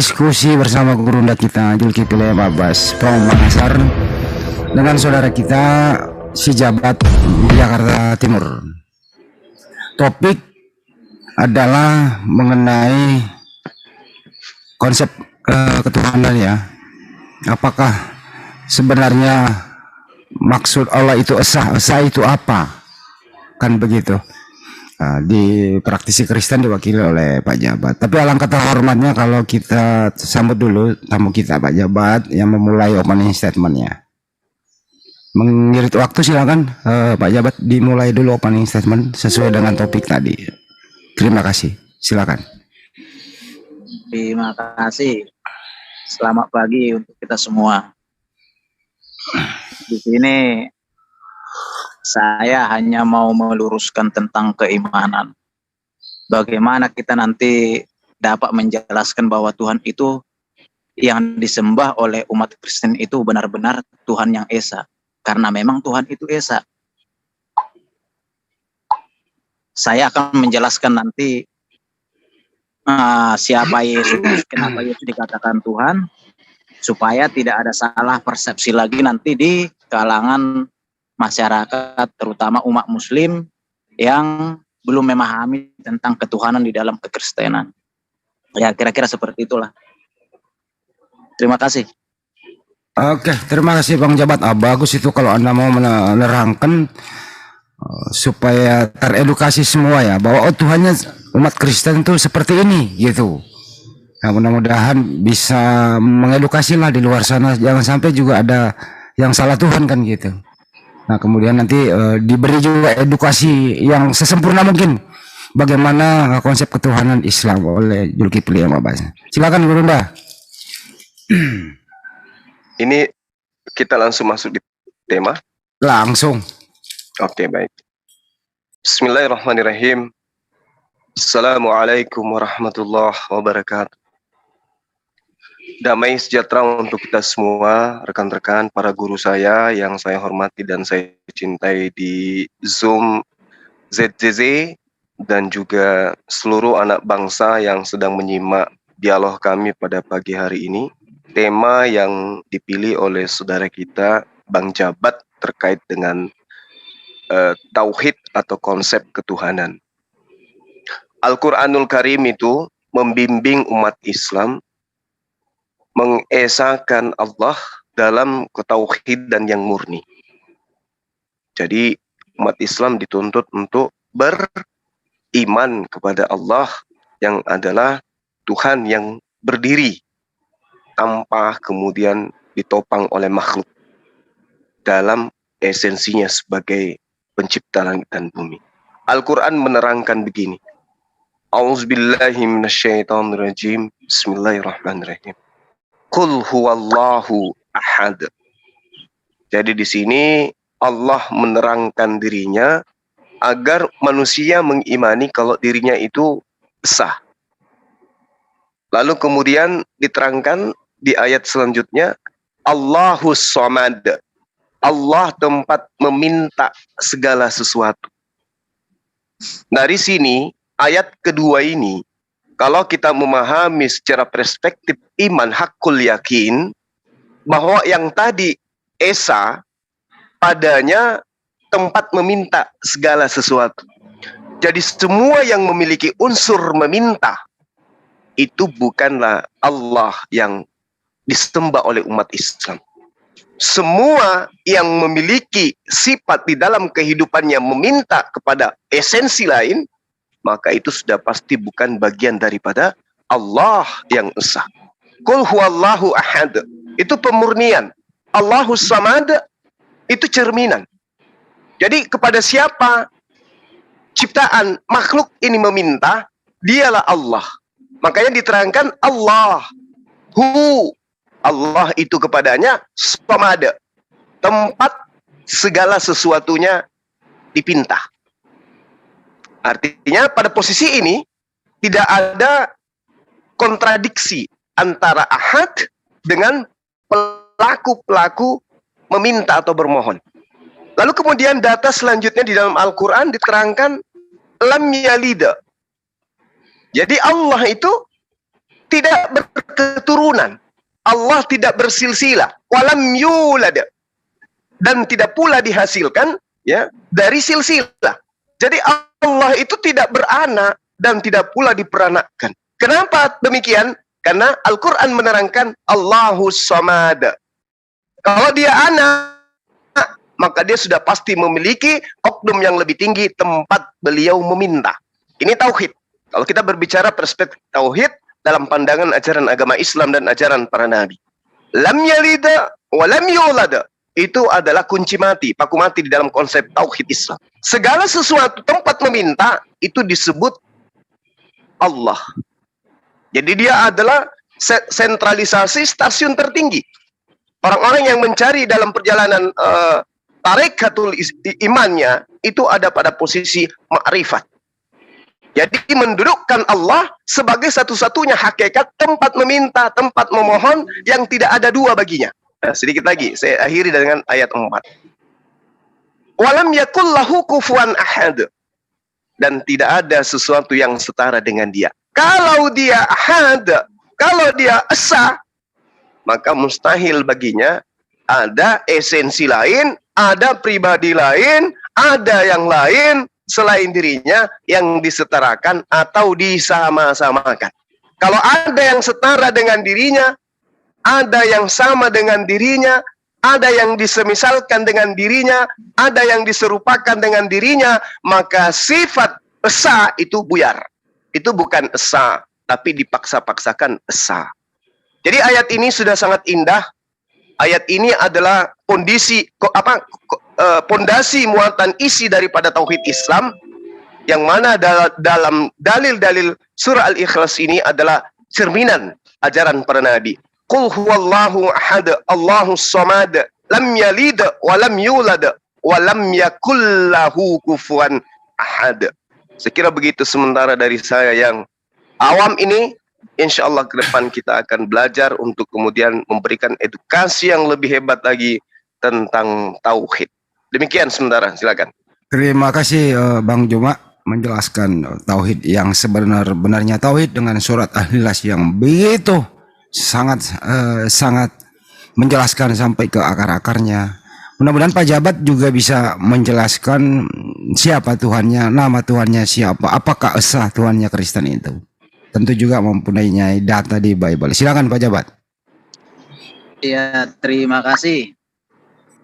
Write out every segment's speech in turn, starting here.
diskusi bersama gurunda kita Zulkifli Abbas Pram Makassar dengan saudara kita si Jabat Jakarta Timur. Topik adalah mengenai konsep ketuhanan ya. Apakah sebenarnya maksud Allah itu esa? Esa itu apa? Kan begitu. Di praktisi Kristen diwakili oleh Pak Jabat. Tapi alangkah terhormatnya kalau kita sambut dulu tamu kita Pak Jabat yang memulai opening statementnya. Mengirit waktu silakan Pak Jabat dimulai dulu opening statement sesuai dengan topik tadi. Terima kasih. Silakan. Terima kasih. Selamat pagi untuk kita semua. Di sini saya hanya mau meluruskan tentang keimanan. Bagaimana kita nanti dapat menjelaskan bahwa Tuhan itu yang disembah oleh umat Kristen itu benar-benar Tuhan yang esa. Karena memang Tuhan itu esa. Saya akan menjelaskan nanti siapa Yesus, kenapa Yesus dikatakan Tuhan, supaya tidak ada salah persepsi lagi nanti di kalangan masyarakat, terutama umat muslim yang belum memahami tentang ketuhanan di dalam kekristenan. Ya, kira-kira seperti itulah. Terima kasih. Oke, terima kasih Bang Jabat. Bagus itu kalau Anda mau menerangkan supaya teredukasi semua ya, bahwa Tuhannya umat Kristen itu seperti ini gitu. Nah, mudah-mudahan bisa mengedukasi lah di luar sana, jangan sampai juga ada yang salah Tuhan kan gitu. Nah, kemudian nanti diberi juga edukasi yang sesempurna mungkin bagaimana konsep ketuhanan Islam oleh Zulkifli Abbas. Silakan Gurunda. Ini kita langsung masuk di tema. Langsung. Oke, baik. Bismillahirrahmanirrahim. Assalamualaikum warahmatullahi wabarakatuh. Damai sejahtera untuk kita semua, rekan-rekan, para guru saya yang saya hormati dan saya cintai di Zoom ZZZ, dan juga seluruh anak bangsa yang sedang menyimak dialog kami pada pagi hari ini. Tema yang dipilih oleh saudara kita, Bang Jabat, terkait dengan tauhid atau konsep ketuhanan. Al-Quranul Karim itu membimbing umat Islam mengesakan Allah dalam ketauhidan yang murni. Jadi umat Islam dituntut untuk beriman kepada Allah yang adalah Tuhan yang berdiri tanpa kemudian ditopang oleh makhluk dalam esensinya sebagai pencipta langit dan bumi. Al-Quran menerangkan begini. A'udzubillahi minasyaitonirrajim. Bismillahirrahmanirrahim. Qul huwallahu ahad. Jadi di sini Allah menerangkan dirinya agar manusia mengimani kalau dirinya itu esa. Lalu kemudian diterangkan di ayat selanjutnya, Allahus Samad. Allah tempat meminta segala sesuatu. Dari sini ayat kedua ini, kalau kita memahami secara perspektif iman hakul yakin, bahwa yang tadi esa padanya tempat meminta segala sesuatu. Jadi semua yang memiliki unsur meminta itu bukanlah Allah yang disembah oleh umat Islam. Semua yang memiliki sifat di dalam kehidupannya meminta kepada esensi lain, maka itu sudah pasti bukan bagian daripada Allah yang esa. Qul huwallahu ahad, itu pemurnian. Allahus samad, itu cerminan. Jadi kepada siapa ciptaan makhluk ini meminta, dialah Allah. Makanya diterangkan Allah. Allah itu kepadanya samad, tempat segala sesuatunya dipinta. Artinya pada posisi ini tidak ada kontradiksi antara ahad dengan pelaku-pelaku meminta atau bermohon. Lalu kemudian data selanjutnya di dalam Al-Quran diterangkan lam yalida. Jadi Allah itu tidak Allah tidak bersilsilah, walam yulad, dan tidak pula dihasilkan ya dari silsilah. Jadi Allah itu tidak beranak dan tidak pula diperanakkan. Kenapa demikian? Karena Al-Quran menerangkan Allahus Samad. Kalau dia anak, maka dia sudah pasti memiliki oknum yang lebih tinggi tempat beliau meminta. Ini tauhid. Kalau kita berbicara perspektif tauhid dalam pandangan ajaran agama Islam dan ajaran para nabi. Lam yalida wa lam yulad. Itu adalah kunci mati, paku mati di dalam konsep tauhid Islam. Segala sesuatu tempat meminta itu disebut Allah. Jadi dia adalah sentralisasi stasiun tertinggi. Orang-orang yang mencari dalam perjalanan tarikatul imannya itu ada pada posisi ma'rifat. Jadi mendudukkan Allah sebagai satu-satunya hakikat tempat meminta, tempat memohon yang tidak ada dua baginya. Nah, sedikit lagi, saya akhiri dengan ayat 4. Walam yakul lahu kufuwan ahad. Dan tidak ada sesuatu yang setara dengan dia. Kalau dia ahad, kalau dia esa, maka mustahil baginya ada esensi lain, ada pribadi lain, ada yang lain selain dirinya yang disetarakan atau disama-samakan. Kalau ada yang setara dengan dirinya, ada yang sama dengan dirinya, ada yang disemisalkan dengan dirinya, ada yang diserupakan dengan dirinya, maka sifat esa itu buyar. Itu bukan esa, tapi dipaksa-paksakan esa. Jadi ayat ini sudah sangat indah. Ayat ini adalah pondasi muatan isi daripada tauhid Islam, yang mana dalam dalil-dalil surah Al-Ikhlas ini adalah cerminan ajaran para nabi. Qul huwallahu ahad, Allahus samad, lam yalid wa lam yulad wa lam yakul lahu kufuwan ahad. Sekira begitu sementara dari saya yang awam ini. Insya Allah ke depan kita akan belajar untuk kemudian memberikan edukasi yang lebih hebat lagi tentang tauhid. Demikian sementara, silakan. Terima kasih Bang Juma menjelaskan tauhid yang sebenar-benarnya tauhid dengan surat Al-Ikhlas yang begitu sangat menjelaskan sampai ke akar-akarnya. Mudah-mudahan Pak Jabat juga bisa menjelaskan siapa Tuhannya, nama Tuhannya siapa, apakah esa Tuhannya Kristen itu. Tentu juga mempunyai data di Bible. Silakan Pak Jabat. Ya, terima kasih.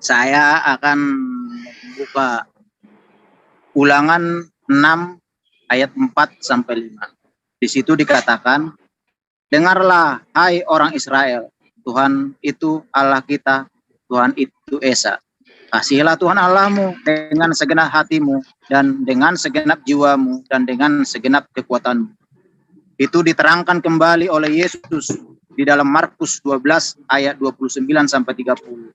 Saya akan membuka Ulangan 6 ayat 4 sampai 5. Di situ dikatakan, dengarlah hai orang Israel, Tuhan itu Allah kita, Tuhan itu Esa. Kasihilah Tuhan Allahmu dengan segenap hatimu dan dengan segenap jiwamu dan dengan segenap kekuatanmu. Itu diterangkan kembali oleh Yesus di dalam Markus 12 ayat 29 sampai 30.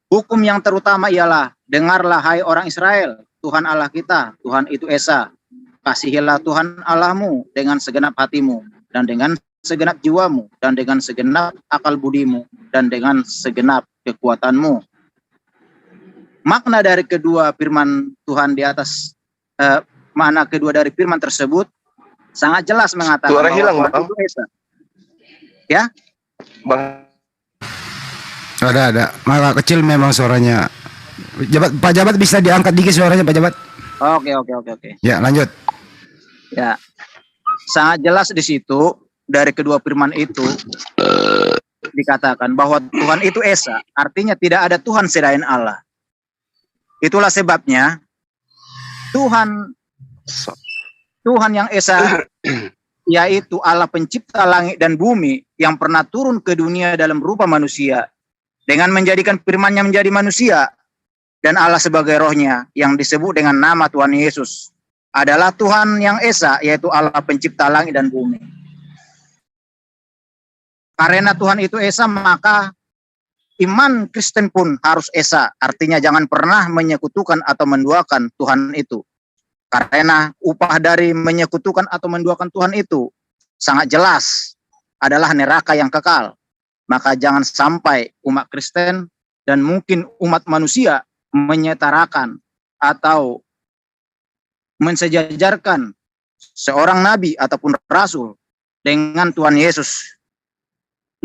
Hukum yang terutama ialah, dengarlah hai orang Israel, Tuhan Allah kita, Tuhan itu Esa. Kasihilah Tuhan Allahmu dengan segenap hatimu dan dengan segenap jiwamu dan dengan segenap akal budimu dan dengan segenap kekuatanmu. Makna dari kedua firman Tuhan di atas, makna kedua dari firman tersebut sangat jelas mengatakan suara hilang, Bang. Ya, Bang. Ada. Maka kecil memang suaranya. Pak Jabat bisa diangkat dikit suaranya Pak Jabat. Oke. Ya, lanjut. Ya, sangat jelas di situ dari kedua firman itu dikatakan bahwa Tuhan itu Esa, artinya tidak ada Tuhan selain Allah. Itulah sebabnya Tuhan yang Esa, yaitu Allah pencipta langit dan bumi yang pernah turun ke dunia dalam rupa manusia dengan menjadikan firman-Nya menjadi manusia, dan Allah sebagai rohnya yang disebut dengan nama Tuhan Yesus adalah Tuhan yang Esa, yaitu Allah pencipta langit dan bumi. Karena Tuhan itu Esa, maka iman Kristen pun harus Esa, artinya jangan pernah menyekutukan atau menduakan Tuhan itu. Karena upah dari menyekutukan atau menduakan Tuhan itu sangat jelas adalah neraka yang kekal. Maka jangan sampai umat Kristen dan mungkin umat manusia menyetarakan atau mensejajarkan seorang nabi ataupun rasul dengan Tuhan Yesus.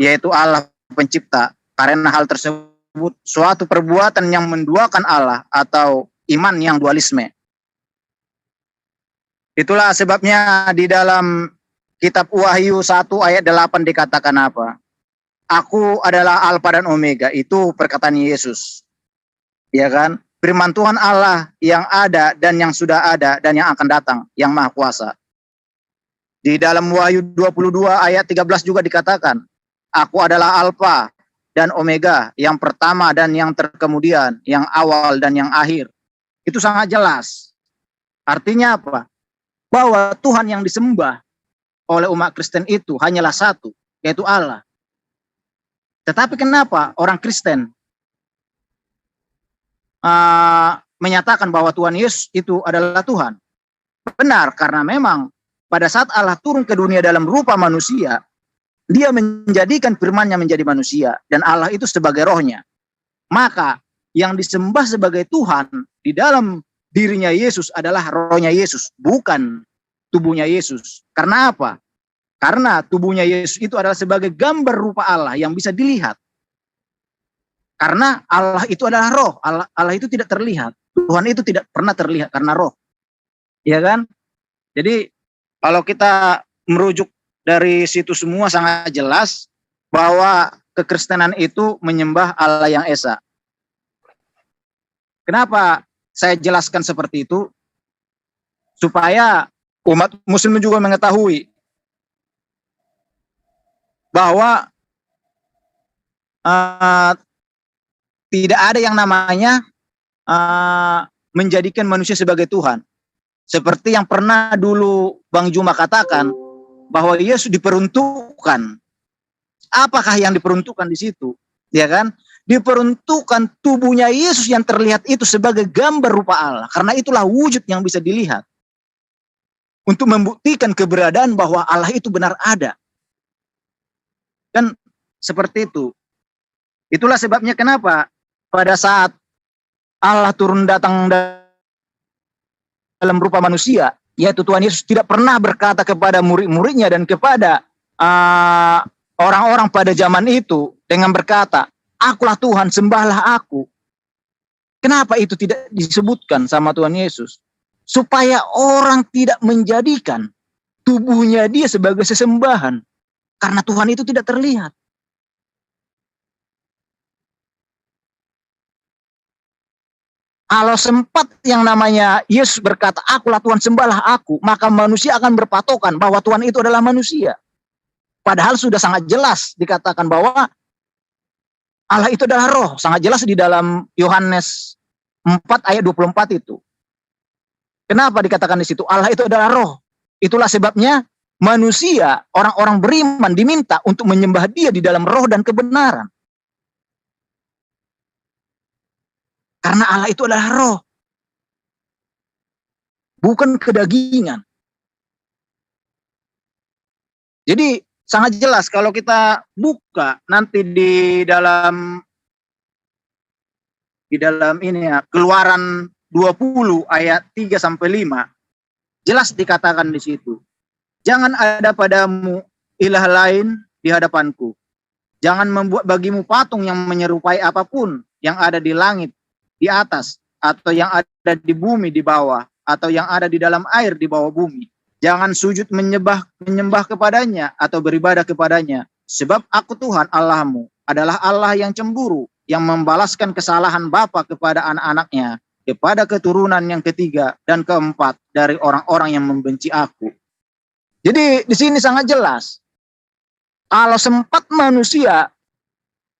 yaitu Allah pencipta. Karena hal tersebut suatu perbuatan yang menduakan Allah atau iman yang dualisme. Itulah sebabnya di dalam kitab Wahyu 1 ayat 8 dikatakan apa? Aku adalah Alfa dan Omega, itu perkataan Yesus. Ya kan? Firman Tuhan Allah yang ada dan yang sudah ada dan yang akan datang, yang Maha Kuasa. Di dalam Wahyu 22 ayat 13 juga dikatakan, aku adalah Alfa dan Omega, yang pertama dan yang terkemudian, yang awal dan yang akhir. Itu sangat jelas. Artinya apa? Bahwa Tuhan yang disembah oleh umat Kristen itu hanyalah satu, yaitu Allah. Tetapi kenapa orang Kristen menyatakan bahwa Tuhan Yesus itu adalah Tuhan? Benar, karena memang pada saat Allah turun ke dunia dalam rupa manusia, dia menjadikan firman-Nya menjadi manusia, dan Allah itu sebagai rohnya. Maka yang disembah sebagai Tuhan di dalam dirinya Yesus adalah rohnya Yesus, bukan tubuhnya Yesus. Karena apa? Karena tubuhnya Yesus itu adalah sebagai gambar rupa Allah yang bisa dilihat. Karena Allah itu adalah roh, Allah itu tidak terlihat. Tuhan itu tidak pernah terlihat karena roh. Ya kan? Jadi kalau kita merujuk dari situ semua sangat jelas bahwa kekristenan itu menyembah Allah yang esa. Kenapa saya jelaskan seperti itu? Supaya umat muslim juga mengetahui bahwa tidak ada yang namanya menjadikan manusia sebagai Tuhan. Seperti yang pernah dulu Bang Juma katakan, bahwa Yesus diperuntukkan. Apakah yang diperuntukkan di situ? Ya kan? Diperuntukkan tubuhnya Yesus yang terlihat itu sebagai gambar rupa Allah. Karena itulah wujud yang bisa dilihat. Untuk membuktikan keberadaan bahwa Allah itu benar ada. Kan seperti itu. Itulah sebabnya kenapa pada saat Allah turun datang dalam rupa manusia, yaitu Tuhan Yesus tidak pernah berkata kepada murid-muridnya dan kepada orang-orang pada zaman itu dengan berkata, akulah Tuhan, sembahlah aku. Kenapa itu tidak disebutkan sama Tuhan Yesus? Supaya orang tidak menjadikan tubuhnya dia sebagai sesembahan. Karena Tuhan itu tidak terlihat. Kalau sempat yang namanya Yesus berkata, akulah Tuhan, sembahlah aku, maka manusia akan berpatokan bahwa Tuhan itu adalah manusia. Padahal sudah sangat jelas dikatakan bahwa Allah itu adalah roh. Sangat jelas di dalam Yohanes 4 ayat 24 itu. Kenapa dikatakan di situ? Allah itu adalah roh. Itulah sebabnya manusia, orang-orang beriman diminta untuk menyembah dia di dalam roh dan kebenaran. Karena Allah itu adalah roh. Bukan kedagingan. Jadi sangat jelas kalau kita buka nanti di dalam ini ya, Keluaran 20 ayat 3 sampai 5. Jelas dikatakan di situ. Jangan ada padamu ilah lain di hadapanku. Jangan membuat bagimu patung yang menyerupai apapun yang ada di langit di atas, atau yang ada di bumi di bawah, atau yang ada di dalam air di bawah bumi. Jangan sujud menyembah kepadanya atau beribadah kepadanya. Sebab aku Tuhan Allahmu adalah Allah yang cemburu, yang membalaskan kesalahan bapa kepada anak-anaknya, kepada keturunan yang ketiga dan keempat dari orang-orang yang membenci aku. Jadi di sini sangat jelas. Kalau sempat manusia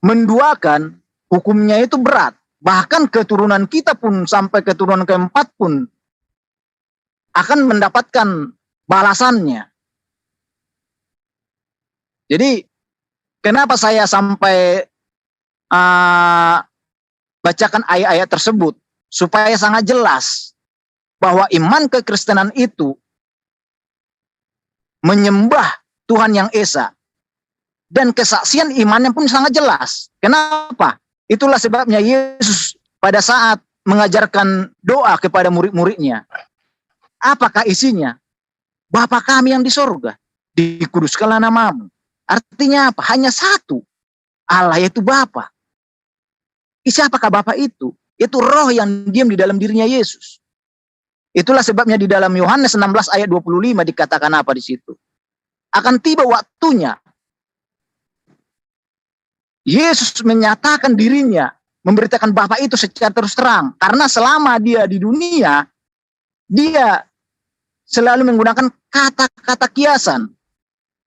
menduakan, hukumnya itu berat. Bahkan keturunan kita pun sampai keturunan keempat pun akan mendapatkan balasannya. Jadi kenapa saya sampai bacakan ayat-ayat tersebut? Supaya sangat jelas bahwa iman kekristenan itu menyembah Tuhan yang esa. Dan kesaksian imannya pun sangat jelas. Kenapa? Itulah sebabnya Yesus pada saat mengajarkan doa kepada murid-muridnya. Apakah isinya? Bapa kami yang di sorga, dikuduskanlah namamu. Artinya apa? Hanya satu Allah, yaitu Bapa. Siapakah Bapa itu? Itu roh yang diam di dalam dirinya Yesus. Itulah sebabnya di dalam Yohanes 16 ayat 25 dikatakan apa di situ? Akan tiba waktunya Yesus menyatakan dirinya, memberitakan Bapa itu secara terus terang. Karena selama dia di dunia, dia selalu menggunakan kata-kata kiasan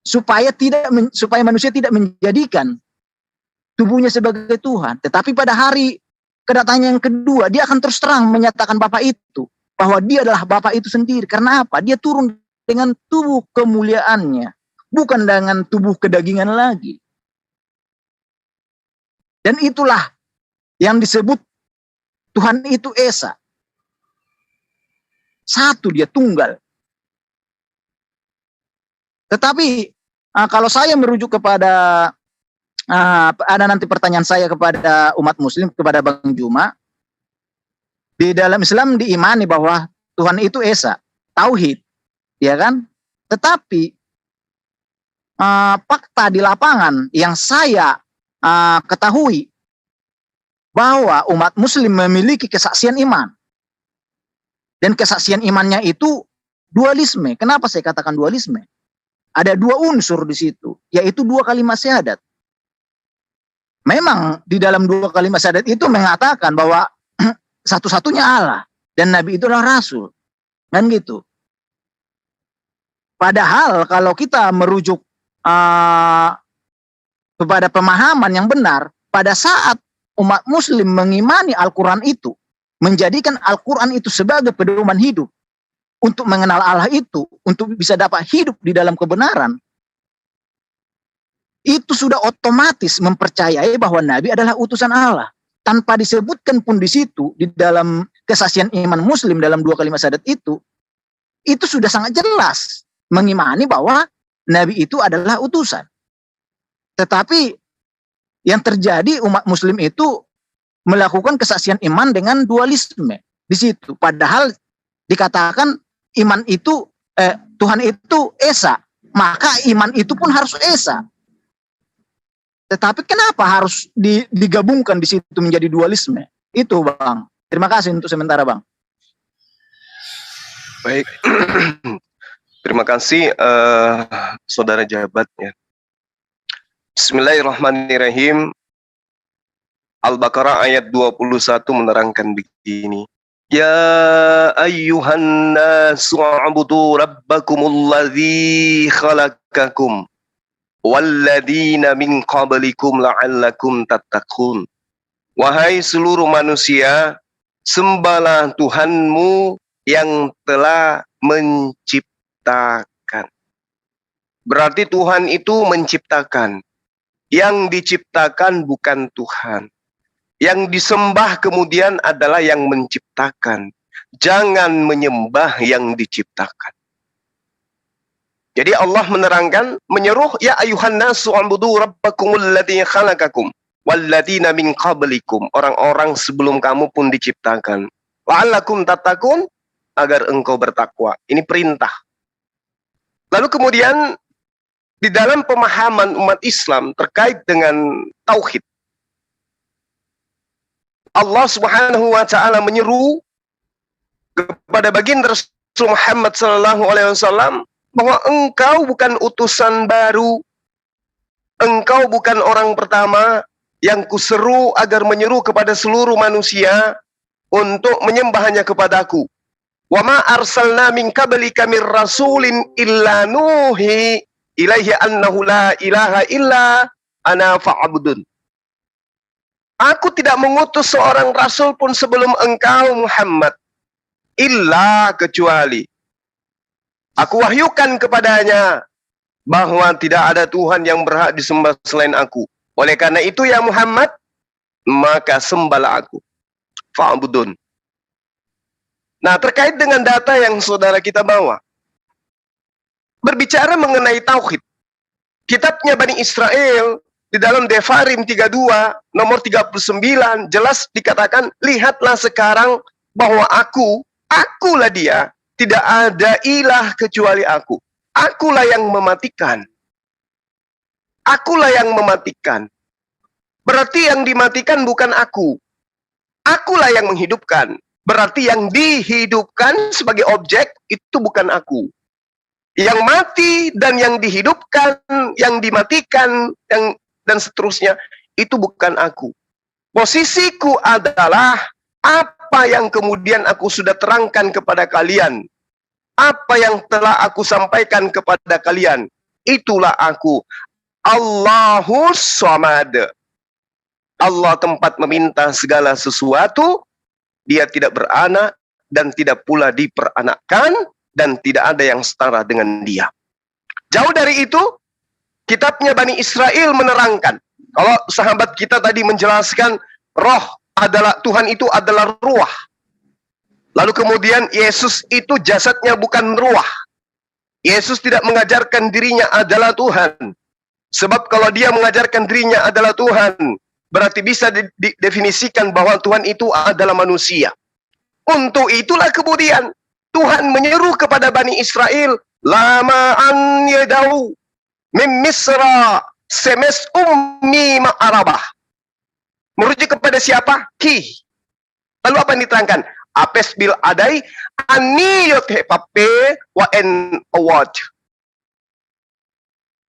supaya manusia tidak menjadikan tubuhnya sebagai Tuhan. Tetapi pada hari kedatangan yang kedua, dia akan terus terang menyatakan Bapa itu, bahwa dia adalah Bapa itu sendiri. Karena apa? Dia turun dengan tubuh kemuliaannya, bukan dengan tubuh kedagingan lagi. Dan itulah yang disebut Tuhan itu Esa. Satu, dia tunggal. Tetapi kalau saya merujuk kepada ada nanti pertanyaan saya kepada umat muslim, kepada Bang Juma, di dalam Islam diimani bahwa Tuhan itu Esa, tauhid, ya kan? Tetapi fakta di lapangan yang saya ketahui bahwa umat muslim memiliki kesaksian iman. Dan kesaksian imannya itu dualisme. Kenapa saya katakan dualisme? Ada dua unsur di situ, yaitu dua kalimat syahadat. Memang di dalam dua kalimat syahadat itu mengatakan bahwa satu-satunya Allah dan Nabi itu adalah Rasul. Kan gitu. Padahal kalau kita merujuk kepada pemahaman yang benar, pada saat umat muslim mengimani Al-Quran itu, menjadikan Al-Quran itu sebagai pedoman hidup, untuk mengenal Allah itu, untuk bisa dapat hidup di dalam kebenaran, itu sudah otomatis mempercayai bahwa Nabi adalah utusan Allah. Tanpa disebutkan pun di situ, di dalam kesaksian iman muslim dalam dua kalimat syahadat itu sudah sangat jelas mengimani bahwa Nabi itu adalah utusan. Tetapi yang terjadi umat muslim itu melakukan kesaksian iman dengan dualisme di situ. Padahal dikatakan iman itu Tuhan itu Esa, maka iman itu pun harus Esa. Tetapi kenapa harus digabungkan di situ menjadi dualisme? Itu Bang. Terima kasih untuk sementara Bang. Baik. Terima kasih saudara jabat ya. Bismillahirrahmanirrahim. Al-Baqarah ayat 21 menerangkan begini. Ya ayyuhan nasu u'budu rabbakumul ladzi khalaqakum walladzina min qablikum la'allakum tattaqun. Wahai seluruh manusia, sembahlah Tuhanmu yang telah menciptakan. Berarti Tuhan itu menciptakan. Yang diciptakan bukan Tuhan. Yang disembah kemudian adalah yang menciptakan. Jangan menyembah yang diciptakan. Jadi Allah menerangkan, menyeruh, ya ayuhan nasu u'budu rabbakumul ladzi khalaqakum walladzina min qablikum. Orang-orang sebelum kamu pun diciptakan. La'allakum tattaqun, agar engkau bertakwa. Ini perintah. Lalu kemudian di dalam pemahaman umat Islam terkait dengan tauhid, Allah Subhanahu wa taala menyeru kepada baginda Rasul Muhammad sallallahu alaihi wasallam bahwa engkau bukan utusan baru, engkau bukan orang pertama yang kuseru agar menyeru kepada seluruh manusia untuk menyembah hanya kepadaku. Wa ma arsalna min qablika mir rasulin illa nuhi ilaihi annahu la ilaha illa ana fa'budun. Aku tidak mengutus seorang rasul pun sebelum engkau Muhammad, illa kecuali aku wahyukan kepadanya bahwa tidak ada Tuhan yang berhak disembah selain aku. Oleh karena itu ya Muhammad, maka sembahlah aku. Fa'budun. Nah, terkait dengan data yang saudara kita bawa, berbicara mengenai tauhid, kitabnya Bani Israel di dalam Devarim 32 nomor 39 jelas dikatakan, lihatlah sekarang bahwa akulah dia, tidak ada ilah kecuali aku. Akulah yang mematikan. akulah yang mematikan. Berarti yang dimatikan bukan aku. Akulah yang menghidupkan. Berarti yang dihidupkan sebagai objek itu bukan aku. Yang mati dan yang dihidupkan, yang dimatikan, dan seterusnya, itu bukan aku. Posisiku adalah apa yang kemudian aku sudah terangkan kepada kalian. Apa yang telah aku sampaikan kepada kalian, itulah aku. Allahus Samad. Allah tempat meminta segala sesuatu. Dia tidak beranak dan tidak pula diperanakkan, dan tidak ada yang setara dengan dia. Jauh dari itu, kitabnya Bani Israel menerangkan. Kalau sahabat kita tadi menjelaskan, roh adalah, Tuhan itu adalah ruah. Lalu kemudian Yesus itu jasadnya bukan ruah. Yesus tidak mengajarkan dirinya adalah Tuhan. Sebab kalau dia mengajarkan dirinya adalah Tuhan, berarti bisa didefinisikan bahwa Tuhan itu adalah manusia. Untuk itulah kemudian Tuhan menyeru kepada Bani Israel, lama an yadau mim misra semes ummi ma'arabah. Merujuk kepada siapa? Ki. Lalu apa yang diterangkan? Apes bil adai aniyot hepape wa en awad.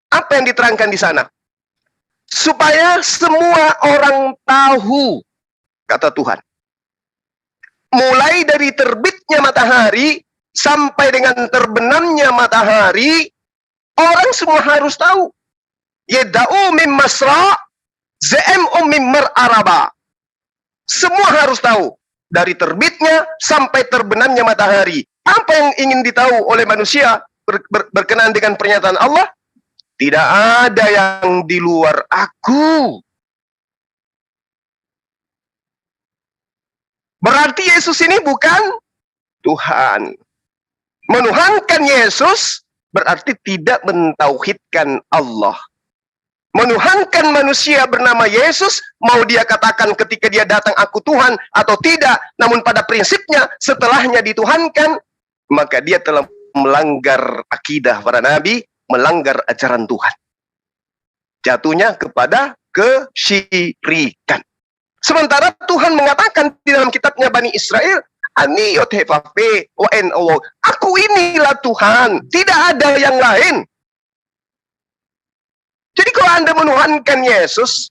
Apa yang diterangkan di sana? Supaya semua orang tahu, kata Tuhan. Mulai dari terbitnya matahari sampai dengan terbenamnya matahari, orang semua harus tahu. Yada'u mim masra zm mim mar'araba. Semua harus tahu. Dari terbitnya sampai terbenamnya matahari. Apa yang ingin ditahu oleh manusia berkenaan dengan pernyataan Allah? Tidak ada yang di luar aku. Berarti Yesus ini bukan Tuhan. Menuhankan Yesus berarti tidak mentauhidkan Allah. Menuhankan manusia bernama Yesus, mau dia katakan ketika dia datang aku Tuhan atau tidak, namun pada prinsipnya setelahnya dituhankan, maka dia telah melanggar akidah para nabi, melanggar ajaran Tuhan. Jatuhnya kepada kesyirikan. Sementara Tuhan mengatakan di dalam kitabnya Bani Israel, aku inilah Tuhan, tidak ada yang lain. Jadi kalau Anda menuhankan Yesus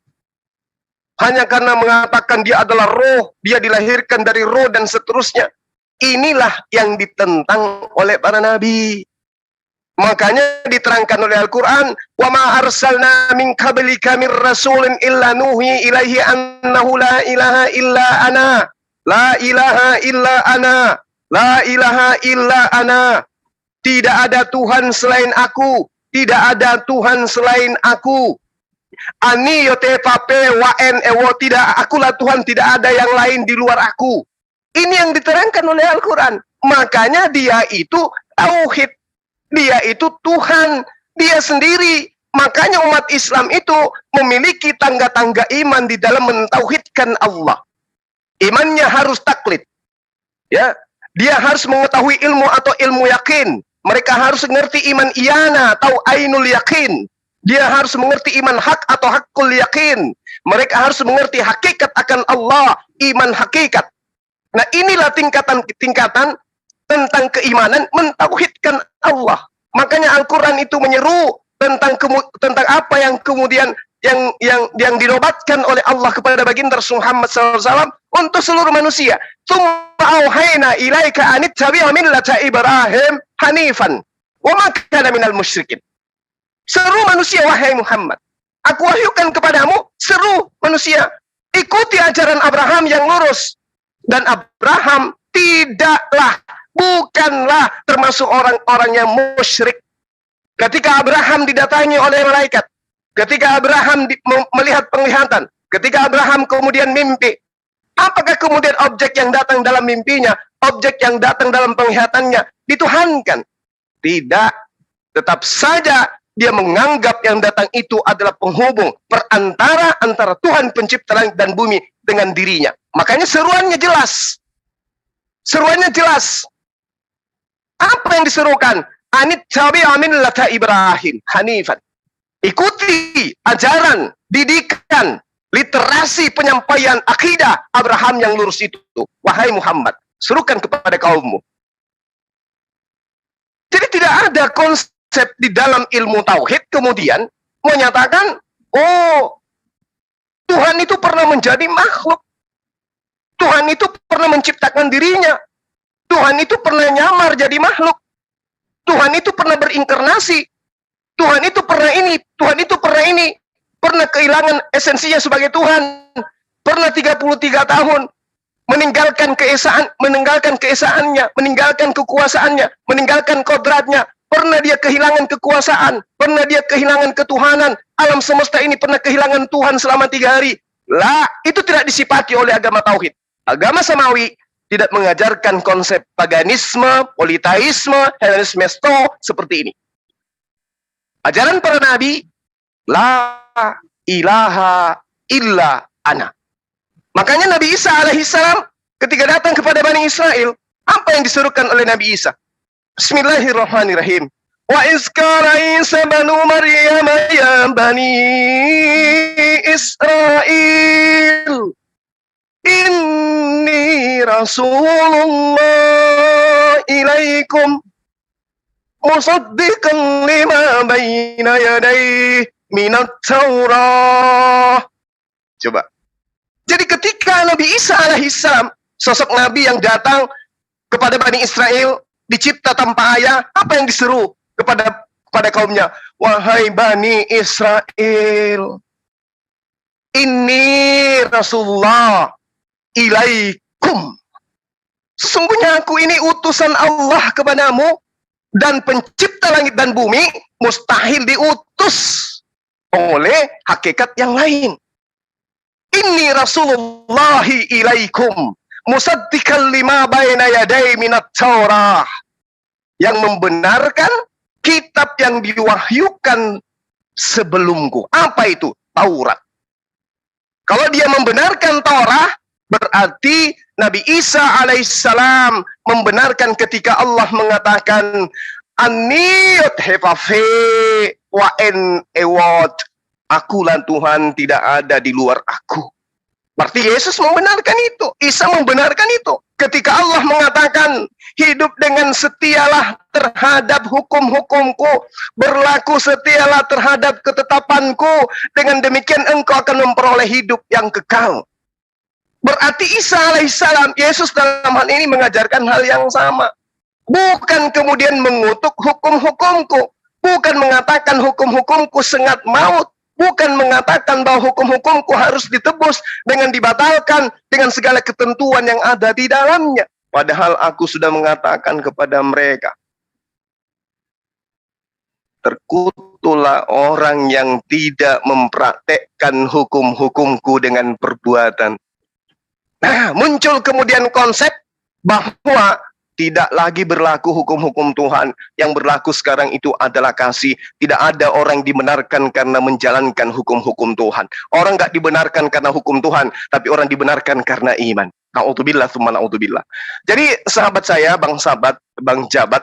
hanya karena mengatakan dia adalah roh, dia dilahirkan dari roh dan seterusnya, inilah yang ditentang oleh para nabi. Makanya diterangkan oleh Al-Quran, wa ma arsalna min qablika mir rasulin illa nuhi ilaihi annahu la ilaha illa ana, la ilaha illa ana, la ilaha illa ana. Tidak ada Tuhan selain aku. Tidak ada Tuhan selain aku. Ani yote pape wa en ewo, tidak, akulah Tuhan, tidak ada yang lain di luar aku. Ini yang diterangkan oleh Al-Quran. Makanya dia itu tauhid. Dia itu Tuhan. Dia sendiri. Makanya umat Islam itu memiliki tangga-tangga iman di dalam mentauhidkan Allah. Imannya harus taklid. Ya, dia harus mengetahui ilmu atau ilmu yakin. Mereka harus mengerti iman iyana atau ainul yakin. Dia harus mengerti iman hak atau hakul yakin. Mereka harus mengerti hakikat akan Allah, iman hakikat. Nah, inilah tingkatan-tingkatan tentang keimanan mentauhidkan Allah. Makanya Al-Quran itu menyeru tentang apa yang kemudian yang dinobatkan oleh Allah kepada baginda Rasul Muhammad SAW untuk seluruh manusia. Tsumma auhayna ilaika anittabi' millata Ibrahim hanifan wa ma kana minal musyrikin. Seru manusia, wahai Muhammad, aku wahyukan kepadamu, seru manusia, ikuti ajaran Abraham yang lurus. Dan Abraham bukanlah termasuk orang-orang yang musyrik. Ketika Abraham didatangi oleh malaikat, ketika Abraham melihat penglihatan, ketika Abraham kemudian mimpi, apakah kemudian objek yang datang dalam mimpinya, objek yang datang dalam penglihatannya dituhankan? Tidak. Tetap saja dia menganggap yang datang itu adalah penghubung perantara antara Tuhan pencipta langit dan bumi dengan dirinya. Makanya seruannya jelas. Seruannya jelas. Apa yang diserukan? Anittabi' millata Ibrahim hanifan. ikuti ajaran, didikan, literasi penyampaian akidah Abraham yang lurus itu. Wahai Muhammad, serukan kepada kaummu. Jadi tidak ada konsep di dalam ilmu tauhid kemudian menyatakan, oh, Tuhan itu pernah menjadi makhluk. Tuhan itu pernah menciptakan dirinya. Tuhan itu pernah nyamar jadi makhluk. Tuhan itu pernah berinkarnasi. Tuhan itu pernah ini. Tuhan itu pernah ini. Pernah kehilangan esensinya sebagai Tuhan. Pernah 33 tahun meninggalkan keesaannya, meninggalkan kekuasaannya, meninggalkan kodratnya. Pernah dia kehilangan kekuasaan. Pernah dia kehilangan ketuhanan. Alam semesta ini pernah kehilangan Tuhan selama 3 hari. Lah, itu tidak disifati oleh agama tauhid. Agama samawi tidak mengajarkan konsep paganisme, politeisme, Hellenisme seperti ini. Ajaran para nabi, la ilaha illa ana. Makanya Nabi Isa alaihissalam ketika datang kepada Bani Israel, apa yang disuruhkan oleh Nabi Isa? Bismillahirrahmanirrahim. Wa izkara Isa banu Maryam ya Bani Israel. Inni Rasulullah ilaikum musaddiqan lima baina yadayhi minat Taurah. Coba. Jadi ketika Nabi Isa alaihissalam, sosok Nabi yang datang kepada Bani Israel, dicipta tanpa ayah, apa yang diseru kepada kaumnya? Wahai Bani Israel, ini Rasulullah ilaikum. Sesungguhnya aku ini utusan Allah kepadamu, dan pencipta langit dan bumi mustahil diutus oleh hakikat yang lain. Inni Rasulullahi ilaikum musaddiqan lima baina yaday minat Taurah, yang membenarkan kitab yang diwahyukan sebelumku. Apa itu? Taurat. Kalau dia membenarkan Taurat, berarti Nabi Isa alaihissalam membenarkan ketika Allah mengatakan aniyut hefafe wa en ewot, akulah Tuhan, tidak ada di luar aku. Berarti Yesus membenarkan itu, Isa membenarkan itu. Ketika Allah mengatakan hidup dengan setialah terhadap hukum-hukumku, berlaku setialah terhadap ketetapanku, dengan demikian engkau akan memperoleh hidup yang kekal. Berarti Isa alaihissalam, Yesus dalam hal ini mengajarkan hal yang sama. Bukan kemudian mengutuk hukum-hukumku, bukan mengatakan hukum-hukumku sengat maut, bukan mengatakan bahwa hukum-hukumku harus ditebus dengan dibatalkan dengan segala ketentuan yang ada di dalamnya. Padahal aku sudah mengatakan kepada mereka, terkutuklah orang yang tidak mempraktekkan hukum-hukumku dengan perbuatan. Nah, muncul kemudian konsep bahwa tidak lagi berlaku hukum-hukum Tuhan. Yang berlaku sekarang itu adalah kasih. Tidak ada orang dibenarkan karena menjalankan hukum-hukum Tuhan. Orang nggak dibenarkan karena hukum Tuhan, tapi orang dibenarkan karena iman. Na'udzubillah, tsumma na'udzubillah. Jadi sahabat saya, bang Jabat,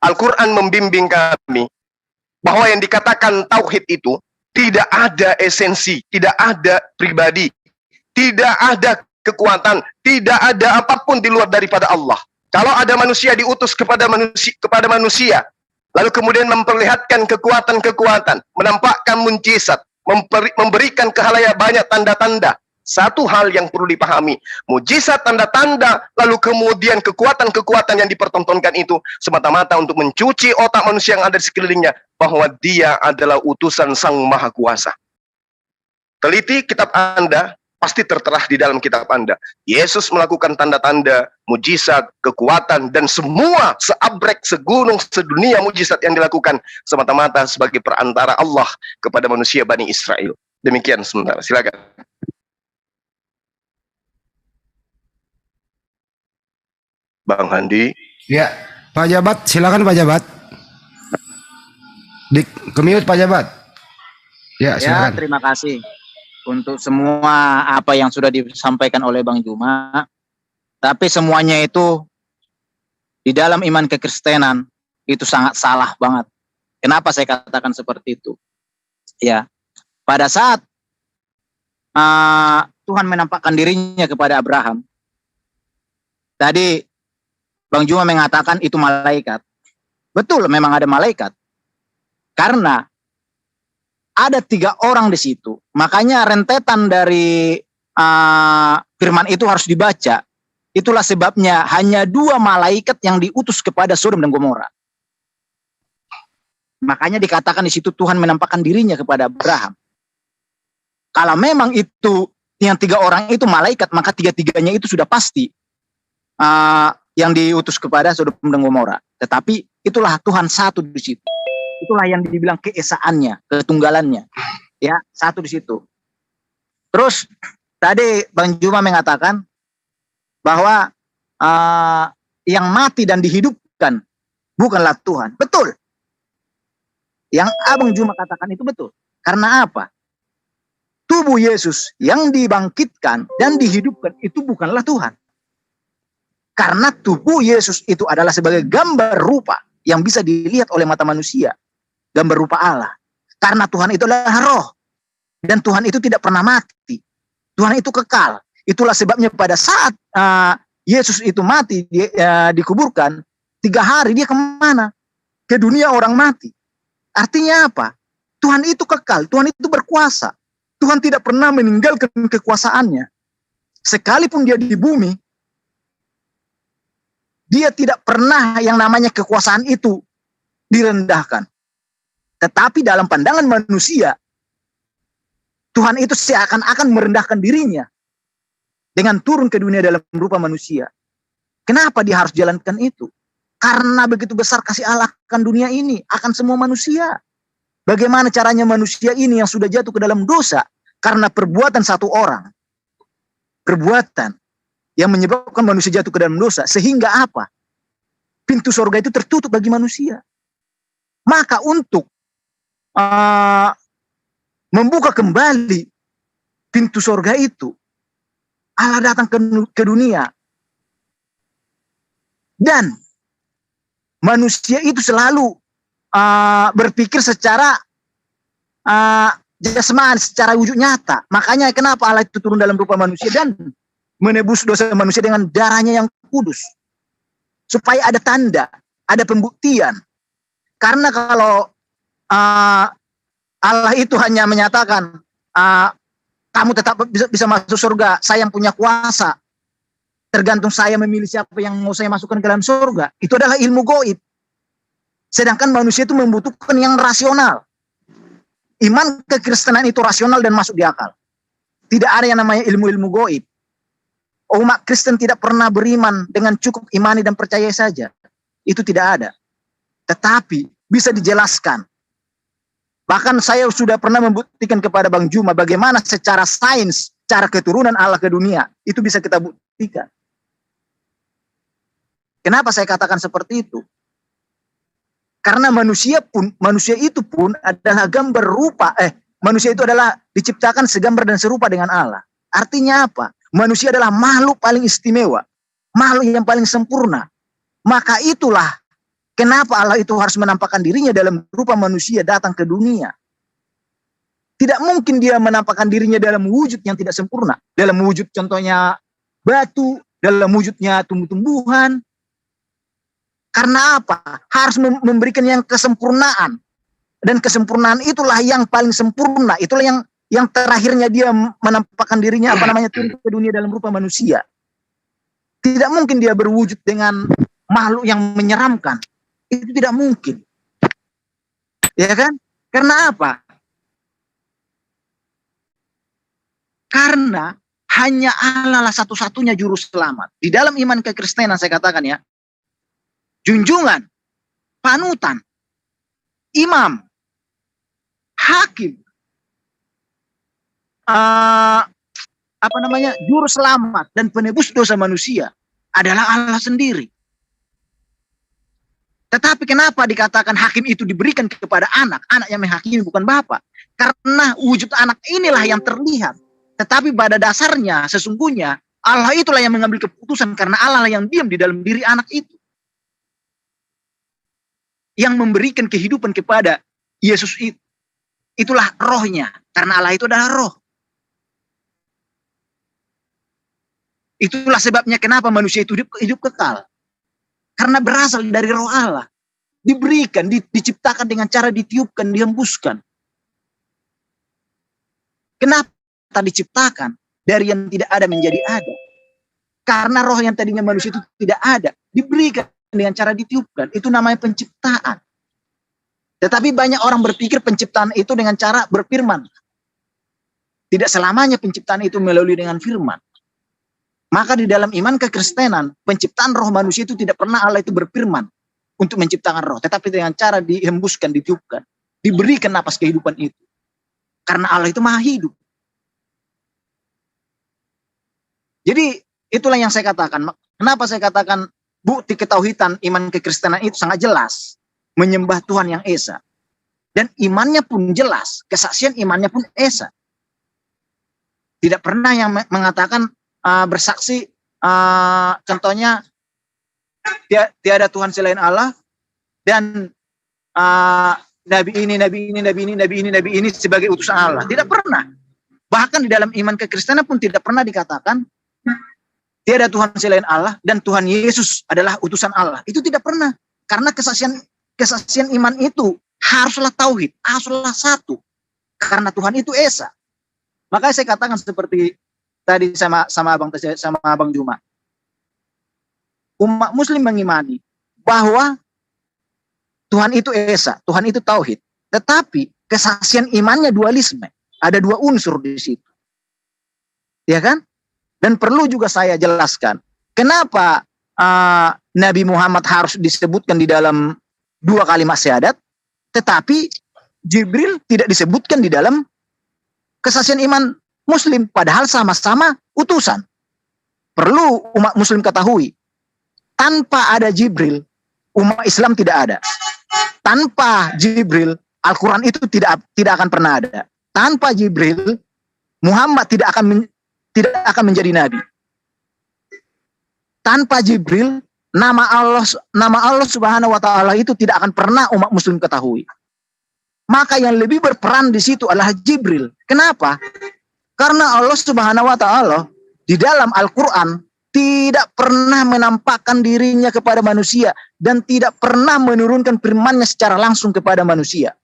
Al-Quran membimbing kami bahwa yang dikatakan tauhid itu tidak ada esensi, tidak ada pribadi, tidak ada kekuatan, tidak ada apapun di luar daripada Allah. Kalau ada manusia diutus kepada manusia, lalu kemudian memperlihatkan kekuatan-kekuatan, menampakkan mujizat, memberikan ke khalayak banyak tanda-tanda. Satu hal yang perlu dipahami, mujizat, tanda-tanda, lalu kemudian kekuatan-kekuatan yang dipertontonkan itu semata-mata untuk mencuci otak manusia yang ada di sekelilingnya, bahwa dia adalah utusan Sang Maha Kuasa. Teliti kitab Anda, pasti tertera di dalam kitab Anda. Yesus melakukan tanda-tanda, mujizat, kekuatan, dan semua seabrek, segunung, sedunia mujizat yang dilakukan semata-mata sebagai perantara Allah kepada manusia Bani Israel. Demikian sementara. Silakan. Bang Handi. Ya, Pak Jabat, silakan Pak Jabat. Kemute Pak Jabat. Ya, silakan. Ya, terima kasih untuk semua apa yang sudah disampaikan oleh Bang Juma. Tapi semuanya itu di dalam iman kekristenan itu sangat salah banget. Kenapa saya katakan seperti itu? Ya, pada saat Tuhan menampakkan dirinya kepada Abraham, tadi Bang Juma mengatakan itu malaikat. Betul, memang ada malaikat. Karena ada 3 orang di situ. Makanya rentetan dari firman itu harus dibaca. Itulah sebabnya hanya 2 malaikat yang diutus kepada Sodom dan Gomora. Makanya dikatakan di situ Tuhan menampakkan dirinya kepada Abraham. Kalau memang itu yang 3 orang itu malaikat, maka 3-tiganya itu sudah pasti yang diutus kepada Sodom dan Gomora. Tetapi itulah Tuhan satu di situ. Itulah yang dibilang keesaannya, ketunggalannya. Ya, satu di situ. Terus tadi Bang Juma mengatakan bahwa yang mati dan dihidupkan bukanlah Tuhan. Betul. Yang Abang Juma katakan itu betul. Karena apa? Tubuh Yesus yang dibangkitkan dan dihidupkan itu bukanlah Tuhan. Karena tubuh Yesus itu adalah sebagai gambar rupa yang bisa dilihat oleh mata manusia. Gambar rupa Allah. Karena Tuhan itu adalah roh. Dan Tuhan itu tidak pernah mati. Tuhan itu kekal. Itulah sebabnya pada saat Yesus itu mati, dikuburkan, 3 hari dia kemana? Ke dunia orang mati. Artinya apa? Tuhan itu kekal, Tuhan itu berkuasa. Tuhan tidak pernah meninggalkan kekuasaannya. Sekalipun dia di bumi, dia tidak pernah yang namanya kekuasaan itu direndahkan. Tetapi dalam pandangan manusia, Tuhan itu seakan-akan merendahkan dirinya dengan turun ke dunia dalam rupa manusia. Kenapa dia harus jalankan itu? Karena begitu besar kasih Allah akan dunia ini, akan semua manusia. Bagaimana caranya manusia ini yang sudah jatuh ke dalam dosa? Karena perbuatan satu orang. Perbuatan yang menyebabkan manusia jatuh ke dalam dosa. Sehingga apa? Pintu surga itu tertutup bagi manusia. Maka untuk membuka kembali pintu surga itu, Allah datang ke dunia. Dan manusia itu selalu berpikir secara jasmani, secara wujud nyata. Makanya kenapa Allah itu turun dalam rupa manusia dan menebus dosa manusia dengan darahnya yang kudus. Supaya ada tanda, ada pembuktian. Karena kalau Allah itu hanya menyatakan, kamu tetap bisa masuk surga, saya yang punya kuasa. Tergantung saya memilih siapa yang mau saya masukkan ke dalam surga. Itu adalah ilmu gaib. Sedangkan manusia itu membutuhkan yang rasional. Iman kekristenan itu rasional dan masuk di akal. Tidak ada yang namanya ilmu-ilmu gaib. Umat Kristen tidak pernah beriman dengan cukup imani dan percaya saja. Itu tidak ada. Tetapi bisa dijelaskan. Bahkan saya sudah pernah membuktikan kepada Bang Juma bagaimana secara sains, cara keturunan Allah ke dunia. Itu bisa kita buktikan. Kenapa saya katakan seperti itu? Karena manusia itu pun adalah gambar rupa. Manusia itu adalah diciptakan segambar dan serupa dengan Allah. Artinya apa? Manusia adalah makhluk paling istimewa. Makhluk yang paling sempurna. Maka itulah kenapa Allah itu harus menampakkan dirinya dalam rupa manusia datang ke dunia. Tidak mungkin dia menampakkan dirinya dalam wujud yang tidak sempurna. Dalam wujud contohnya batu, dalam wujudnya tumbuh-tumbuhan. Karena apa? Harus memberikan yang kesempurnaan. Dan kesempurnaan itulah yang paling sempurna. Itulah yang terakhirnya dia menampakkan dirinya turun ke dunia dalam rupa manusia. Tidak mungkin dia berwujud dengan makhluk yang menyeramkan. Itu tidak mungkin. Ya kan? Karena apa? Karena hanya Allah lah satu-satunya juru selamat. Di dalam iman kekristenan saya katakan ya, junjungan, panutan, imam, hakim, juru selamat dan penebus dosa manusia adalah Allah sendiri. Tetapi kenapa dikatakan hakim itu diberikan kepada anak yang menghakimi bukan bapak? Karena wujud anak inilah yang terlihat. Tetapi pada dasarnya sesungguhnya Allah itulah yang mengambil keputusan karena Allah lah yang diam di dalam diri anak itu. Yang memberikan kehidupan kepada Yesus itu. Itulah rohnya, karena Allah itu adalah roh. Itulah sebabnya kenapa manusia itu hidup kekal. Karena berasal dari roh Allah. Diberikan, diciptakan dengan cara ditiupkan, dihembuskan. Kenapa diciptakan? Dari yang tidak ada menjadi ada. Karena roh yang tadinya manusia itu tidak ada, diberikan dengan cara ditiupkan. Itu namanya penciptaan. Tetapi banyak orang berpikir penciptaan itu dengan cara berfirman. Tidak selamanya penciptaan itu melalui dengan firman. Maka di dalam iman kekristenan, penciptaan roh manusia itu tidak pernah Allah itu berfirman untuk menciptakan roh. Tetapi dengan cara dihembuskan, ditiupkan. Diberikan napas kehidupan itu. Karena Allah itu maha hidup. Jadi itulah yang saya katakan. Kenapa saya katakan bukti ketauhidan iman kekristenan itu sangat jelas. Menyembah Tuhan yang Esa. Dan imannya pun jelas. Kesaksian imannya pun Esa. Tidak pernah yang mengatakan bersaksi, contohnya tiada Tuhan selain Allah, dan nabi ini sebagai utusan Allah. Tidak pernah. Bahkan di dalam iman kekristenan pun tidak pernah dikatakan tiada Tuhan selain Allah dan Tuhan Yesus adalah utusan Allah. Itu tidak pernah. Karena kesaksian iman itu haruslah tauhid, haruslah satu. Karena Tuhan itu Esa. Makanya saya katakan seperti tadi sama Abang Juma. Umat muslim mengimani bahwa Tuhan itu Esa, Tuhan itu tauhid. Tetapi kesaksian imannya dualisme. Ada dua unsur di situ. Ya kan? Dan perlu juga saya jelaskan, kenapa Nabi Muhammad harus disebutkan di dalam dua kalimat syahadat, tetapi Jibril tidak disebutkan di dalam kesaksian iman muslim, padahal sama-sama utusan. Perlu umat muslim ketahui, tanpa ada Jibril, umat Islam tidak ada. Tanpa Jibril, Al-Quran itu tidak akan pernah ada. Tanpa Jibril, Muhammad tidak akan menjadi nabi. Tanpa Jibril, nama Allah Subhanahu wa taala itu tidak akan pernah umat muslim ketahui. Maka yang lebih berperan di situ adalah Jibril. Kenapa? Karena Allah Subhanahu wa taala di dalam Al-Qur'an tidak pernah menampakkan dirinya kepada manusia dan tidak pernah menurunkan firman-Nya secara langsung kepada manusia.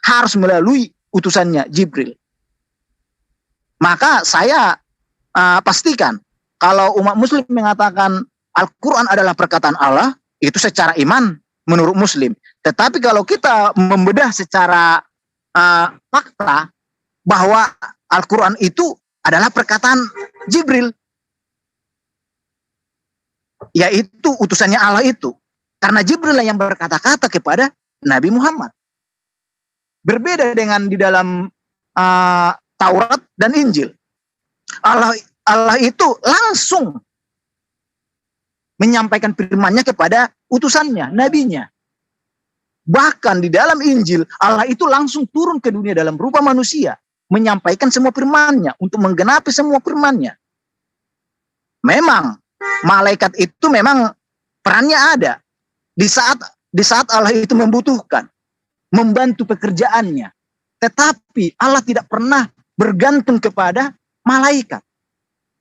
Harus melalui utusannya Jibril. Maka saya pastikan kalau umat muslim mengatakan Al-Qur'an adalah perkataan Allah, itu secara iman menurut muslim. Tetapi kalau kita membedah secara fakta bahwa Al-Quran itu adalah perkataan Jibril, yaitu utusannya Allah itu. Karena Jibril lah yang berkata-kata kepada Nabi Muhammad. Berbeda dengan di dalam Taurat dan Injil. Allah itu langsung menyampaikan firman-Nya kepada utusannya, nabinya. Bahkan di dalam Injil, Allah itu langsung turun ke dunia dalam rupa manusia, menyampaikan semua firman-Nya untuk menggenapi semua firman-Nya. Memang malaikat itu memang perannya ada di saat Allah itu membutuhkan, membantu pekerjaannya. Tetapi Allah tidak pernah bergantung kepada malaikat.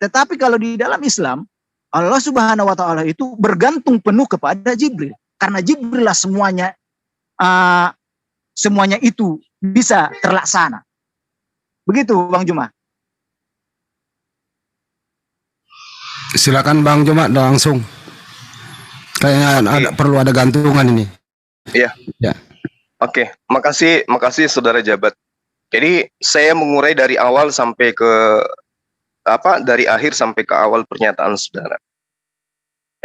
Tetapi kalau di dalam Islam, Allah Subhanahu wa taala itu bergantung penuh kepada Jibril. Karena Jibril lah semuanya itu bisa terlaksana. Begitu Bang Juma. Silakan Bang Juma langsung. Kayaknya perlu ada gantungan ini. Iya. Ya. Oke, makasih Saudara Jabat. Jadi saya mengurai dari awal sampai ke dari akhir sampai ke awal pernyataan Saudara.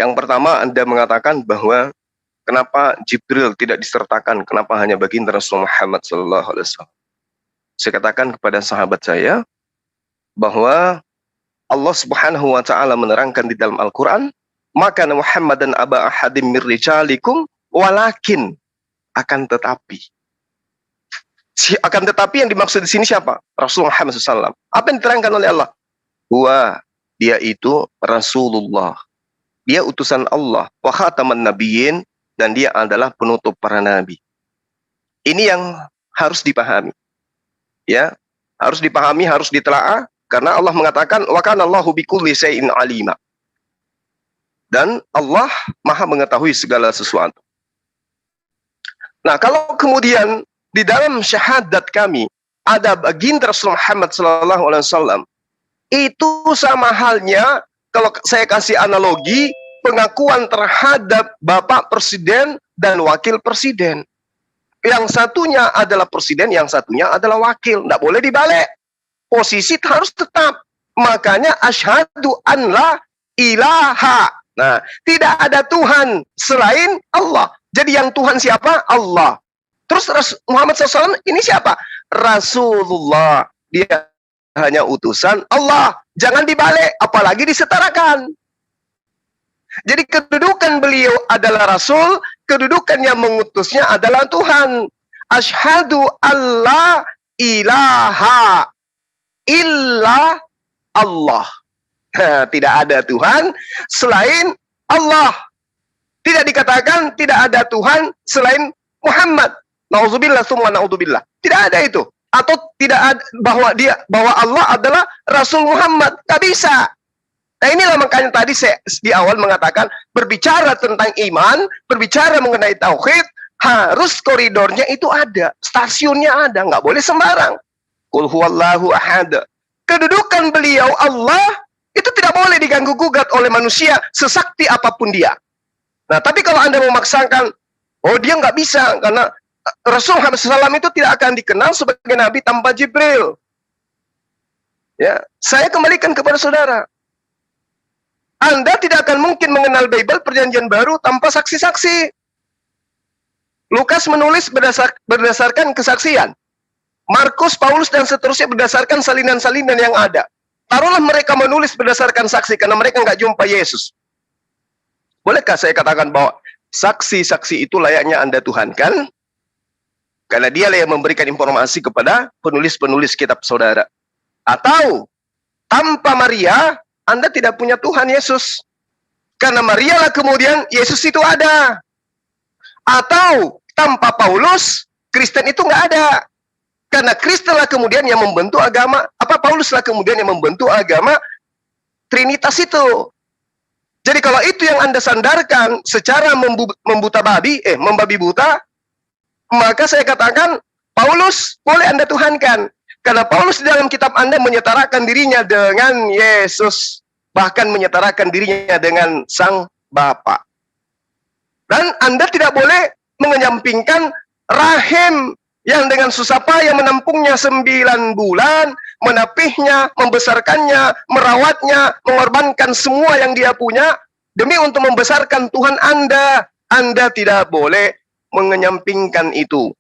Yang pertama Anda mengatakan bahwa kenapa Jibril tidak disertakan, kenapa hanya baginda Rasul Muhammad SAW. Saya katakan kepada sahabat saya bahwa Allah Subhanahu wa taala menerangkan di dalam Al-Qur'an, "Maka Muhammadan aba ahadim mir rijalikum walakin," akan tetapi. Akan tetapi yang dimaksud di sini siapa? Rasul Muhammad SAW. Apa yang diterangkan oleh Allah? Dia itu Rasulullah. Dia utusan Allah. Wa khataman nabiyyin, dan dia adalah penutup para nabi. Ini yang harus dipahami. Ya, harus dipahami, harus ditelaah karena Allah mengatakan wa kana Allahu bikulli syai'in alima. Dan Allah Maha mengetahui segala sesuatu. Nah, kalau kemudian di dalam syahadat kami ada baginda Rasul Muhammad sallallahu alaihi wasallam, itu sama halnya kalau saya kasih analogi pengakuan terhadap Bapak Presiden dan Wakil Presiden. Yang satunya adalah presiden, yang satunya adalah wakil. Tidak boleh dibalik. Posisi harus tetap. Makanya asyhadu an la ilaha. Nah, tidak ada Tuhan selain Allah. Jadi yang Tuhan siapa? Allah. Terus Muhammad SAW ini siapa? Rasulullah. Dia hanya utusan Allah. Jangan dibalik, apalagi disetarakan. Jadi kedudukan beliau adalah Rasul, kedudukan yang mengutusnya adalah Tuhan. Asyhadu alla ilaha illa Allah. Tidak ada Tuhan selain Allah. Tidak dikatakan tidak ada Tuhan selain Muhammad. Nauzubillah summa naudzubillah. Tidak ada itu. Atau tidak ada bahwa Allah adalah Rasul Muhammad. Tidak bisa. Nah, inilah makanya tadi saya di awal mengatakan berbicara tentang iman, berbicara mengenai tauhid, harus koridornya itu ada, stasiunnya ada, nggak boleh sembarang. Qul huwallahu ahad. Kedudukan beliau Allah itu tidak boleh diganggu gugat oleh manusia sesakti apapun dia. Nah, tapi kalau Anda memaksakan, oh dia nggak bisa karena Rasul Muhammad SAW itu tidak akan dikenal sebagai nabi tanpa Jibril. Ya, saya kembalikan kepada saudara. Anda tidak akan mungkin mengenal Bible Perjanjian Baru tanpa saksi-saksi. Lukas menulis berdasarkan kesaksian. Markus, Paulus, dan seterusnya berdasarkan salinan-salinan yang ada. Taruhlah mereka menulis berdasarkan saksi karena mereka nggak jumpa Yesus. Bolehkah saya katakan bahwa saksi-saksi itu layaknya Anda tuhankan? Karena dialah yang memberikan informasi kepada penulis-penulis kitab saudara. Atau tanpa Maria, Anda tidak punya Tuhan Yesus. Karena Maria lah kemudian Yesus itu ada. Atau tanpa Paulus, Kristen itu nggak ada. Karena Kristen lah kemudian yang membentuk agama, Paulus lah kemudian yang membentuk agama Trinitas itu. Jadi kalau itu yang Anda sandarkan secara membabi buta, maka saya katakan Paulus boleh Anda tuhankan. Karena Paulus di dalam kitab Anda menyetarakan dirinya dengan Yesus. Bahkan menyetarakan dirinya dengan Sang Bapa. Dan Anda tidak boleh menyampingkan rahim yang dengan susah payah menampungnya 9 bulan, menapihnya, membesarkannya, merawatnya, mengorbankan semua yang dia punya, demi untuk membesarkan Tuhan Anda. Anda tidak boleh menyampingkan itu.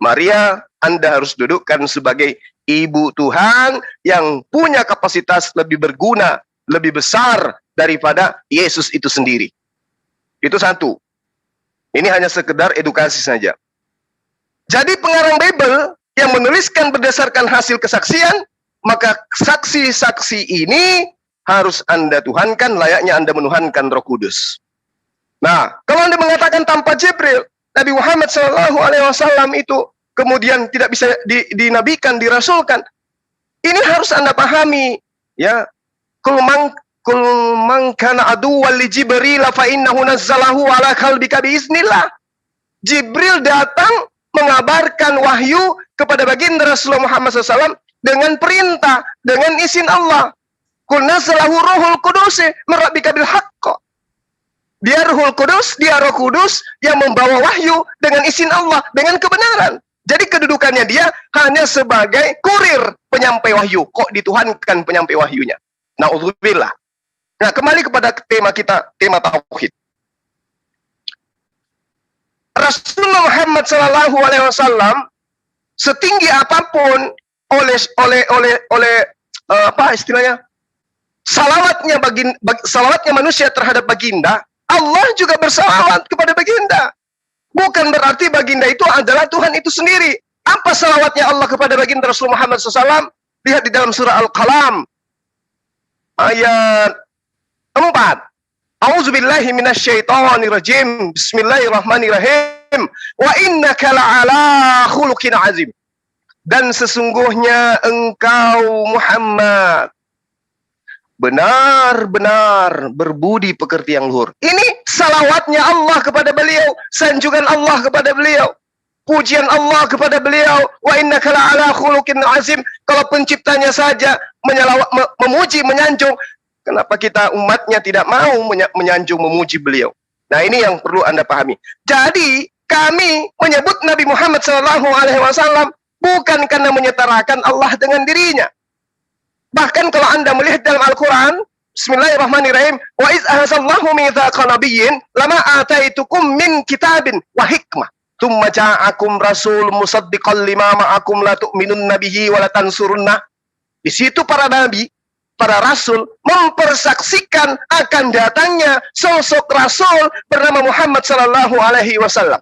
Maria, Anda harus dudukkan sebagai Ibu Tuhan yang punya kapasitas lebih berguna, lebih besar daripada Yesus itu sendiri. Itu satu. Ini hanya sekedar edukasi saja. Jadi pengarang Bible yang menuliskan berdasarkan hasil kesaksian, maka saksi-saksi ini harus Anda tuhankan layaknya Anda menuhankan Roh Kudus. Nah, kalau Anda mengatakan tanpa Jibril, Nabi Muhammad SAW itu kemudian tidak bisa dinabikan, dirasulkan. Ini harus Anda pahami, ya. Kul man kana aduwwan li Jibril fa innahu nazzalahu ala qalbika biiznillah. Jibril datang mengabarkan wahyu kepada baginda Rasulullah Muhammad SAW dengan perintah, dengan izin Allah. Qul nazzalahu ruhul qudus min rabbika bil haqq. Dia Ruhul Kudus, dia Roh Kudus yang membawa wahyu dengan izin Allah, dengan kebenaran. Jadi kedudukannya dia hanya sebagai kurir penyampai wahyu. Kok dituhankan penyampai wahyunya? Na'udzubillah. Nah, kembali kepada tema kita, tema tauhid. Rasulullah Muhammad SAW setinggi apapun oleh apa istilahnya? Salawatnya manusia terhadap baginda, Allah juga bersalawat kepada baginda. Bukan berarti baginda itu adalah Tuhan itu sendiri. Apa salawatnya Allah kepada baginda Rasulullah Muhammad SAW? Lihat di dalam surah Al-Qalam. Ayat 4. A'udzubillahi minasyaitonirrajim. Bismillahirrahmanirrahim. Wa innaka la'ala khuluqin azim. dan sesungguhnya engkau Muhammad benar-benar berbudi pekerti yang luhur. Ini salawatnya Allah kepada beliau, sanjungan Allah kepada beliau, pujian Allah kepada beliau. Wa innaka la'ala khuluqin azim. Kalau penciptanya saja memuji, menyanjung, kenapa kita umatnya tidak mau menyanjung, memuji beliau? Nah, ini yang perlu Anda pahami. Jadi kami menyebut Nabi Muhammad SAW bukan karena menyetarakan Allah dengan dirinya. Bahkan kalau Anda melihat dalam Al-Quran, Bismillahirrahmanirrahim, wa iz ahazallahu mitsaqa nabiyyin lama ataitukum min kitabin wa hikmah thumma ja'akum rasul musaddiqan lima ma'akum la tu'minunna bihi wa la tansurunna. Di situ para nabi, para rasul mempersaksikan akan datangnya sosok rasul bernama Muhammad sallallahu alaihi wasallam.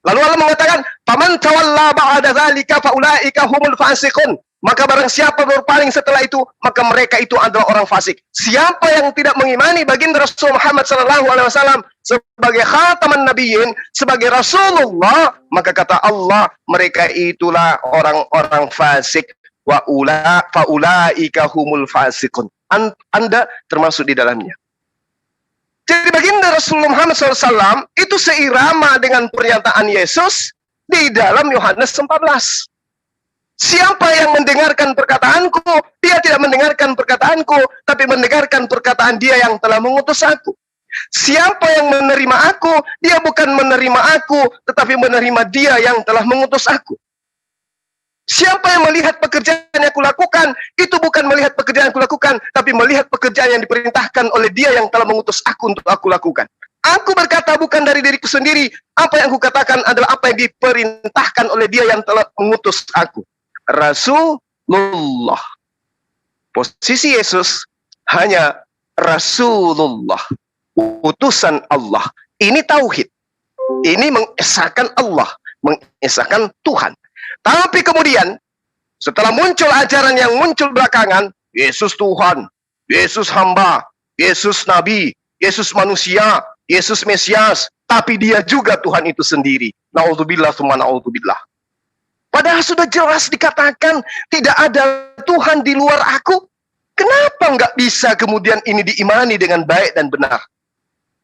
Lalu Allah mengatakan, "Faman tawalla ba'da dzalika faulaika humul fasiqun." Maka barang siapa berpaling setelah itu, maka mereka itu adalah orang fasik. Siapa yang tidak mengimani baginda Rasul Muhammad SAW sebagai khataman nabiyyin, sebagai Rasulullah, maka kata Allah, mereka itulah orang-orang fasik. Wa faulaika humul fasikun. Anda termasuk di dalamnya. Jadi baginda Rasulullah Muhammad SAW itu seirama dengan pernyataan Yesus di dalam Yohanes 14. Siapa yang mendengarkan perkataanku, dia tidak mendengarkan perkataanku, tapi mendengarkan perkataan dia yang telah mengutus aku. Siapa yang menerima aku, dia bukan menerima aku, tetapi menerima dia yang telah mengutus aku. Siapa yang melihat pekerjaan yang aku lakukan, itu bukan melihat pekerjaan yang aku lakukan, tapi melihat pekerjaan yang diperintahkan oleh dia yang telah mengutus aku untuk aku lakukan. Aku berkata bukan dari diriku sendiri, apa yang aku katakan adalah apa yang diperintahkan oleh dia yang telah mengutus aku. Rasulullah. Posisi Yesus hanya Rasulullah, utusan Allah. Ini tauhid. Ini mengesahkan Allah, mengesahkan Tuhan. Tapi kemudian setelah muncul ajaran yang muncul belakangan, Yesus Tuhan, Yesus hamba, Yesus nabi, Yesus manusia, Yesus Mesias, tapi dia juga Tuhan itu sendiri. Na'udzubillah tsumma na'udzubillah. Padahal sudah jelas dikatakan tidak ada Tuhan di luar aku. Kenapa nggak bisa kemudian ini diimani dengan baik dan benar?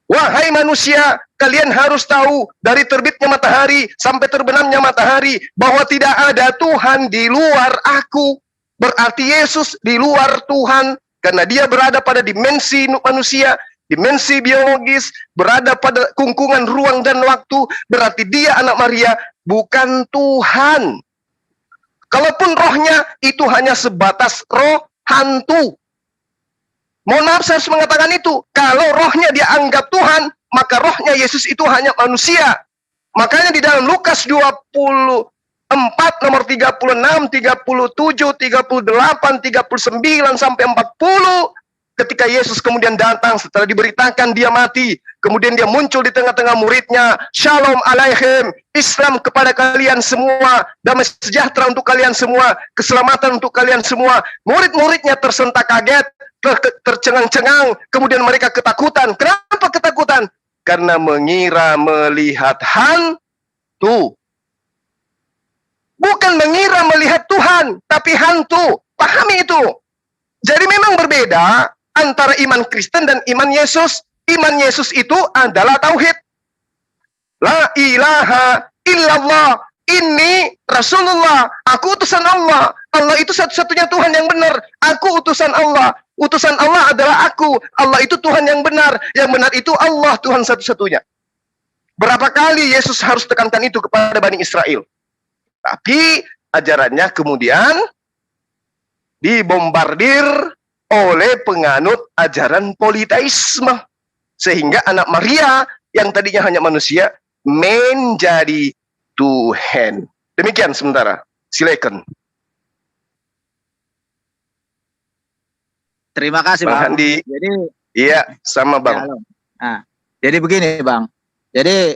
Wahai manusia, kalian harus tahu dari terbitnya matahari sampai terbenamnya matahari bahwa tidak ada Tuhan di luar aku. Berarti Yesus di luar Tuhan karena dia berada pada dimensi manusia, dimensi biologis, berada pada kungkungan ruang dan waktu. Berarti dia anak Maria, bukan Tuhan. Kalaupun rohnya itu hanya sebatas roh hantu. Mohon maaf saya harus mengatakan itu. Kalau rohnya dia anggap Tuhan, maka rohnya Yesus itu hanya manusia. Makanya di dalam Lukas 24 nomor 36, 37, 38, 39 sampai 40, ketika Yesus kemudian datang setelah diberitakan dia mati, kemudian dia muncul di tengah-tengah muridnya, Shalom alaihim, Islam kepada kalian semua, damai sejahtera untuk kalian semua, keselamatan untuk kalian semua. Murid-muridnya tersentak kaget, tercengang-cengang, kemudian mereka ketakutan. Kenapa ketakutan? Karena mengira melihat hantu. Bukan mengira melihat Tuhan, tapi hantu. Pahami itu. Jadi memang berbeda antara iman Kristen dan iman Yesus. Iman Yesus itu adalah tauhid. La ilaha illallah. Ini Rasulullah. Aku utusan Allah. Allah itu satu-satunya Tuhan yang benar. Aku utusan Allah. Utusan Allah adalah aku. Allah itu Tuhan yang benar. Yang benar itu Allah, Tuhan satu-satunya. Berapa kali Yesus harus tekankan itu kepada Bani Israel. Tapi ajarannya kemudian dibombardir oleh penganut ajaran politeisme. Sehingga anak Maria yang tadinya hanya manusia menjadi Tuhan. Demikian sementara. Silakan. Terima kasih Bang Bang. Handi. Jadi Iya, sama Bang. ya, nah, jadi begini Bang. Jadi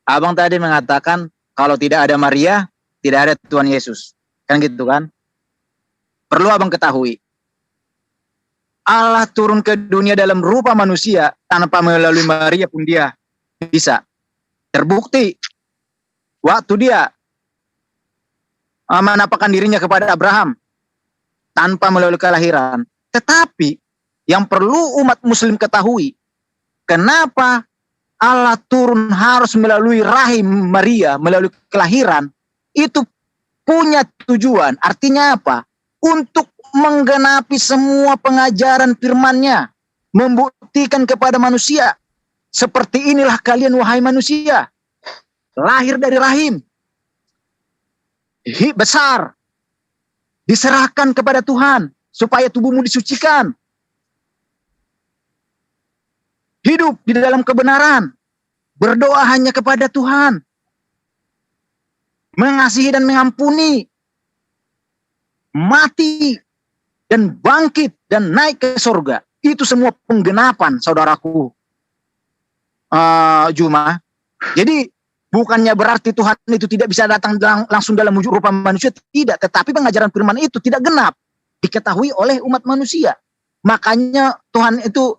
Abang tadi mengatakan kalau tidak ada Maria, tidak ada Tuhan Yesus. Kan gitu kan? Perlu Abang ketahui. Allah turun ke dunia dalam rupa manusia tanpa melalui Maria pun dia bisa. Terbukti waktu dia menampakkan dirinya kepada Abraham tanpa melalui kelahiran. Tetapi yang perlu umat muslim ketahui, kenapa Allah turun harus melalui rahim Maria, melalui kelahiran, itu punya tujuan. Artinya apa? Untuk menggenapi semua pengajaran firman-Nya, membuktikan kepada manusia, seperti inilah kalian wahai manusia, lahir dari rahim, besar, diserahkan kepada Tuhan, supaya tubuhmu disucikan, hidup di dalam kebenaran, berdoa hanya kepada Tuhan, mengasihi dan mengampuni, mati dan bangkit dan naik ke surga. Itu semua penggenapan, saudaraku Juma. Jadi bukannya berarti Tuhan itu tidak bisa datang langsung dalam wujud rupa manusia, tidak. Tetapi pengajaran firman itu tidak genap diketahui oleh umat manusia. Makanya Tuhan itu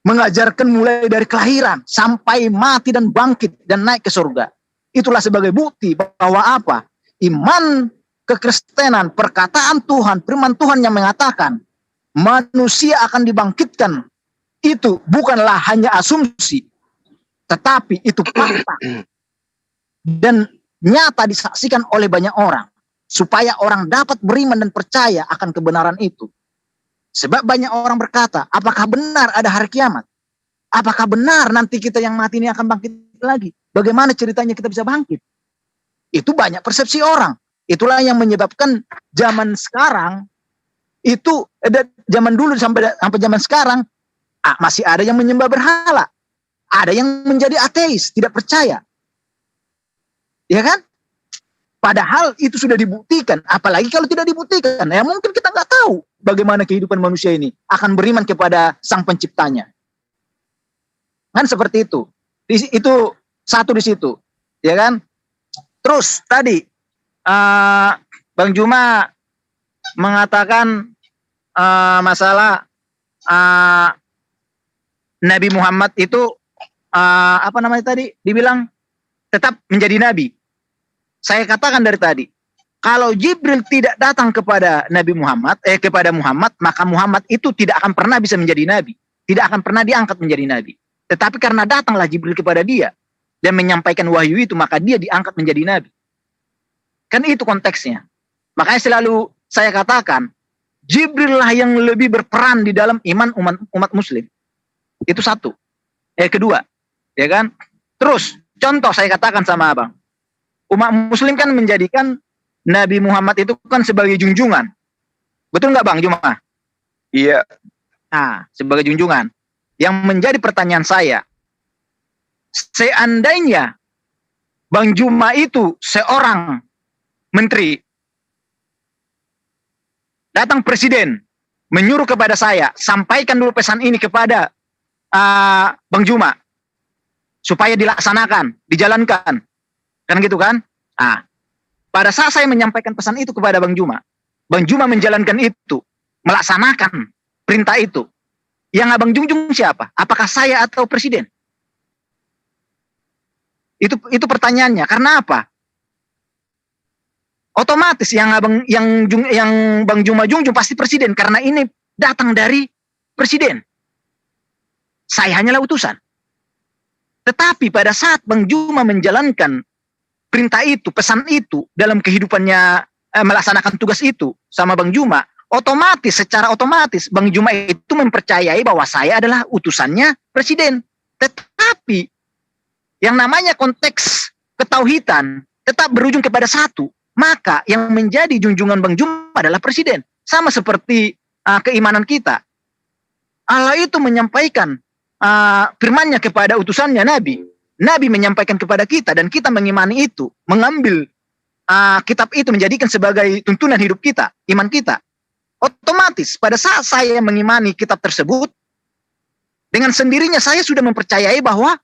mengajarkan mulai dari kelahiran sampai mati dan bangkit dan naik ke surga. Itulah sebagai bukti bahwa apa? Iman kekristenan, perkataan Tuhan, firman Tuhan yang mengatakan manusia akan dibangkitkan, itu bukanlah hanya asumsi, tetapi itu fakta dan nyata disaksikan oleh banyak orang, supaya orang dapat beriman dan percaya akan kebenaran itu. Sebab banyak orang berkata, apakah benar ada hari kiamat? Apakah benar nanti kita yang mati ini akan bangkit lagi? Bagaimana ceritanya kita bisa bangkit? Itu banyak persepsi orang. Itulah yang menyebabkan zaman sekarang itu, zaman dulu sampai zaman sekarang, masih ada yang menyembah berhala, ada yang menjadi ateis, tidak percaya, ya kan? Padahal itu sudah dibuktikan. Apalagi kalau tidak dibuktikan, ya mungkin kita nggak tahu bagaimana kehidupan manusia ini akan beriman kepada Sang Penciptanya. Kan seperti itu. Itu satu di situ, ya kan? Terus tadi Bang Juma mengatakan masalah Nabi Muhammad itu apa namanya tadi? Dibilang tetap menjadi nabi. Saya katakan dari tadi, kalau Jibril tidak datang kepada Nabi Muhammad, kepada Muhammad, maka Muhammad itu tidak akan pernah bisa menjadi nabi, tidak akan pernah diangkat menjadi nabi. Tetapi karena datanglah Jibril kepada dia dan menyampaikan wahyu itu, maka dia diangkat menjadi nabi. Kan itu konteksnya. Makanya selalu saya katakan, Jibril lah yang lebih berperan di dalam iman umat muslim. Itu satu. Kedua, ya kan? Terus, contoh saya katakan sama abang, umat muslim kan menjadikan Nabi Muhammad itu kan sebagai junjungan. Betul nggak Bang Juma? Iya. Nah, sebagai junjungan. Yang menjadi pertanyaan saya, seandainya Bang Juma itu seorang menteri, datang presiden menyuruh kepada saya, sampaikan dulu pesan ini kepada Bang Juma supaya dilaksanakan, dijalankan, kan gitu kan? Pada saat saya menyampaikan pesan itu kepada Bang Juma menjalankan itu, melaksanakan perintah itu, yang abang junjung siapa? Apakah saya atau presiden? Itu pertanyaannya. Karena apa? Otomatis yang Bang Juma junjung pasti presiden, karena ini datang dari presiden. Saya hanyalah utusan. Tetapi pada saat Bang Juma menjalankan perintah itu, pesan itu dalam kehidupannya, melaksanakan tugas itu sama Bang Juma, secara otomatis Bang Juma itu mempercayai bahwa saya adalah utusannya presiden. Tetapi yang namanya konteks ketauhidan tetap berujung kepada satu. Maka yang menjadi junjungan Bang Juma adalah presiden. Sama seperti keimanan kita. Allah itu menyampaikan firman-Nya kepada utusannya Nabi. Nabi menyampaikan kepada kita dan kita mengimani itu, mengambil kitab itu menjadikan sebagai tuntunan hidup kita, iman kita. Otomatis pada saat saya mengimani kitab tersebut, dengan sendirinya saya sudah mempercayai bahwa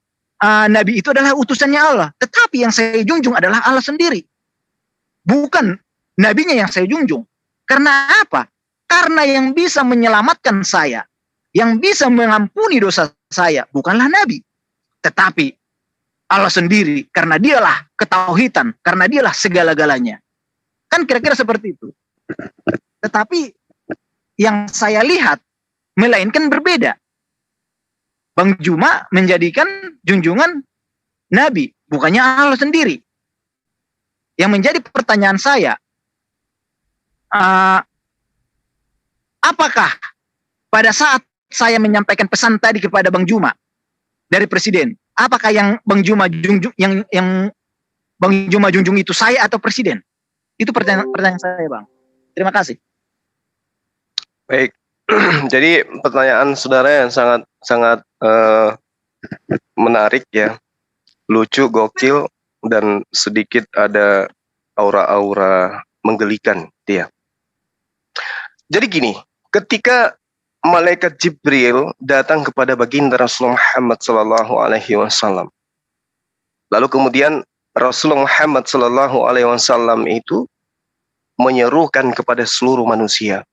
Nabi itu adalah utusannya Allah. Tetapi yang saya junjung adalah Allah sendiri. Bukan Nabinya yang saya junjung. Karena apa? Karena yang bisa menyelamatkan saya, yang bisa mengampuni dosa saya, bukanlah Nabi. Tetapi Allah sendiri, karena dialah ketauhidan, karena dialah segala-galanya. Kan kira-kira seperti itu. Tetapi yang saya lihat melainkan berbeda. Bang Juma menjadikan junjungan Nabi, bukannya Allah sendiri. Yang menjadi pertanyaan saya, apakah pada saat saya menyampaikan pesan tadi kepada Bang Juma dari Presiden, apakah yang Bang Juma junjung yang Bang Juma junjung itu saya atau Presiden? Itu pertanyaan saya, Bang. Terima kasih. Baik. Jadi pertanyaan saudara yang sangat menarik ya, lucu, gokil, dan sedikit ada aura-aura menggelikan dia. Jadi gini, ketika malaikat Jibril datang kepada baginda Rasulullah Muhammad SAW, lalu kemudian Rasulullah Muhammad SAW itu menyerukan kepada seluruh manusia.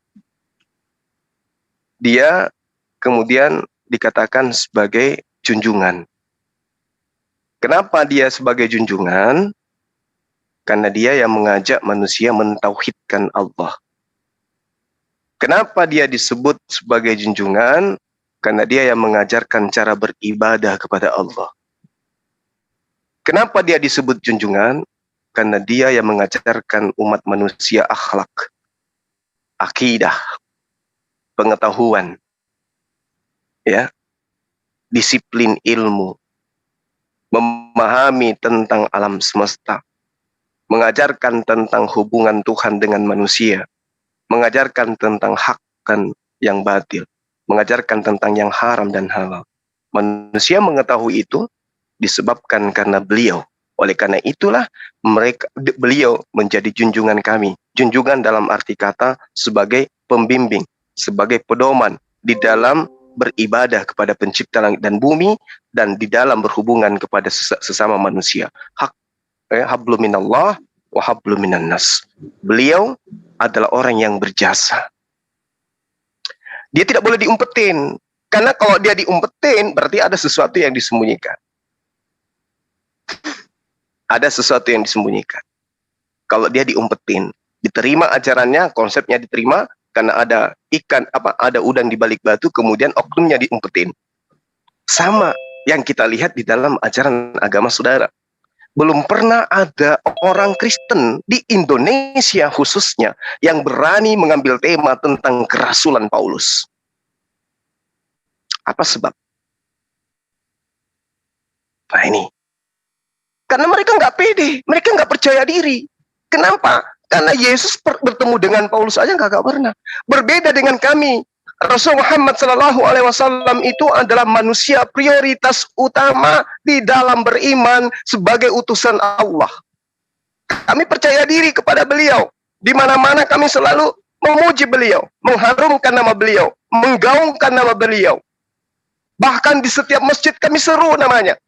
Dia kemudian dikatakan sebagai junjungan. Kenapa dia sebagai junjungan? Karena dia yang mengajak manusia mentauhidkan Allah. Kenapa dia disebut sebagai junjungan? Karena dia yang mengajarkan cara beribadah kepada Allah. Kenapa dia disebut junjungan? Karena dia yang mengajarkan umat manusia akhlak, akidah, pengetahuan, ya, disiplin ilmu, memahami tentang alam semesta, mengajarkan tentang hubungan Tuhan dengan manusia, mengajarkan tentang hak dan yang batil, mengajarkan tentang yang haram dan halal. Manusia mengetahui itu disebabkan karena beliau. Oleh karena itulah beliau menjadi junjungan kami. Junjungan dalam arti kata sebagai pembimbing, sebagai pedoman di dalam beribadah kepada pencipta langit dan bumi, dan di dalam berhubungan kepada sesama manusia. Hablum minallah wa hablum minan nas. Beliau adalah orang yang berjasa. Dia tidak boleh diumpetin, karena kalau dia diumpetin berarti ada sesuatu yang disembunyikan. Ada sesuatu yang disembunyikan. Kalau dia diumpetin, diterima ajarannya, konsepnya diterima, karena ada ada udang di balik batu, kemudian oknumnya diumpetin. Sama yang kita lihat di dalam ajaran agama saudara. Belum pernah ada orang Kristen di Indonesia khususnya yang berani mengambil tema tentang kerasulan Paulus. Apa sebab? Nah ini. Karena mereka nggak pede, mereka nggak percaya diri. Kenapa? Karena Yesus bertemu dengan Paulus aja nggak pernah. Berbeda dengan kami. Rasul Muhammad SAW itu adalah manusia prioritas utama di dalam beriman sebagai utusan Allah. Kami percaya diri kepada beliau. Di mana-mana kami selalu memuji beliau, mengharumkan nama beliau, menggaungkan nama beliau. Bahkan di setiap masjid kami seru namanya.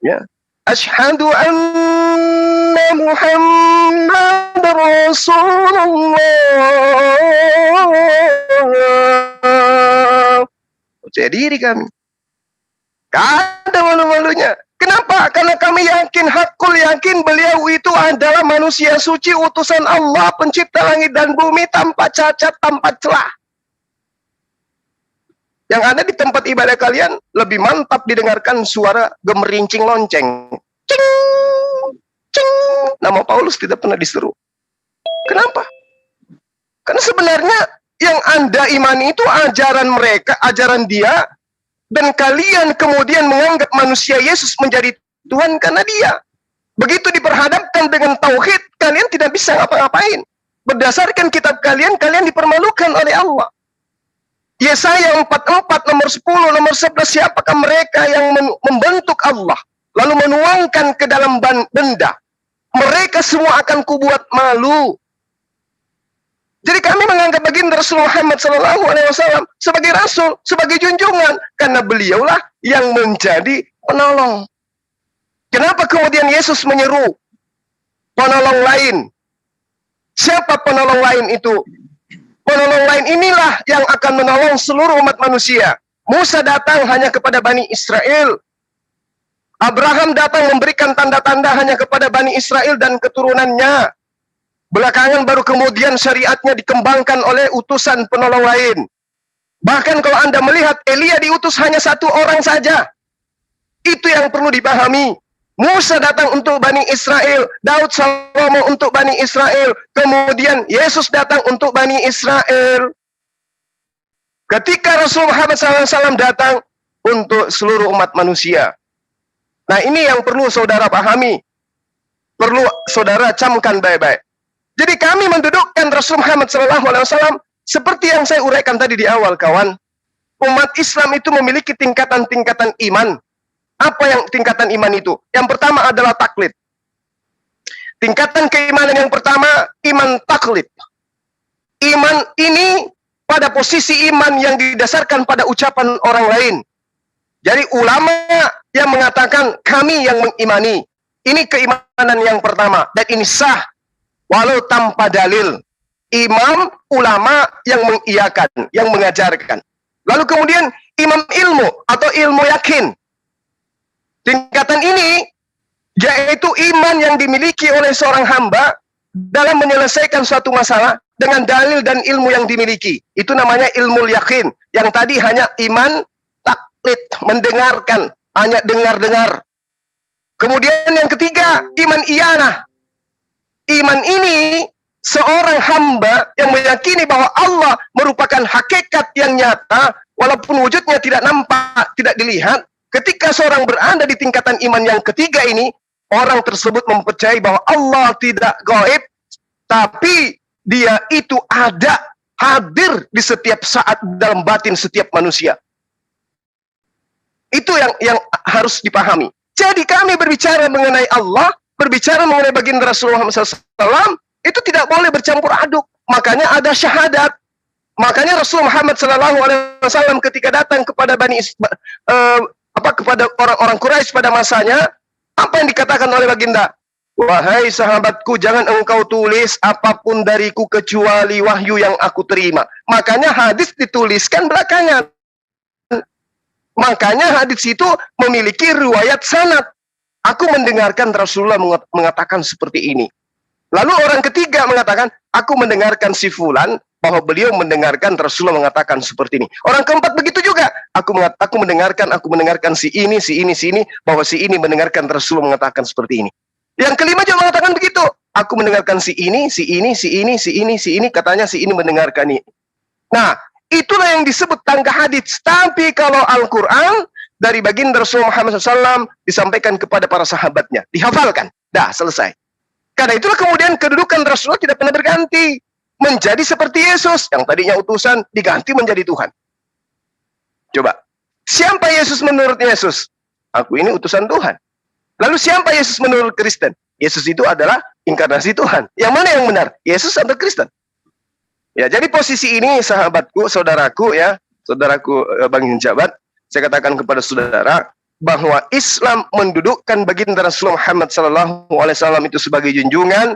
Ya. Asyhadu anna Muhammad Rasulullah. Percaya diri kami. Gak ada malu-malunya. Kenapa? Karena kami yakin, hakul yakin beliau itu adalah manusia suci, utusan Allah, pencipta langit dan bumi, tanpa cacat, tanpa celah. Yang ada di tempat ibadah kalian lebih mantap didengarkan suara gemerincing lonceng. Cing, cing. Nama Paulus tidak pernah diseru. Kenapa? Karena sebenarnya yang Anda imani itu ajaran mereka, ajaran dia, dan kalian kemudian menganggap manusia Yesus menjadi Tuhan karena dia. Begitu diperhadapkan dengan tauhid, kalian tidak bisa ngapa-ngapain. Berdasarkan kitab kalian, kalian dipermalukan oleh Allah. Yesaya 44, nomor 10, nomor 11, siapakah mereka yang membentuk Allah, lalu menuangkan ke dalam benda? Mereka semua akan kubuat malu. Jadi kami menganggap baginda Rasulullah Muhammad SAW sebagai rasul, sebagai junjungan, karena beliaulah yang menjadi penolong. Kenapa kemudian Yesus menyeru penolong lain? Siapa penolong lain itu? Penolong lain inilah yang akan menolong seluruh umat manusia. Musa datang hanya kepada Bani Israel. Abraham datang memberikan tanda-tanda hanya kepada Bani Israel dan keturunannya. Belakangan baru kemudian syariatnya dikembangkan oleh utusan penolong lain. Bahkan kalau Anda melihat Elia diutus hanya satu orang saja. Itu yang perlu dipahami. Musa datang untuk Bani Israel, Daud Salomo untuk Bani Israel, kemudian Yesus datang untuk Bani Israel. Ketika Rasul Muhammad SAW datang untuk seluruh umat manusia. Nah, ini yang perlu saudara pahami. Perlu saudara camkan baik-baik. Jadi kami mendudukkan Rasul Muhammad SAW seperti yang saya uraikan tadi di awal, kawan. Umat Islam itu memiliki tingkatan-tingkatan iman. Apa yang tingkatan iman itu? Yang pertama adalah taklid. Tingkatan keimanan yang pertama, iman taklid. Iman ini pada posisi iman yang didasarkan pada ucapan orang lain. Jadi ulama yang mengatakan kami yang mengimani. Ini keimanan yang pertama. Dan ini sah. Walau tanpa dalil. Imam, ulama yang mengiyakan, yang mengajarkan. Lalu kemudian imam ilmu atau ilmu yakin. Tingkatan ini yaitu iman yang dimiliki oleh seorang hamba dalam menyelesaikan suatu masalah dengan dalil dan ilmu yang dimiliki. Itu namanya ilmu yakin. Yang tadi hanya iman taklid, mendengarkan, hanya dengar-dengar. Kemudian yang ketiga, iman iyanah. Iman ini seorang hamba yang meyakini bahwa Allah merupakan hakikat yang nyata, walaupun wujudnya tidak nampak, tidak dilihat. Ketika seorang berada di tingkatan iman yang ketiga ini, orang tersebut mempercayai bahwa Allah tidak gaib, tapi dia itu ada, hadir di setiap saat dalam batin setiap manusia. Itu yang harus dipahami. Jadi kami berbicara mengenai Allah, berbicara mengenai baginda Rasulullah SAW, itu tidak boleh bercampur aduk. Makanya ada syahadat. Makanya Rasul Muhammad SAW ketika datang kepada kepada orang-orang Quraisy pada masanya, apa yang dikatakan oleh baginda? Wahai sahabatku, jangan engkau tulis apapun dariku kecuali wahyu yang aku terima. Makanya hadis dituliskan belakangan. Makanya hadis itu memiliki riwayat sanad. Aku mendengarkan Rasulullah mengatakan seperti ini. Lalu orang ketiga mengatakan, aku mendengarkan si fulan bahwa beliau mendengarkan Rasulullah mengatakan seperti ini. Orang keempat begitu juga. Aku mendengarkan si ini bahwa si ini mendengarkan Rasulullah mengatakan seperti ini. Yang kelima juga mengatakan begitu. Aku mendengarkan si ini, katanya si ini mendengarkan ini. Nah, itulah yang disebut tangga hadits. Tapi kalau Al-Quran dari baginda Rasulullah Muhammad SAW disampaikan kepada para sahabatnya, dihafalkan. Dah, selesai. Karena itulah kemudian kedudukan Rasulullah tidak pernah berganti. Menjadi seperti Yesus, yang tadinya utusan, diganti menjadi Tuhan. Coba, siapa Yesus menurut Yesus? Aku ini utusan Tuhan. Lalu siapa Yesus menurut Kristen? Yesus itu adalah inkarnasi Tuhan. Yang mana yang benar? Yesus atau Kristen? Ya, jadi posisi ini sahabatku, saudaraku Bang Jabat, saya katakan kepada saudara bahwa Islam mendudukkan baginda Rasulullah Muhammad SAW itu sebagai junjungan,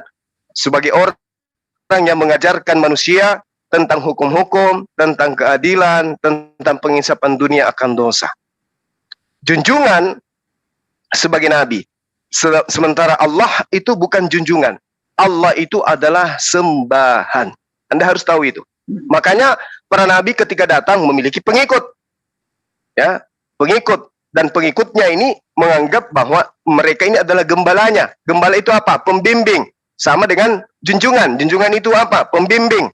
sebagai orang yang mengajarkan manusia tentang hukum-hukum, tentang keadilan, tentang pengisapan dunia akan dosa. Junjungan sebagai nabi. Sementara Allah itu bukan junjungan. Allah itu adalah sembahan. Anda harus tahu itu. Makanya para nabi ketika datang memiliki pengikut. Ya, pengikut. Dan pengikutnya ini menganggap bahwa mereka ini adalah gembalanya. Gembala itu apa? Pembimbing. Sama dengan junjungan. Junjungan itu apa? Pembimbing.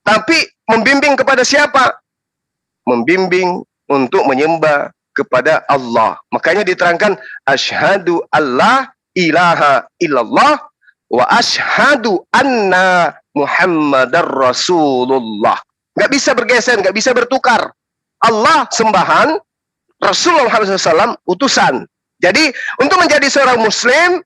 Tapi membimbing kepada siapa? Membimbing untuk menyembah kepada Allah. Makanya diterangkan asyhadu alla ilaha illallah wa asyhadu anna Muhammadar Rasulullah. Nggak bisa bergeser, nggak bisa bertukar. Allah sembahan, Rasulullah SAW utusan. Jadi untuk menjadi seorang muslim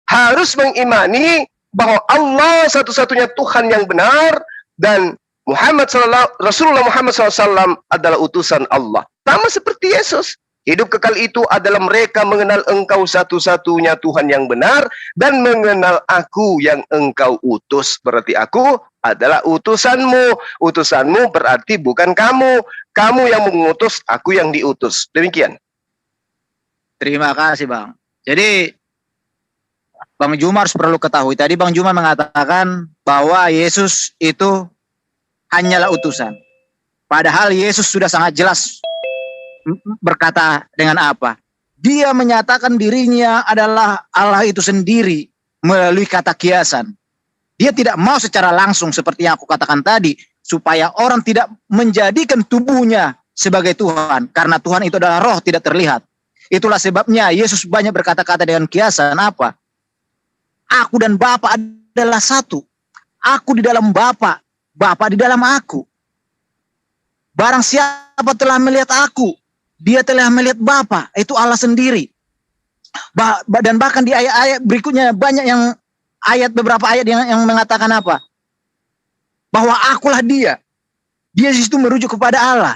harus mengimani bahwa Allah satu-satunya Tuhan yang benar dan Rasulullah Muhammad SAW adalah utusan Allah. Sama seperti Yesus. Hidup kekal itu adalah mereka mengenal engkau satu-satunya Tuhan yang benar dan mengenal aku yang engkau utus. Berarti aku adalah utusanmu. Utusanmu berarti bukan kamu. Kamu yang mengutus, aku yang diutus. Demikian. Terima kasih, Bang. Jadi Bang Juma harus perlu ketahui. Tadi Bang Juma mengatakan bahwa Yesus itu hanyalah utusan. Padahal Yesus sudah sangat jelas berkata dengan apa? Dia menyatakan dirinya adalah Allah itu sendiri melalui kata kiasan. Dia tidak mau secara langsung seperti yang aku katakan tadi, supaya orang tidak menjadikan tubuhnya sebagai Tuhan. Karena Tuhan itu adalah roh tidak terlihat. Itulah sebabnya Yesus banyak berkata-kata dengan kiasan apa? Aku dan Bapa adalah satu. Aku di dalam Bapa, Bapa di dalam aku. Barang siapa telah melihat aku, dia telah melihat Bapa, itu Allah sendiri. Dan bahkan di ayat-ayat berikutnya banyak yang beberapa ayat yang mengatakan apa? Bahwa akulah dia. Dia di situ merujuk kepada Allah.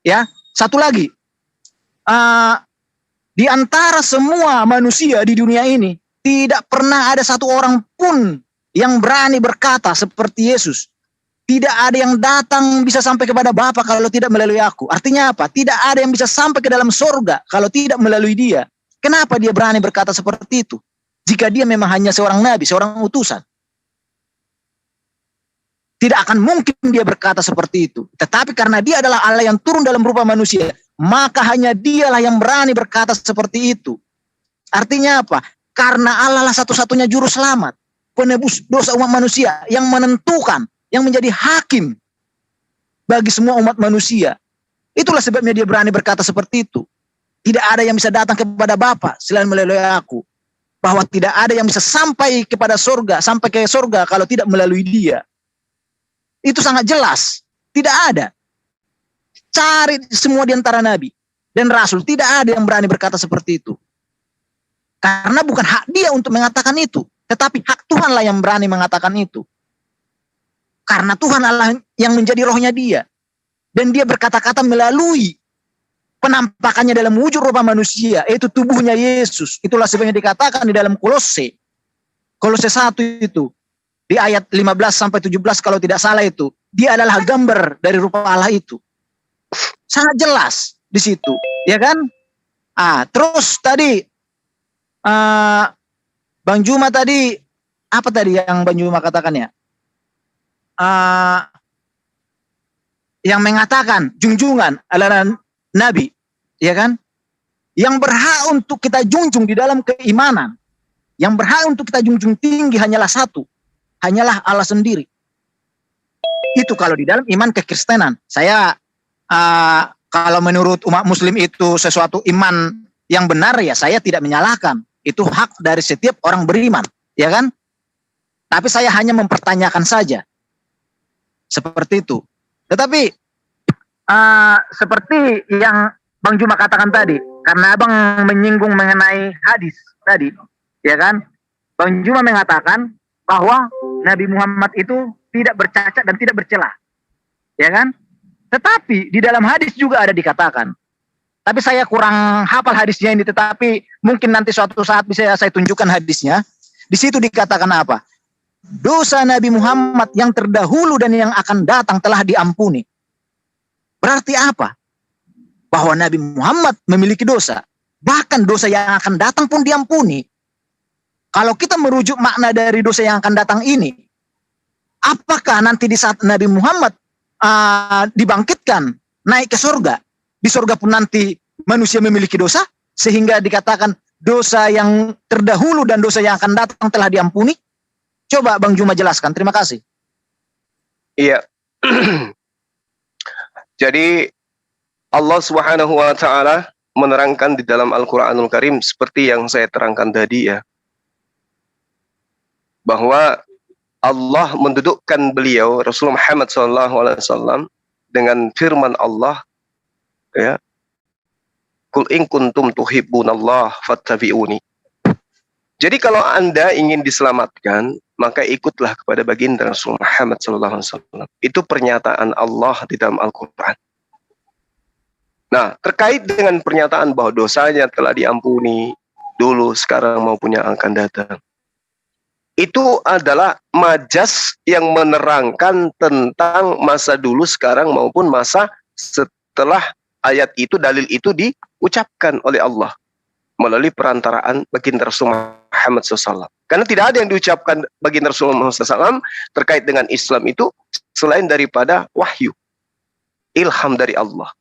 Ya, satu lagi. Di antara semua manusia di dunia ini, tidak pernah ada satu orang pun yang berani berkata seperti Yesus. Tidak ada yang datang bisa sampai kepada Bapa kalau tidak melalui aku. Artinya apa? Tidak ada yang bisa sampai ke dalam surga kalau tidak melalui dia. Kenapa dia berani berkata seperti itu? Jika dia memang hanya seorang nabi, seorang utusan. Tidak akan mungkin dia berkata seperti itu. Tetapi karena dia adalah Allah yang turun dalam rupa manusia, maka hanya dialah yang berani berkata seperti itu. Artinya apa? Karena Allah lah satu-satunya juru selamat, penebus dosa umat manusia, yang menentukan, yang menjadi hakim bagi semua umat manusia. Itulah sebabnya dia berani berkata seperti itu. Tidak ada yang bisa datang kepada Bapa selain melalui aku. Bahwa tidak ada yang bisa sampai kepada surga, sampai ke surga kalau tidak melalui dia. Itu sangat jelas. Tidak ada. Cari semua di antara nabi dan rasul, tidak ada yang berani berkata seperti itu. Karena bukan hak dia untuk mengatakan itu, tetapi hak Tuhanlah yang berani mengatakan itu. Karena Tuhan Allah yang menjadi rohnya dia. Dan dia berkata-kata melalui penampakannya dalam wujud rupa manusia, yaitu tubuhnya Yesus. Itulah sebabnya dikatakan di dalam Kolose 1 itu, di ayat 15-17 kalau tidak salah itu, dia adalah gambar dari rupa Allah itu. Sangat jelas di situ, ya kan? Terus tadi Bang Juma tadi, apa tadi yang Bang Juma katakan ya? Yang mengatakan junjungan adalah Nabi, ya kan? Yang berhak untuk kita junjung di dalam keimanan, yang berhak untuk kita junjung tinggi hanyalah satu, hanyalah Allah sendiri. Itu kalau di dalam iman kekristenan. Saya kalau menurut umat muslim itu sesuatu iman yang benar, ya saya tidak menyalahkan. Itu hak dari setiap orang beriman, ya kan? Tapi saya hanya mempertanyakan saja. Seperti itu. Tetapi seperti yang Bang Juma katakan tadi, karena Abang menyinggung mengenai hadis tadi, ya kan? Bang Juma mengatakan bahwa Nabi Muhammad itu tidak bercacat dan tidak bercela, ya kan? Tetapi di dalam hadis juga ada dikatakan. Tapi saya kurang hafal hadisnya ini, tetapi mungkin nanti suatu saat bisa saya tunjukkan hadisnya. Di situ dikatakan apa? Dosa Nabi Muhammad yang terdahulu dan yang akan datang telah diampuni. Berarti apa? Bahwa Nabi Muhammad memiliki dosa. Bahkan dosa yang akan datang pun diampuni. Kalau kita merujuk makna dari dosa yang akan datang ini, apakah nanti di saat Nabi Muhammad dibangkitkan, naik ke surga, di surga pun nanti manusia memiliki dosa, sehingga dikatakan dosa yang terdahulu dan dosa yang akan datang telah diampuni? Coba Bang Juma jelaskan. Terima kasih. Iya. Jadi Allah Subhanahu wa taala menerangkan di dalam Al-Qur'anul Karim seperti yang saya terangkan tadi ya. Bahwa Allah mendudukkan beliau Rasulullah Muhammad SAW dengan firman Allah, ya, Qul in kuntum tuhibbunallah fattabi'uni. Jadi kalau Anda ingin diselamatkan, maka ikutlah kepada baginda Rasul Muhammad SAW. Itu pernyataan Allah di dalam Al-Quran. Nah, terkait dengan pernyataan bahwa dosanya telah diampuni dulu, sekarang maupun yang akan datang, itu adalah majas yang menerangkan tentang masa dulu, sekarang maupun masa setelah ayat itu, dalil itu diucapkan oleh Allah melalui perantaraan baginda Rasul Muhammad SAW. Karena tidak ada yang diucapkan baginda Rasulullah SAW terkait dengan Islam itu selain daripada wahyu, ilham dari Allah.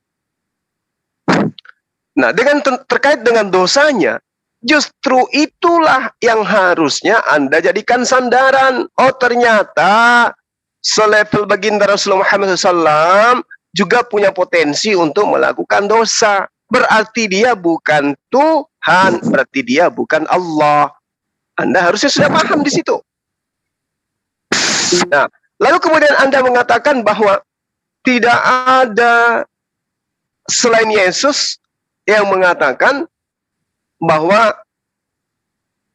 Nah, dengan terkait dengan dosanya, justru itulah yang harusnya Anda jadikan sandaran. Oh, ternyata selevel baginda Rasulullah Muhammad SAW juga punya potensi untuk melakukan dosa. Berarti dia bukan Tuhan, berarti dia bukan Allah. Anda harusnya sudah paham di situ. Nah, lalu kemudian Anda mengatakan bahwa tidak ada selain Yesus yang mengatakan bahwa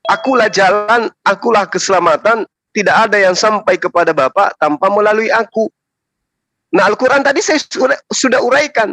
akulah jalan, akulah keselamatan, tidak ada yang sampai kepada Bapa tanpa melalui aku. Nah, Al-Quran tadi saya sudah uraikan.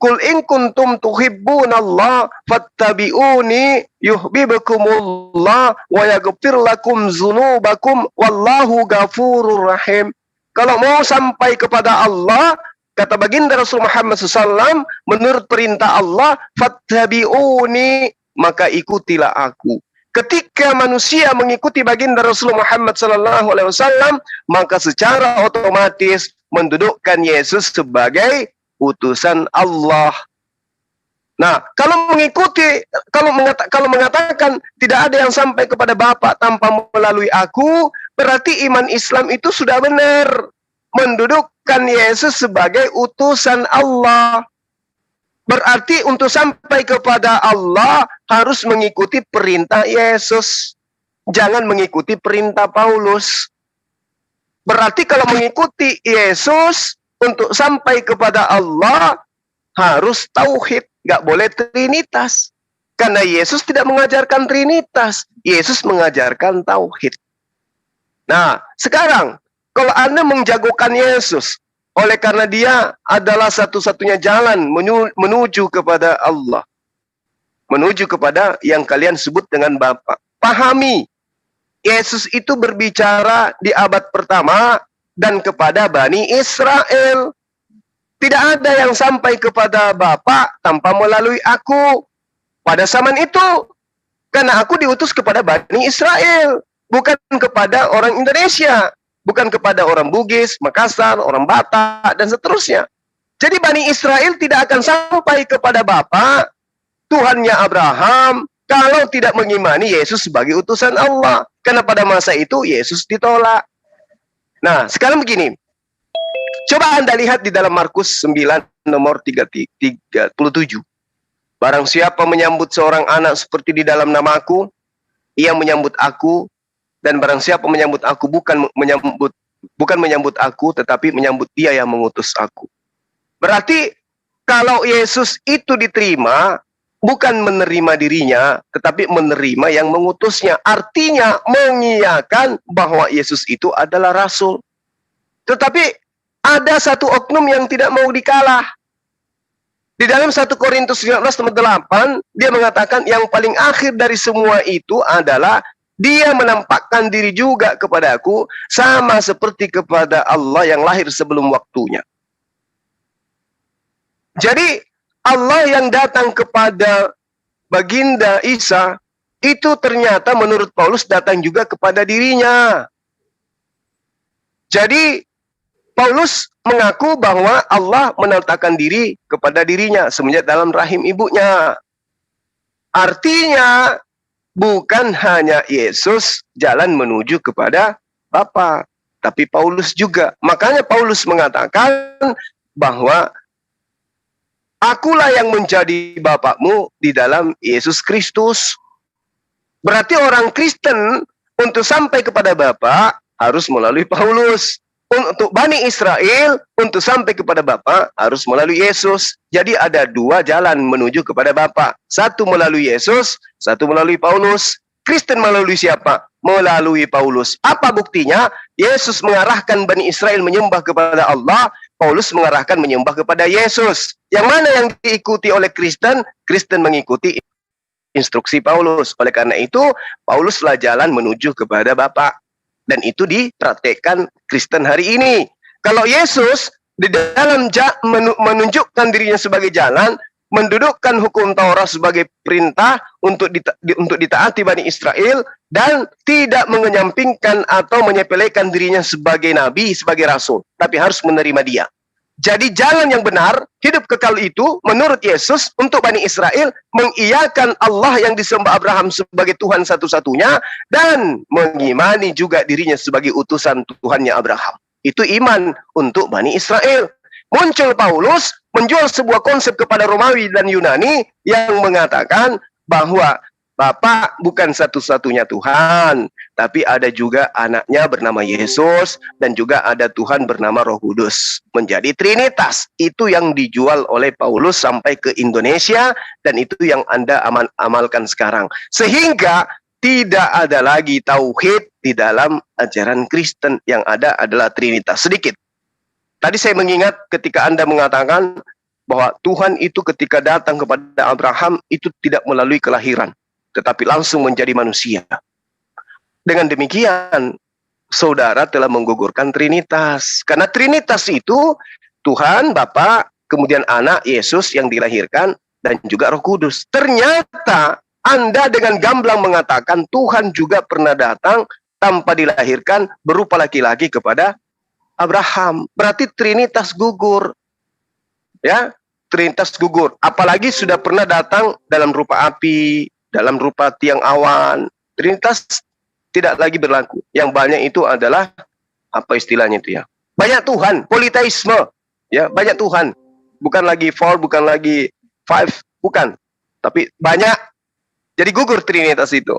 Qul in kuntum tuhibbunallah fattabi'uni yuhibbukumullah wa yaghfir lakum dzunubakum wallahu ghafurur rahim. Kalau mau sampai kepada Allah, kata baginda Rasul Muhammad SAW, menurut perintah Allah, fattabi'uni, maka ikutilah aku. Ketika manusia mengikuti baginda Rasul Muhammad SAW, maka secara otomatis mendudukkan Yesus sebagai utusan Allah. Nah, kalau mengatakan tidak ada yang sampai kepada Bapa tanpa melalui aku, berarti iman Islam itu sudah benar, mendudukkan Yesus sebagai utusan Allah. Berarti untuk sampai kepada Allah harus mengikuti perintah Yesus, jangan mengikuti perintah Paulus. Berarti kalau mengikuti Yesus untuk sampai kepada Allah harus tauhid, nggak boleh trinitas. Karena Yesus tidak mengajarkan trinitas, Yesus mengajarkan tauhid. Nah, sekarang kalau Anda menjagokan Yesus, oleh karena dia adalah satu-satunya jalan menuju kepada Allah, menuju kepada yang kalian sebut dengan Bapa. Pahami, Yesus itu berbicara di abad pertama dan kepada Bani Israel. Tidak ada yang sampai kepada Bapa tanpa melalui aku. Pada zaman itu, karena aku diutus kepada Bani Israel, bukan kepada orang Indonesia, bukan kepada orang Bugis, Makassar, orang Batak, dan seterusnya. Jadi Bani Israel tidak akan sampai kepada Bapa, Tuhannya Abraham, kalau tidak mengimani Yesus sebagai utusan Allah. Karena pada masa itu Yesus ditolak. Nah, sekarang begini. Coba Anda lihat di dalam Markus 9 nomor 37. Barang siapa menyambut seorang anak seperti di dalam namaku, ia menyambut aku, dan barang siapa menyambut aku bukan menyambut aku, tetapi menyambut dia yang mengutus aku. Berarti kalau Yesus itu diterima, bukan menerima dirinya, tetapi menerima yang mengutusnya. Artinya mengiyakan bahwa Yesus itu adalah Rasul. Tetapi ada satu oknum yang tidak mau dikalah. Di dalam 1 Korintus 19:8, dia mengatakan yang paling akhir dari semua itu adalah dia menampakkan diri juga kepadaku sama seperti kepada Allah yang lahir sebelum waktunya. Jadi Allah yang datang kepada baginda Isa itu ternyata menurut Paulus datang juga kepada dirinya. Jadi Paulus mengaku bahwa Allah menatakan diri kepada dirinya semenjak dalam rahim ibunya. Artinya bukan hanya Yesus jalan menuju kepada Bapa, tapi Paulus juga. Makanya Paulus mengatakan bahwa akulah yang menjadi Bapakmu di dalam Yesus Kristus. Berarti orang Kristen untuk sampai kepada Bapa harus melalui Paulus. Untuk Bani Israel, untuk sampai kepada Bapa harus melalui Yesus. Jadi ada dua jalan menuju kepada Bapa. Satu melalui Yesus, satu melalui Paulus. Kristen melalui siapa? Melalui Paulus. Apa buktinya? Yesus mengarahkan Bani Israel menyembah kepada Allah, Paulus mengarahkan menyembah kepada Yesus. Yang mana yang diikuti oleh Kristen? Kristen mengikuti instruksi Paulus. Oleh karena itu, Pauluslah jalan menuju kepada Bapa. Dan itu dipraktekkan Kristen hari ini. Kalau Yesus di dalam menunjukkan dirinya sebagai jalan, mendudukkan hukum Taurat sebagai perintah untuk ditaati Bani Israel dan tidak menyampingkan atau menyepelekan dirinya sebagai nabi, sebagai rasul, tapi harus menerima dia. Jadi jalan yang benar, hidup kekal itu menurut Yesus untuk Bani Israel mengiyakan Allah yang disembah Abraham sebagai Tuhan satu-satunya dan mengimani juga dirinya sebagai utusan Tuhannya Abraham. Itu iman untuk Bani Israel. Muncul Paulus menjual sebuah konsep kepada Romawi dan Yunani yang mengatakan bahwa Bapa bukan satu-satunya Tuhan, tapi ada juga anaknya bernama Yesus dan juga ada Tuhan bernama Roh Kudus. Menjadi Trinitas. Itu yang dijual oleh Paulus sampai ke Indonesia dan itu yang Anda amalkan sekarang. Sehingga tidak ada lagi tauhid di dalam ajaran Kristen, yang ada adalah Trinitas. Sedikit. Tadi saya mengingat ketika Anda mengatakan bahwa Tuhan itu ketika datang kepada Abraham itu tidak melalui kelahiran, tetapi langsung menjadi manusia. Dengan demikian, saudara telah menggugurkan Trinitas. Karena Trinitas itu Tuhan, Bapa, kemudian Anak, Yesus yang dilahirkan, dan juga Roh Kudus. Ternyata Anda dengan gamblang mengatakan Tuhan juga pernah datang tanpa dilahirkan berupa laki-laki kepada Abraham. Berarti Trinitas gugur. Ya, Trinitas gugur. Apalagi sudah pernah datang dalam rupa api, dalam rupa tiang awan. Trinitas tidak lagi berlaku. Yang banyak itu adalah apa istilahnya itu ya? Banyak Tuhan, politeisme. Ya, banyak Tuhan. Bukan lagi four, bukan lagi five, bukan. Tapi banyak. Jadi gugur Trinitas itu.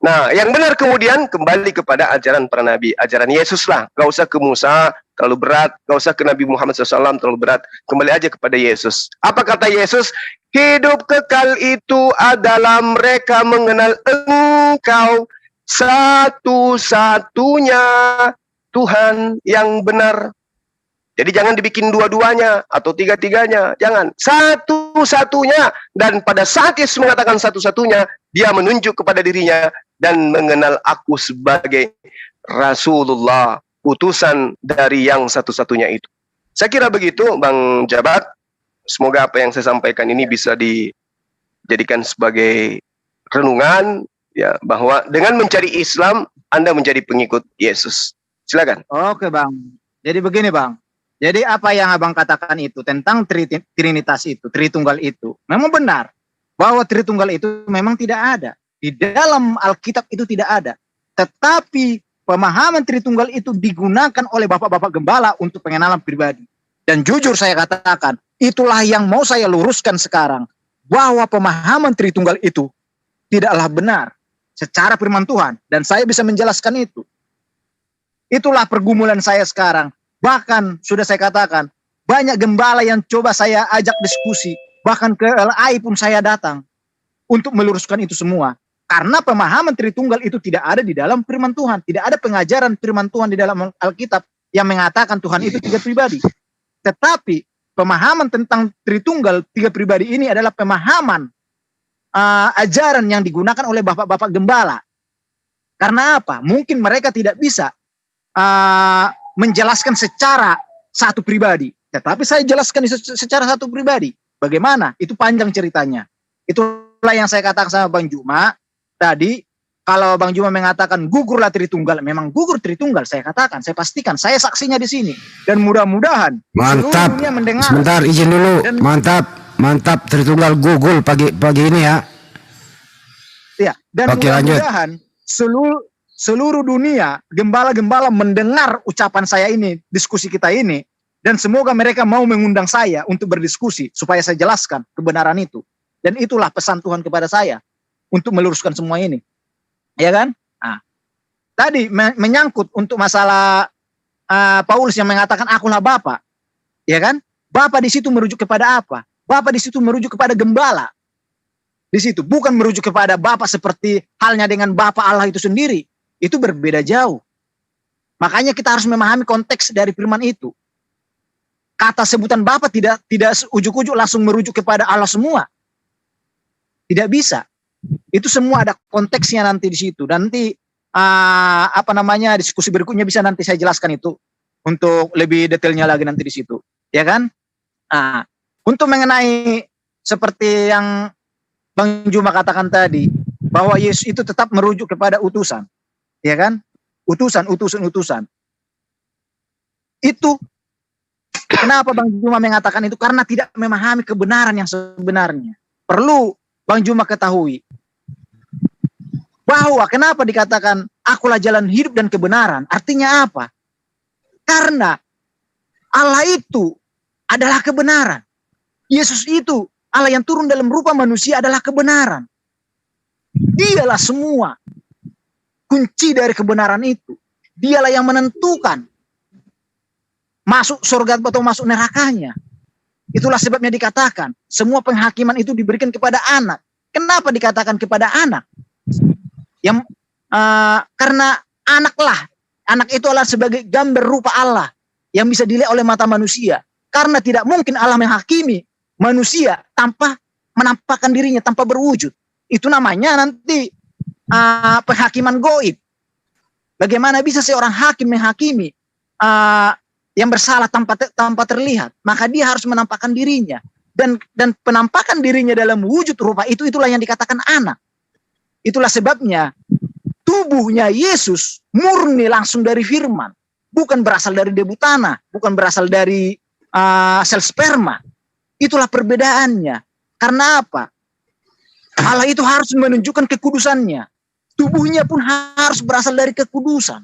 Nah, yang benar kemudian kembali kepada ajaran para nabi, ajaran Yesus lah. Gak usah ke Musa, terlalu berat. Gak usah ke Nabi Muhammad SAW, terlalu berat. Kembali aja kepada Yesus. Apa kata Yesus? Hidup kekal itu adalah mereka mengenal Engkau satu-satunya Tuhan yang benar. Jadi jangan dibikin dua-duanya atau tiga-tiganya. Jangan. Satu-satunya. Dan pada saat Yesus mengatakan satu-satunya, dia menunjuk kepada dirinya dan mengenal aku sebagai Rasulullah, utusan dari yang satu-satunya itu. Saya kira begitu, Bang Jabat. Semoga apa yang saya sampaikan ini bisa dijadikan sebagai renungan, ya, bahwa dengan mencari Islam, Anda menjadi pengikut Yesus. Silakan. Oke, Bang. Jadi begini, Bang. Jadi apa yang Abang katakan itu tentang Trinitas itu, Tritunggal itu, memang benar. Bahwa Tritunggal itu memang tidak ada. Di dalam Alkitab itu tidak ada. Tetapi pemahaman Tritunggal itu digunakan oleh bapak-bapak gembala untuk pengenalan pribadi. Dan jujur saya katakan, itulah yang mau saya luruskan sekarang. Bahwa pemahaman Tritunggal itu tidaklah benar secara firman Tuhan. Dan saya bisa menjelaskan itu. Itulah pergumulan saya sekarang. Bahkan sudah saya katakan, banyak gembala yang coba saya ajak diskusi. Bahkan ke LAI pun saya datang untuk meluruskan itu semua. Karena pemahaman Tritunggal itu tidak ada di dalam firman Tuhan. Tidak ada pengajaran firman Tuhan di dalam Alkitab yang mengatakan Tuhan itu tiga pribadi. Tetapi pemahaman tentang Tritunggal tiga pribadi ini adalah pemahaman ajaran yang digunakan oleh bapak-bapak gembala. Karena apa? Mungkin mereka tidak bisa menjelaskan secara satu pribadi. Tetapi saya jelaskan secara satu pribadi. Bagaimana? Itu panjang ceritanya. Itulah yang saya katakan sama Bang Juma tadi. Kalau Bang Juma mengatakan gugurlah Tritunggal, memang gugur Tritunggal. Saya katakan, saya pastikan, saya saksinya di sini. Dan mudah-mudahan mantap. dunia mendengar. Sebentar, izin dulu. Dan, mantap Tritunggal gugur pagi ini ya. Ya. Dan mudah-mudahan seluruh dunia, gembala-gembala mendengar ucapan saya ini, diskusi kita ini, dan semoga mereka mau mengundang saya untuk berdiskusi, supaya saya jelaskan kebenaran itu. Dan itulah pesan Tuhan kepada saya, untuk meluruskan semua ini. Ya kan? Nah, tadi menyangkut untuk masalah Paulus yang mengatakan, akulah Bapa. Ya kan? Bapa di situ merujuk kepada apa? Bapa di situ merujuk kepada gembala. Di situ, bukan merujuk kepada Bapa seperti halnya dengan Bapa Allah itu sendiri. Itu berbeda jauh. Makanya kita harus memahami konteks dari firman itu. Kata sebutan Bapa tidak ujuk-ujuk langsung merujuk kepada Allah semua. Tidak bisa. Itu semua ada konteksnya nanti di situ. Nanti diskusi berikutnya bisa nanti saya jelaskan itu untuk lebih detailnya lagi nanti di situ. Ya kan? Untuk mengenai seperti yang Bang Juma katakan tadi, bahwa Yesus itu tetap merujuk kepada utusan, ya kan? Utusan. Itu kenapa Bang Juma mengatakan itu? Karena tidak memahami kebenaran yang sebenarnya. Perlu Bang Juma ketahui bahwa kenapa dikatakan akulah jalan hidup dan kebenaran. Artinya apa? Karena Allah itu adalah kebenaran. Yesus itu Allah yang turun dalam rupa manusia adalah kebenaran. Dialah semua kunci dari kebenaran itu. Dialah yang menentukan masuk surga atau masuk nerakanya. Itulah sebabnya dikatakan semua penghakiman itu diberikan kepada anak. Kenapa dikatakan kepada anak? Karena anak itu adalah sebagai gambar rupa Allah yang bisa dilihat oleh mata manusia. Karena tidak mungkin Allah menghakimi manusia tanpa menampakkan dirinya, tanpa berwujud. Itu namanya nanti penghakiman gaib. Bagaimana bisa seorang hakim menghakimi yang bersalah tanpa terlihat? Maka dia harus menampakkan dirinya. Dan penampakan dirinya dalam wujud rupa itulah yang dikatakan anak. Itulah sebabnya tubuhnya Yesus murni langsung dari firman. Bukan berasal dari debu tanah. Bukan berasal dari sel sperma. Itulah perbedaannya. Karena apa? Allah itu harus menunjukkan kekudusannya. Tubuhnya pun harus berasal dari kekudusan.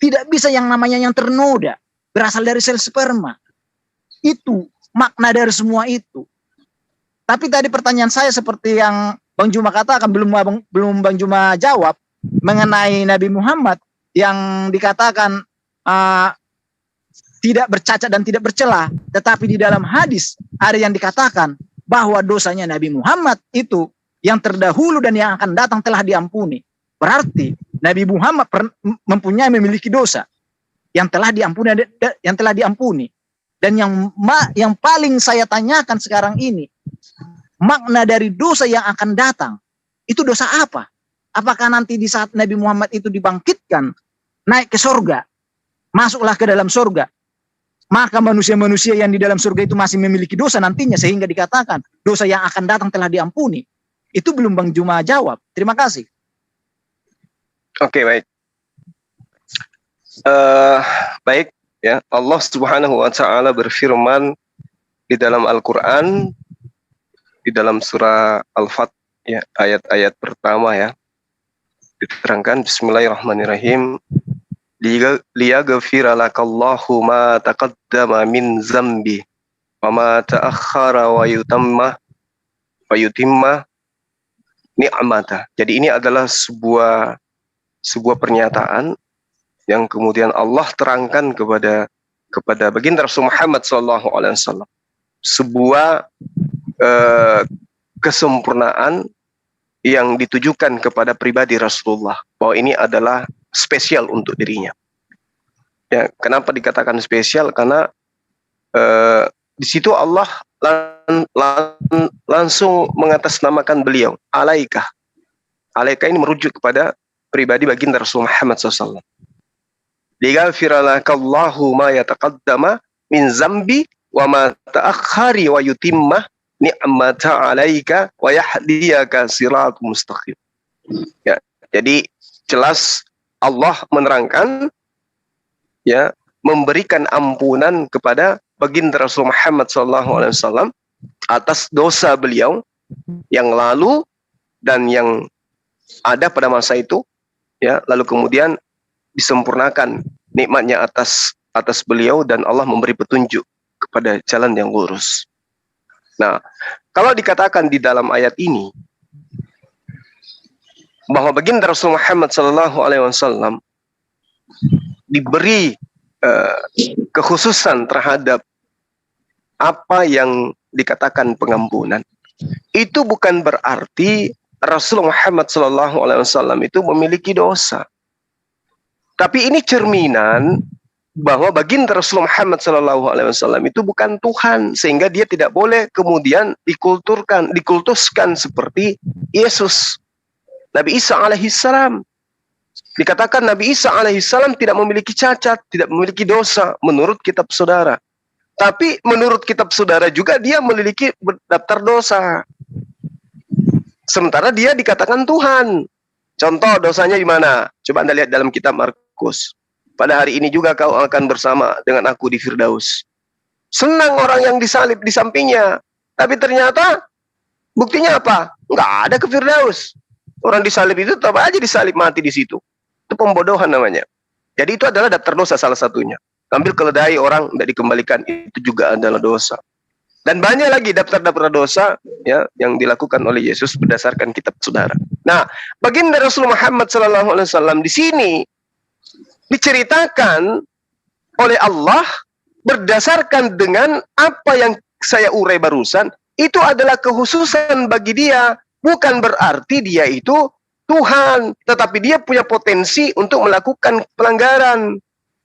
Tidak bisa yang namanya yang ternoda. Berasal dari sel sperma. Itu makna dari semua itu. Tapi tadi pertanyaan saya seperti yang Bang Juma katakan, belum Bang Juma jawab mengenai Nabi Muhammad yang dikatakan tidak bercacat dan tidak bercela, tetapi di dalam hadis ada yang dikatakan bahwa dosanya Nabi Muhammad itu yang terdahulu dan yang akan datang telah diampuni. Berarti Nabi Muhammad memiliki dosa yang telah diampuni. Dan yang paling saya tanyakan sekarang ini, makna dari dosa yang akan datang, itu dosa apa? Apakah nanti di saat Nabi Muhammad itu dibangkitkan, naik ke surga, masuklah ke dalam surga, maka manusia-manusia yang di dalam surga itu masih memiliki dosa nantinya, sehingga dikatakan dosa yang akan datang telah diampuni. Itu belum Bang Juma jawab. Terima kasih. Oke, baik. Baik, ya. Allah Subhanahu wa taala berfirman di dalam Al-Qur'an di dalam surah Al-Fat, ya, ayat-ayat pertama, ya. Diterangkan bismillahirrahmanirrahim. Liyaghfira lakallahu ma taqaddama min zambi wa ma ta'akhkhara wa yutimma ni'mata. Jadi ini adalah sebuah pernyataan yang kemudian Allah terangkan kepada baginda Rasul Muhammad SAW. Sebuah kesempurnaan yang ditujukan kepada pribadi Rasulullah, bahwa ini adalah spesial untuk dirinya. Ya, kenapa dikatakan spesial? Karena di situ Allah langsung mengatasnamakan beliau, alaika. Alaika ini merujuk kepada pribadi baginda Rasul Muhammad SAW. Liyaghfira lakallahu ma yataqaddama min zambi wa ma ta'akhkhari wa yutimma ni'mata 'alaika wa yahdiyaka siratal mustaqim. Ya, jadi jelas Allah menerangkan, ya, memberikan ampunan kepada baginda Rasul Muhammad SAW atas dosa beliau yang lalu dan yang ada pada masa itu, ya, lalu kemudian disempurnakan nikmatnya atas beliau dan Allah memberi petunjuk kepada jalan yang lurus. Nah, kalau dikatakan di dalam ayat ini bahwa baginda Rasul Muhammad SAW diberi kekhususan terhadap apa yang dikatakan pengampunan, itu bukan berarti Rasul Muhammad SAW itu memiliki dosa. Tapi ini cerminan bahwa baginda Rasul Muhammad SAW itu bukan Tuhan, sehingga dia tidak boleh kemudian dikultuskan seperti Yesus. Nabi Isa alaihissalam dikatakan Nabi Isa alaihissalam tidak memiliki cacat, tidak memiliki dosa menurut kitab saudara. Tapi menurut kitab saudara juga dia memiliki daftar dosa. Sementara dia dikatakan Tuhan. Contoh dosanya di mana? Coba Anda lihat dalam kitab Markus. Pada hari ini juga kau akan bersama dengan aku di Firdaus. Senang orang yang disalib di sampingnya. Tapi ternyata buktinya apa? Nggak ada ke Firdaus. Orang disalib itu tetap aja disalib mati di situ. Itu pembodohan namanya. Jadi itu adalah daftar dosa salah satunya. Ambil keledai orang tidak dikembalikan, itu juga adalah dosa. Dan banyak lagi daftar-daftar dosa ya yang dilakukan oleh Yesus berdasarkan kitab saudara. Nah, baginda Rasul Muhammad SAW di sini diceritakan oleh Allah berdasarkan dengan apa yang saya urai barusan, itu adalah kekhususan bagi dia. Bukan berarti dia itu Tuhan, tetapi dia punya potensi untuk melakukan pelanggaran.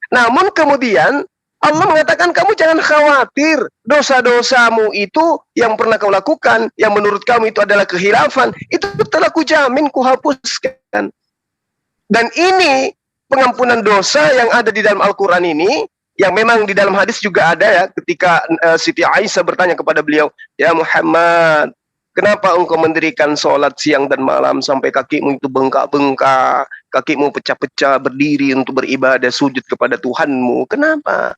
Namun kemudian Allah mengatakan kamu jangan khawatir, dosa-dosamu itu yang pernah kau lakukan, yang menurut kamu itu adalah kehilafan, itu telah kujamin, kuhapuskan. Dan ini pengampunan dosa yang ada di dalam Al-Quran ini, yang memang di dalam hadis juga ada ya, ketika Siti Aisyah bertanya kepada beliau, ya Muhammad, kenapa engkau mendirikan sholat siang dan malam sampai kakimu itu bengkak-bengkak, kakimu pecah-pecah berdiri untuk beribadah sujud kepada Tuhanmu? Kenapa?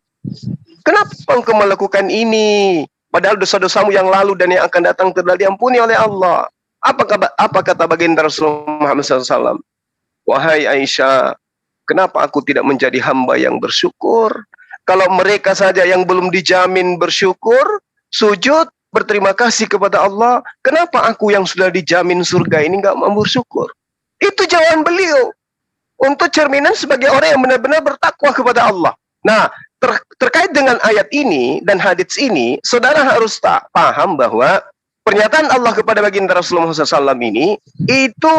Kenapa engkau melakukan ini? Padahal dosa-dosamu yang lalu dan yang akan datang telah diampuni oleh Allah. Apa kata baginda Rasulullah Muhammad SAW? Wahai Aisyah, kenapa aku tidak menjadi hamba yang bersyukur? Kalau mereka saja yang belum dijamin bersyukur, sujud, berterima kasih kepada Allah, kenapa aku yang sudah dijamin surga ini nggak mau bersyukur? Itu jawaban beliau untuk cerminan sebagai orang yang benar-benar bertakwa kepada Allah. Nah, terkait dengan ayat ini dan hadits ini, saudara harus paham bahwa pernyataan Allah kepada baginda Rasulullah SAW ini itu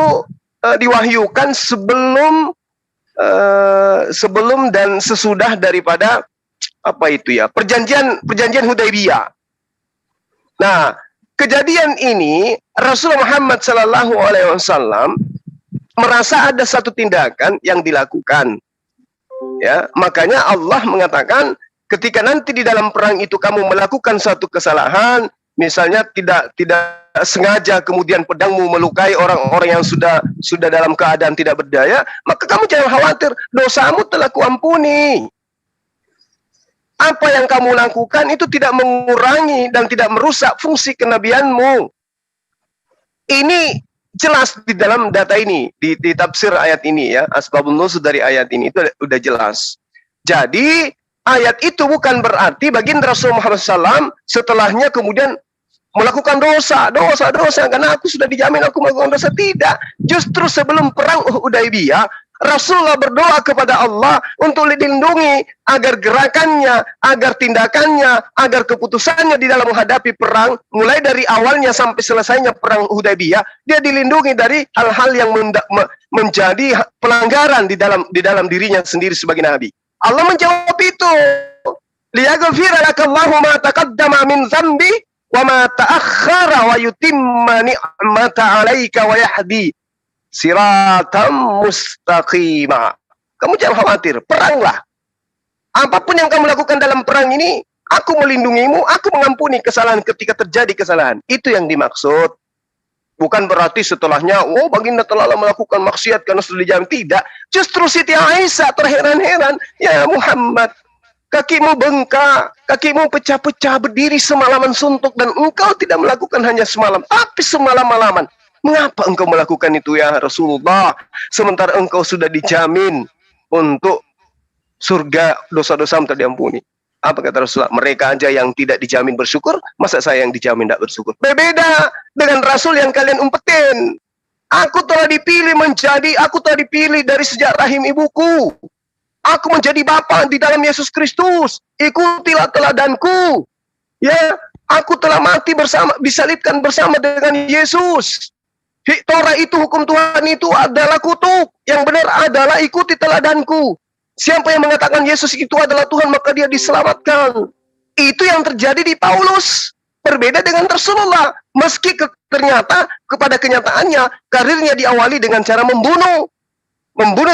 diwahyukan sebelum dan sesudah daripada perjanjian Hudaybiyah. Nah, kejadian ini Rasulullah Muhammad SAW merasa ada satu tindakan yang dilakukan. Ya, makanya Allah mengatakan ketika nanti di dalam perang itu kamu melakukan satu kesalahan, misalnya tidak sengaja kemudian pedangmu melukai orang-orang yang sudah dalam keadaan tidak berdaya, maka kamu jangan khawatir, dosamu telah kuampuni. Apa yang kamu lakukan itu tidak mengurangi dan tidak merusak fungsi kenabianmu. Ini jelas di dalam data ini, di tafsir ayat ini ya, asbabun nuzul dari ayat ini itu udah jelas. Jadi ayat itu bukan berarti baginda Rasul Muhammad SAW setelahnya kemudian melakukan dosa karena aku sudah dijamin aku melakukan dosa. Tidak. Justru sebelum perang Hudaybiyah, Rasulullah berdoa kepada Allah untuk dilindungi agar gerakannya, agar tindakannya, agar keputusannya di dalam menghadapi perang, mulai dari awalnya sampai selesainya perang Hudaybiyah, dia dilindungi dari hal-hal yang menjadi pelanggaran di dalam dirinya sendiri sebagai nabi. Allah menjawab itu. Liyaghfira lakallahu ma taqaddama min dzambi wa ma ta'akhkhara wa yutimma ni'mata 'alaika wa yahdi siratam mustaqima. Kamu jangan khawatir, peranglah. Apapun yang kamu lakukan dalam perang ini, aku melindungimu, aku mengampuni kesalahan ketika terjadi kesalahan. Itu yang dimaksud. Bukan berarti setelahnya, baginda telah melakukan maksiat karena sudah dijamin. Tidak. Justru Siti Aisyah terheran-heran, ya Muhammad, kakimu bengkak, kakimu pecah-pecah berdiri semalaman suntuk, dan engkau tidak melakukan hanya semalam, tapi semalam-malaman. Mengapa engkau melakukan itu ya Rasulullah? Sementara engkau sudah dijamin untuk surga, dosa-dosamu telah diampuni. Apa kata Rasulullah? Mereka aja yang tidak dijamin bersyukur, masa saya yang dijamin tidak bersyukur? Berbeda dengan Rasul yang kalian umpetin. Aku telah dipilih dari sejak rahim ibuku. Aku menjadi bapa di dalam Yesus Kristus. Ikutilah teladanku. Ya, aku telah mati disalibkan bersama dengan Yesus. Torah itu, hukum Tuhan itu adalah kutub. Yang benar adalah ikuti teladanku. Siapa yang mengatakan Yesus itu adalah Tuhan, maka dia diselamatkan. Itu yang terjadi di Paulus. Berbeda dengan Rasulullah. Meski ternyata kepada kenyataannya, karirnya diawali dengan cara membunuh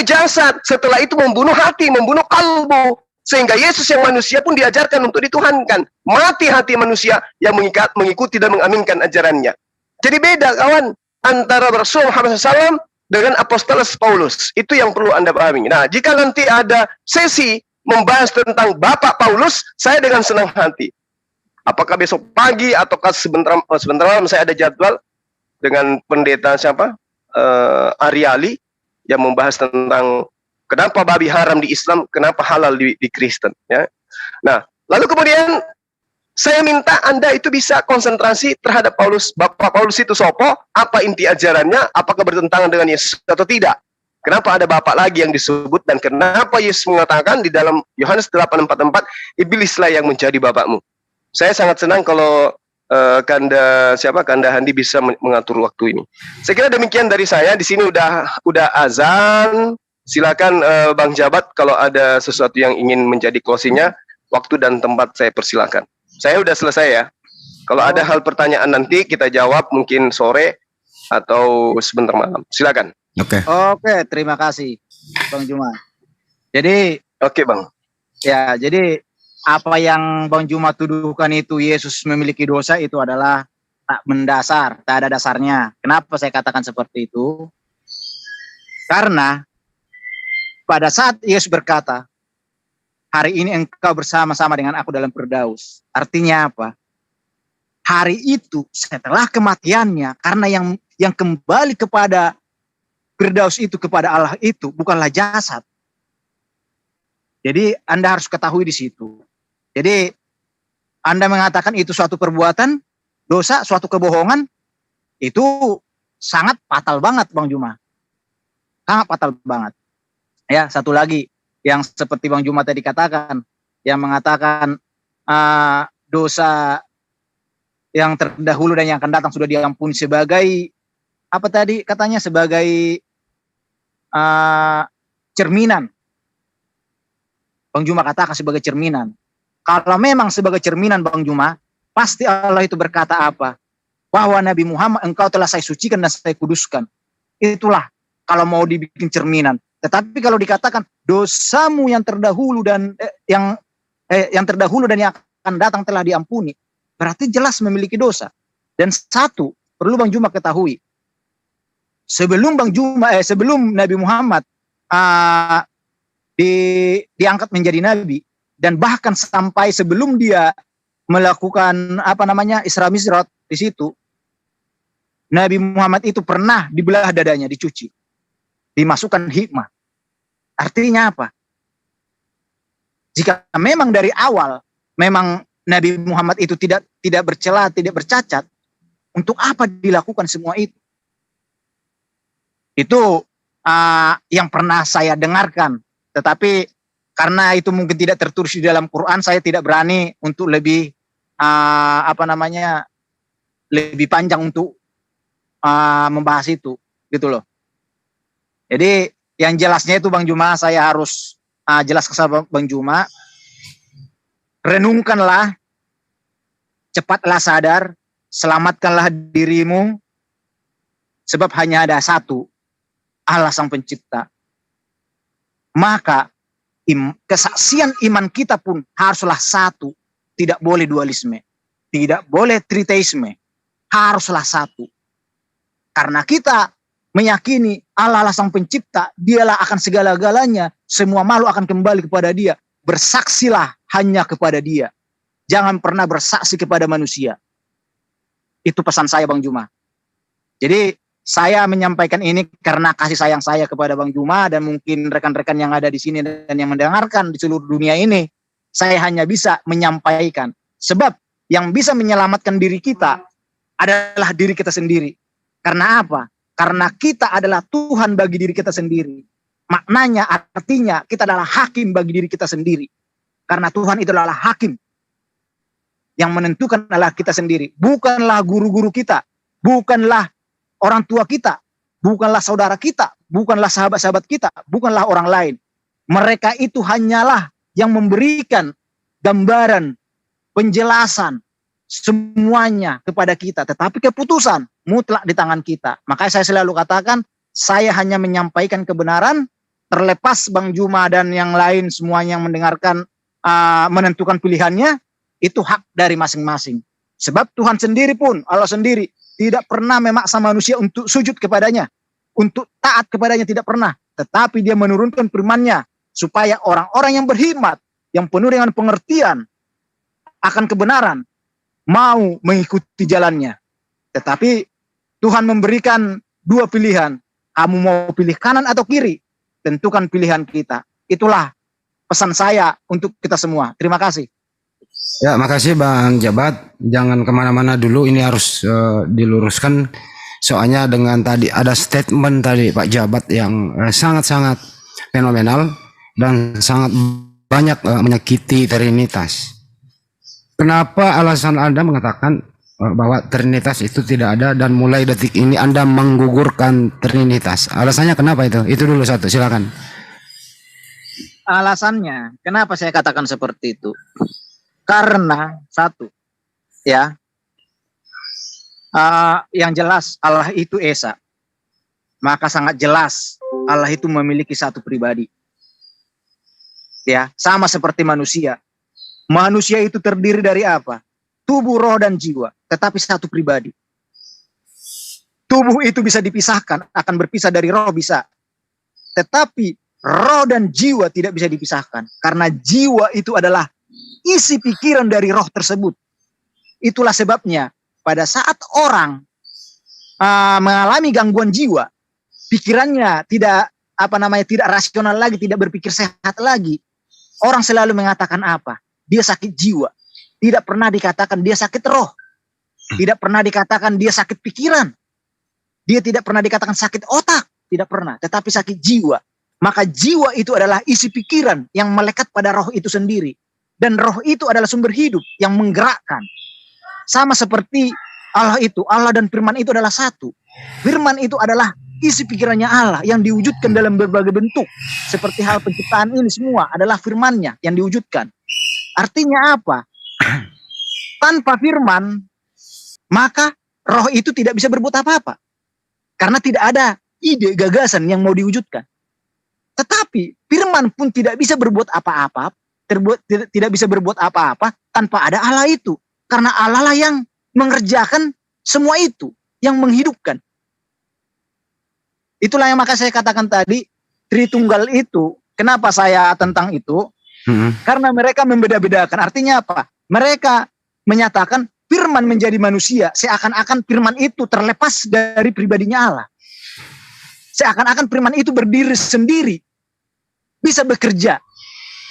jasad. Setelah itu membunuh hati, membunuh kalbu. Sehingga Yesus yang manusia pun diajarkan untuk dituhankan. Mati hati manusia yang mengikuti dan mengaminkan ajarannya. Jadi beda kawan antara Rasul Muhammad SAW dengan Apostolos Paulus. Itu yang perlu Anda pahami. Nah, jika nanti ada sesi membahas tentang Bapak Paulus, saya dengan senang hati. Apakah besok pagi ataukah sebentar malam saya ada jadwal dengan pendeta siapa? Ariali yang membahas tentang kenapa babi haram di Islam, kenapa halal di Kristen. Ya. Nah, lalu kemudian saya minta Anda itu bisa konsentrasi terhadap Paulus. Bapak Paulus itu sopo, apa inti ajarannya, apakah bertentangan dengan Yesus atau tidak. Kenapa ada Bapak lagi yang disebut, dan kenapa Yesus mengatakan di dalam Yohanes 8:44, iblislah yang menjadi bapakmu. Saya sangat senang kalau Kanda Handi bisa mengatur waktu ini. Saya kira demikian dari saya. Di sini udah azan. Silakan Bang Jabat kalau ada sesuatu yang ingin menjadi closingnya, waktu dan tempat saya persilakan. Saya udah selesai ya. Kalau ada hal pertanyaan nanti kita jawab mungkin sore atau sebentar malam. Silakan. Oke, terima kasih Bang Juma. Jadi Oke, Bang. Ya, jadi apa yang Bang Juma tuduhkan itu Yesus memiliki dosa itu adalah tak mendasar, tak ada dasarnya. Kenapa saya katakan seperti itu? Karena pada saat Yesus berkata, hari ini engkau bersama-sama dengan aku dalam Firdaus. Artinya apa? Hari itu setelah kematiannya, karena yang kembali kepada Firdaus itu, kepada Allah itu bukanlah jasad. Jadi Anda harus ketahui di situ. Jadi Anda mengatakan itu suatu perbuatan dosa, suatu kebohongan, itu sangat fatal banget Bang Juma. Sangat fatal banget. Ya, satu lagi yang seperti Bang Juma tadi katakan, yang mengatakan dosa yang terdahulu dan yang akan datang sudah diampuni sebagai apa tadi katanya, sebagai cerminan. Bang Juma katakan sebagai cerminan. Kalau memang sebagai cerminan Bang Juma, pasti Allah itu berkata apa? Bahwa Nabi Muhammad engkau telah saya sucikan dan saya kuduskan. Itulah kalau mau dibikin cerminan. Tetapi kalau dikatakan dosamu yang terdahulu dan yang terdahulu dan yang akan datang telah diampuni, berarti jelas memiliki dosa. Dan satu perlu Bang Juma ketahui, sebelum Nabi Muhammad diangkat menjadi nabi, dan bahkan sampai sebelum dia melakukan Isra Mi'raj di situ, Nabi Muhammad itu pernah dibelah dadanya, dicuci, dimasukkan hikmah. Artinya apa? Jika memang dari awal memang Nabi Muhammad itu tidak bercela, tidak bercacat, untuk apa dilakukan semua itu? Itu yang pernah saya dengarkan. Tetapi karena itu mungkin tidak tertulis di dalam Quran, saya tidak berani untuk lebih lebih panjang untuk membahas itu, gitu loh. Jadi yang jelasnya itu Bang Juma, saya harus jelas ke Bang Juma, renungkanlah, cepatlah sadar, selamatkanlah dirimu, sebab hanya ada satu, Allah Sang Pencipta. Maka kesaksian iman kita pun haruslah satu, tidak boleh dualisme, tidak boleh triteisme, haruslah satu. Karena kita meyakini Allah Sang Pencipta, dialah akan segala-galanya, semua makhluk akan kembali kepada dia. Bersaksilah hanya kepada dia, jangan pernah bersaksi kepada manusia. Itu pesan saya Bang Juma. Jadi saya menyampaikan ini karena kasih sayang saya kepada Bang Juma dan mungkin rekan-rekan yang ada di sini dan yang mendengarkan di seluruh dunia ini. Saya hanya bisa menyampaikan. Sebab yang bisa menyelamatkan diri kita adalah diri kita sendiri. Karena apa? Karena kita adalah Tuhan bagi diri kita sendiri. Maknanya, artinya kita adalah hakim bagi diri kita sendiri. Karena Tuhan itu adalah hakim. Yang menentukan adalah kita sendiri. Bukanlah guru-guru kita. Bukanlah orang tua kita, bukanlah saudara kita, bukanlah sahabat-sahabat kita, bukanlah orang lain. Mereka itu hanyalah yang memberikan gambaran, penjelasan, semuanya kepada kita. Tetapi keputusan mutlak di tangan kita. Makanya saya selalu katakan, saya hanya menyampaikan kebenaran, terlepas Bang Juma dan yang lain semuanya yang mendengarkan, menentukan pilihannya, itu hak dari masing-masing. Sebab Tuhan sendiri pun, Allah sendiri, tidak pernah memaksa manusia untuk sujud kepadanya, untuk taat kepadanya, tidak pernah. Tetapi dia menurunkan firman-Nya supaya orang-orang yang berhikmat, yang penuh dengan pengertian akan kebenaran, mau mengikuti jalannya. Tetapi Tuhan memberikan dua pilihan. Kamu mau pilih kanan atau kiri? Tentukan pilihan kita. Itulah pesan saya untuk kita semua. Terima kasih. Ya, makasih Bang Jabat. Jangan kemana-mana dulu. Ini harus diluruskan. Soalnya dengan tadi ada statement tadi Pak Jabat yang sangat-sangat fenomenal dan sangat banyak menyakiti Trinitas. Kenapa alasan Anda mengatakan bahwa Trinitas itu tidak ada dan mulai detik ini Anda menggugurkan Trinitas? Alasannya kenapa itu? Itu dulu satu, silakan. Alasannya, kenapa saya katakan seperti itu? Karena satu, ya, yang jelas Allah itu Esa. Maka sangat jelas Allah itu memiliki satu pribadi. Ya, sama seperti manusia. Manusia itu terdiri dari apa? Tubuh, roh, dan jiwa. Tetapi satu pribadi. Tubuh itu bisa dipisahkan, akan berpisah dari roh bisa. Tetapi roh dan jiwa tidak bisa dipisahkan. Karena jiwa itu adalah isi pikiran dari roh tersebut. Itulah sebabnya pada saat orang mengalami gangguan jiwa, pikirannya tidak tidak rasional lagi, tidak berpikir sehat lagi. Orang selalu mengatakan apa? Dia sakit jiwa. Tidak pernah dikatakan dia sakit roh. Tidak pernah dikatakan dia sakit pikiran. Dia tidak pernah dikatakan sakit otak. Tidak pernah. Tetapi sakit jiwa. Maka jiwa itu adalah isi pikiran yang melekat pada roh itu sendiri. Dan roh itu adalah sumber hidup yang menggerakkan. Sama seperti Allah itu. Allah dan firman itu adalah satu. Firman itu adalah isi pikirannya Allah yang diwujudkan dalam berbagai bentuk. Seperti hal penciptaan ini semua adalah firman-Nya yang diwujudkan. Artinya apa? Tanpa firman, maka roh itu tidak bisa berbuat apa-apa. Karena tidak ada ide, gagasan yang mau diwujudkan. Tetapi firman pun tidak bisa berbuat apa-apa, tidak bisa berbuat apa-apa tanpa ada Allah itu. Karena Allah lah yang mengerjakan semua itu, yang menghidupkan. Itulah yang maka saya katakan tadi, Tritunggal itu, kenapa saya tentang itu? Karena mereka membeda-bedakan. Artinya apa? Mereka menyatakan firman menjadi manusia, seakan-akan firman itu terlepas dari pribadinya Allah. Seakan-akan firman itu berdiri sendiri, bisa bekerja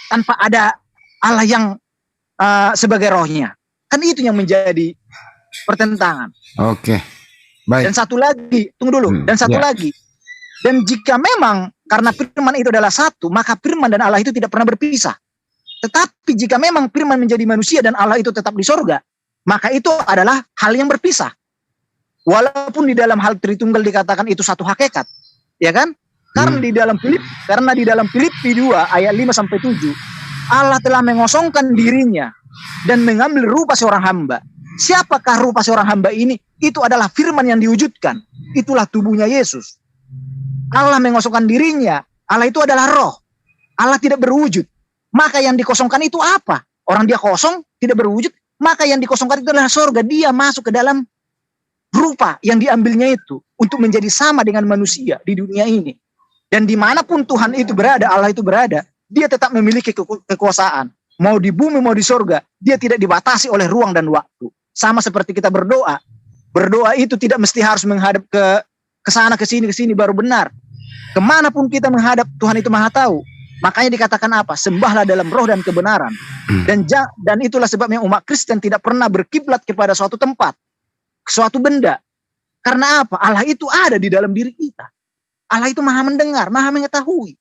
tanpa ada Allah yang sebagai rohnya. Kan itu yang menjadi pertentangan. Oke, baik. Dan satu lagi, tunggu dulu. Dan satu lagi. Dan jika memang karena firman itu adalah satu, maka firman dan Allah itu tidak pernah berpisah. Tetapi jika memang firman menjadi manusia dan Allah itu tetap di sorga, maka itu adalah hal yang berpisah. Walaupun di dalam hal Tritunggal dikatakan itu satu hakikat, ya kan? Karena di dalam Filipi 2 ayat 5 sampai 7, Allah telah mengosongkan dirinya dan mengambil rupa seorang hamba. Siapakah rupa seorang hamba ini? Itu adalah firman yang diwujudkan. Itulah tubuhnya Yesus. Allah mengosongkan dirinya. Allah itu adalah roh. Allah tidak berwujud. Maka yang dikosongkan itu apa? Orang dia kosong, tidak berwujud. Maka yang dikosongkan itu adalah sorga. Dia masuk ke dalam rupa yang diambilnya itu untuk menjadi sama dengan manusia di dunia ini. Dan dimanapun Tuhan itu berada, Allah itu berada, dia tetap memiliki kekuasaan. Mau di bumi, mau di sorga, dia tidak dibatasi oleh ruang dan waktu. Sama seperti kita berdoa. Berdoa itu tidak mesti harus menghadap ke sana, ke sini baru benar. Kemanapun kita menghadap, Tuhan itu maha tahu. Makanya dikatakan apa? Sembahlah dalam roh dan kebenaran. Dan itulah sebabnya umat Kristen tidak pernah berkiblat kepada suatu tempat, suatu benda. Karena apa? Allah itu ada di dalam diri kita. Allah itu maha mendengar, maha mengetahui.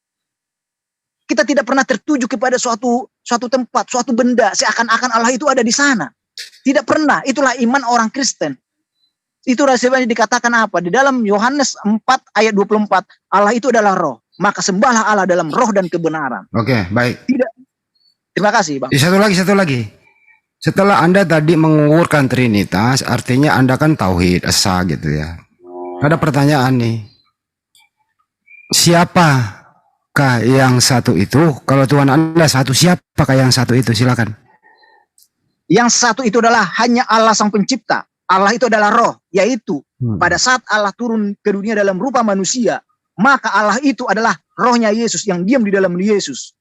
Kita tidak pernah tertuju kepada suatu tempat, suatu benda, seakan-akan Allah itu ada di sana. Tidak pernah. Itulah iman orang Kristen. Itulah sebabnya dikatakan apa? Di dalam Yohanes 4 ayat 24, Allah itu adalah roh. Maka sembahlah Allah dalam roh dan kebenaran. Oke, baik. Tidak. Terima kasih, Bang. Satu lagi. Setelah Anda tadi mengurungkan Trinitas, artinya Anda kan tauhid, esa gitu ya. Ada pertanyaan nih. Siapa Siapakah yang satu itu? Kalau Tuhan Anda satu, siapakah yang satu itu? Silakan. Yang satu itu adalah hanya Allah Sang Pencipta. Allah itu adalah roh, yaitu pada saat Allah turun ke dunia dalam rupa manusia, maka Allah itu adalah rohnya Yesus yang diam di dalam Yesus.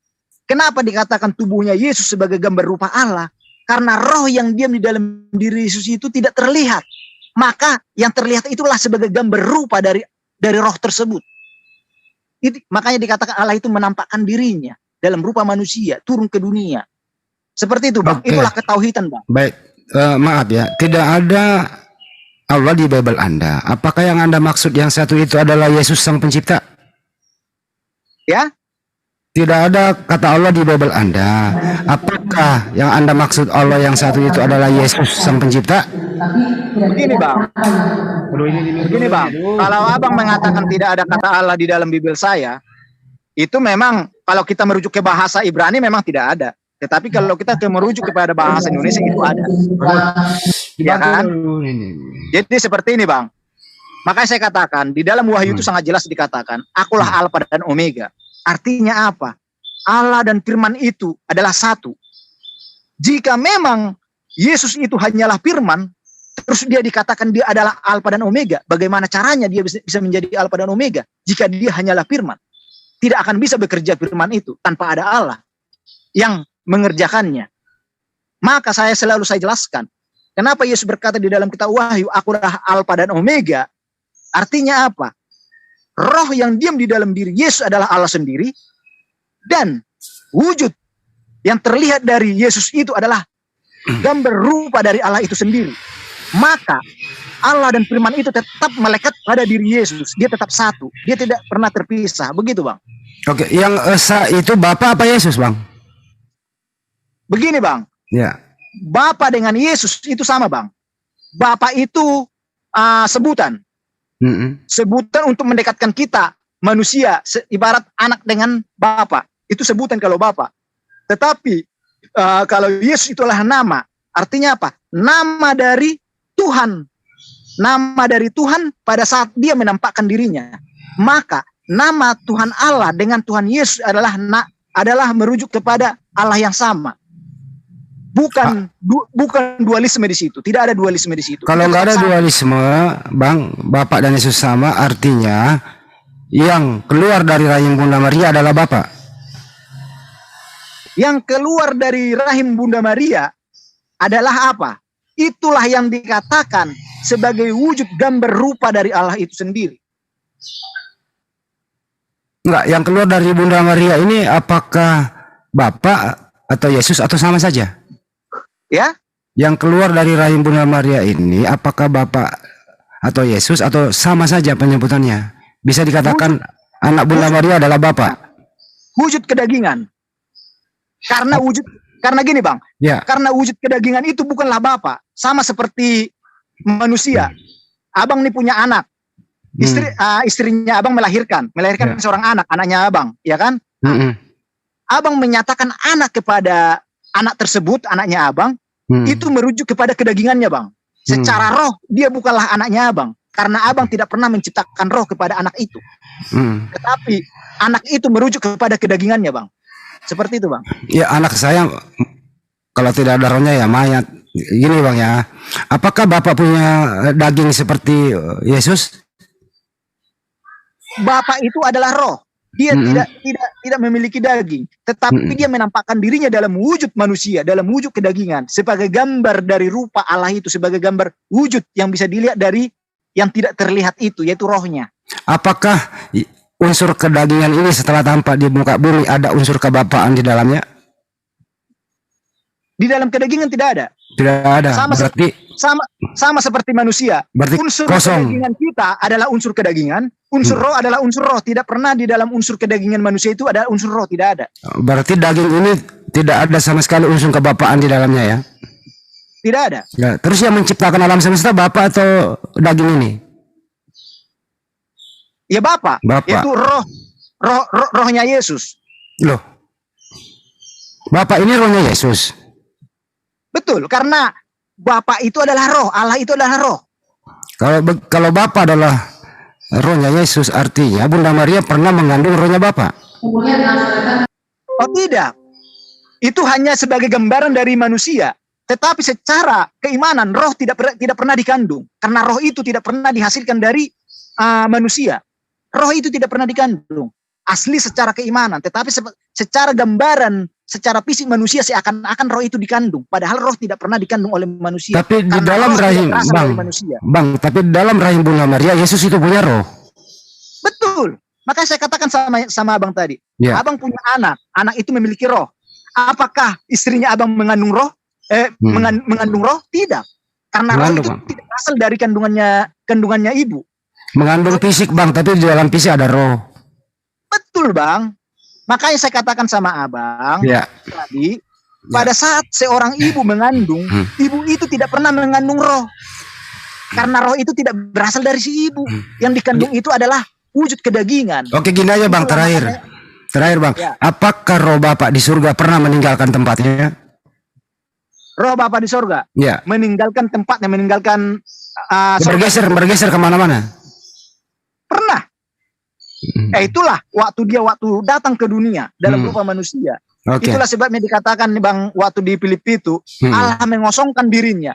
Kenapa dikatakan tubuhnya Yesus sebagai gambar rupa Allah? Karena roh yang diam di dalam diri Yesus itu tidak terlihat. Maka yang terlihat itulah sebagai gambar rupa dari roh tersebut. Makanya dikatakan Allah itu menampakkan dirinya dalam rupa manusia, turun ke dunia. Seperti itu, Bang. Itulah ketauhidan, Bang. Baik, maaf ya, tidak ada Allah di Bible Anda. Apakah yang Anda maksud yang satu itu adalah Yesus Sang Pencipta? Ya? Tidak ada kata Allah di Bible Anda. Apakah yang Anda maksud Allah yang satu itu adalah Yesus Sang Pencipta? Begini, Bang. Begini, Bang. Kalau Abang mengatakan tidak ada kata Allah di dalam Bible saya, itu memang kalau kita merujuk ke bahasa Ibrani memang tidak ada. Tetapi kalau kita merujuk kepada bahasa Indonesia itu ada. Ya kan? Jadi seperti ini, Bang. Makanya saya katakan di dalam Wahyu itu sangat jelas dikatakan, akulah Alfa dan Omega. Artinya apa? Allah dan Firman itu adalah satu. Jika memang Yesus itu hanyalah Firman, terus dia dikatakan dia adalah Alfa dan Omega, bagaimana caranya dia bisa menjadi Alfa dan Omega jika dia hanyalah Firman? Tidak akan bisa bekerja Firman itu tanpa ada Allah yang mengerjakannya. Maka saya jelaskan, kenapa Yesus berkata di dalam kitab Wahyu, akulah Alfa dan Omega. Artinya apa? Roh yang diam di dalam diri Yesus adalah Allah sendiri, dan wujud yang terlihat dari Yesus itu adalah gambar rupa dari Allah itu sendiri. Maka Allah dan Firman itu tetap melekat pada diri Yesus. Dia tetap satu. Dia tidak pernah terpisah. Begitu, Bang. Oke, yang esa itu Bapa apa Yesus, Bang? Begini, Bang. Ya. Bapa dengan Yesus itu sama, Bang. Bapa itu sebutan. Sebutan untuk mendekatkan kita manusia, ibarat anak dengan Bapa. Itu sebutan kalau Bapa. Tetapi kalau Yesus itulah nama. Artinya apa? Nama dari Tuhan. Nama dari Tuhan pada saat dia menampakkan dirinya. Maka nama Tuhan Allah dengan Tuhan Yesus adalah merujuk kepada Allah yang sama. Bukan dualisme di situ. Tidak ada dualisme di situ. Kalau nggak ada dualisme, Bang, Bapak dan Yesus sama, artinya yang keluar dari rahim Bunda Maria adalah Bapak. Yang keluar dari rahim Bunda Maria adalah apa? Itulah yang dikatakan sebagai wujud gambar rupa dari Allah itu sendiri. Enggak, yang keluar dari Bunda Maria ini apakah Bapak atau Yesus atau sama saja? Ya? Yang keluar dari rahim Bunda Maria ini apakah Bapak atau Yesus atau sama saja penyebutannya? Bisa dikatakan anak Bunda Maria adalah Bapak. Wujud kedagingan. Karena gini, Bang. Ya. Karena wujud kedagingan itu bukanlah Bapak. Sama seperti manusia. Abang nih punya anak. Istrinya Abang melahirkan seorang anak, anaknya Abang, ya kan? Abang menyatakan anak kepada anak tersebut, anaknya Abang, itu merujuk kepada kedagingannya, Bang. Secara roh, dia bukanlah anaknya Abang. Karena Abang tidak pernah menciptakan roh kepada anak itu. Tetapi, anak itu merujuk kepada kedagingannya, Bang. Seperti itu, Bang. Ya, anak saya, kalau tidak ada rohnya ya mayat. Gini, Bang ya. Apakah Bapak punya daging seperti Yesus? Bapak itu adalah roh. Dia tidak memiliki daging, tetapi dia menampakkan dirinya dalam wujud manusia, dalam wujud kedagingan, sebagai gambar dari rupa Allah itu, sebagai gambar wujud yang bisa dilihat dari yang tidak terlihat itu, yaitu rohnya. Apakah unsur kedagingan ini setelah tampak di muka bumi ada unsur kebapaan di dalamnya? Di dalam kedagingan tidak ada. Tidak ada. Sama seperti manusia. Berarti unsur kosong. Kedagingan kita adalah unsur kedagingan. Unsur roh adalah unsur roh. Tidak pernah di dalam unsur kedagingan manusia itu ada unsur roh. Tidak ada. Berarti daging ini tidak ada sama sekali unsur kebapaan di dalamnya ya? Tidak ada. Ya, terus yang menciptakan alam semesta Bapak atau daging ini? Ya Bapak. Itu rohnya Yesus. Loh. Bapak ini rohnya Yesus. Betul, karena Bapa itu adalah roh, Allah itu adalah roh. Kalau Bapa adalah rohnya Yesus, artinya Bunda Maria pernah mengandung rohnya Bapa. Oh tidak, itu hanya sebagai gambaran dari manusia. Tetapi secara keimanan roh tidak pernah dikandung, karena roh itu tidak pernah dihasilkan dari manusia. Roh itu tidak pernah dikandung asli secara keimanan, tetapi secara gambaran, secara fisik manusia seakan-akan roh itu dikandung, padahal roh tidak pernah dikandung oleh manusia. Tapi di dalam rahim bang, tapi di dalam rahim Bunda Maria Yesus itu punya roh. Betul. Makanya saya katakan sama abang tadi, abang punya anak itu memiliki roh. Apakah istrinya abang mengandung roh? Mengandung roh? Tidak, karena roh itu tidak berasal dari kandungannya ibu. Mengandung fisik bang, tapi di dalam fisik ada roh. Betul bang. Makanya saya katakan sama abang tadi, pada saat seorang ibu mengandung, ibu itu tidak pernah mengandung roh, karena roh itu tidak berasal dari si ibu. Yang dikandung itu adalah wujud kedagingan. Oke, gini aja bang, terakhir bang, apakah roh Bapak di surga pernah meninggalkan tempatnya? Roh Bapak di surga meninggalkan tempatnya, meninggalkan bergeser kemana-mana? Pernah. Itulah waktu datang ke dunia dalam rupa manusia. Itulah sebabnya dikatakan bang, waktu di Filipi itu Allah mengosongkan dirinya.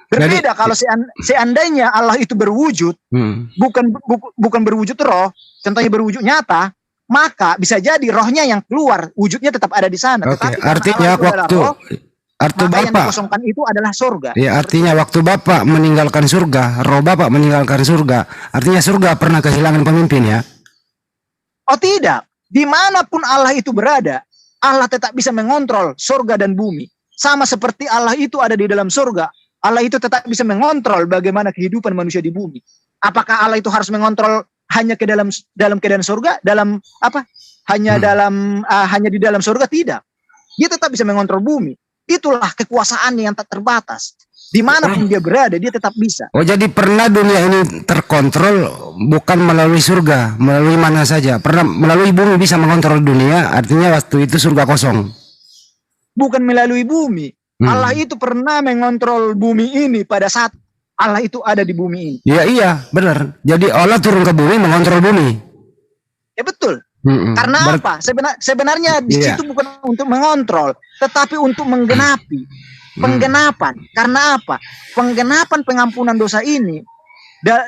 Berbeda kalau seandainya Allah itu berwujud, bukan berwujud roh, contohnya berwujud nyata, maka bisa jadi rohnya yang keluar, wujudnya tetap ada di sana. Tetapi artinya waktu Bapak yang dikosongkan itu adalah surga. Ya, artinya waktu Bapak meninggalkan surga, roh Bapak meninggalkan surga, artinya surga pernah kehilangan pemimpin ya? Oh tidak, dimanapun Allah itu berada, Allah tetap bisa mengontrol surga dan bumi. Sama seperti Allah itu ada di dalam surga, Allah itu tetap bisa mengontrol bagaimana kehidupan manusia di bumi. Apakah Allah itu harus mengontrol hanya ke dalam keadaan surga, hanya di dalam surga? Tidak. Dia tetap bisa mengontrol bumi. Itulah kekuasaannya yang tak terbatas. Dimanapun dia berada, dia tetap bisa. Oh, jadi pernah dunia ini terkontrol bukan melalui surga, melalui mana saja. Pernah melalui bumi bisa mengontrol dunia, artinya waktu itu surga kosong. Bukan melalui bumi. Allah itu pernah mengontrol bumi ini pada saat Allah itu ada di bumi ini. Iya, benar. Jadi Allah turun ke bumi mengontrol bumi. Ya betul. Karena apa? Sebenarnya di situ bukan untuk mengontrol, tetapi untuk menggenapi. Penggenapan. Karena apa? Penggenapan pengampunan dosa ini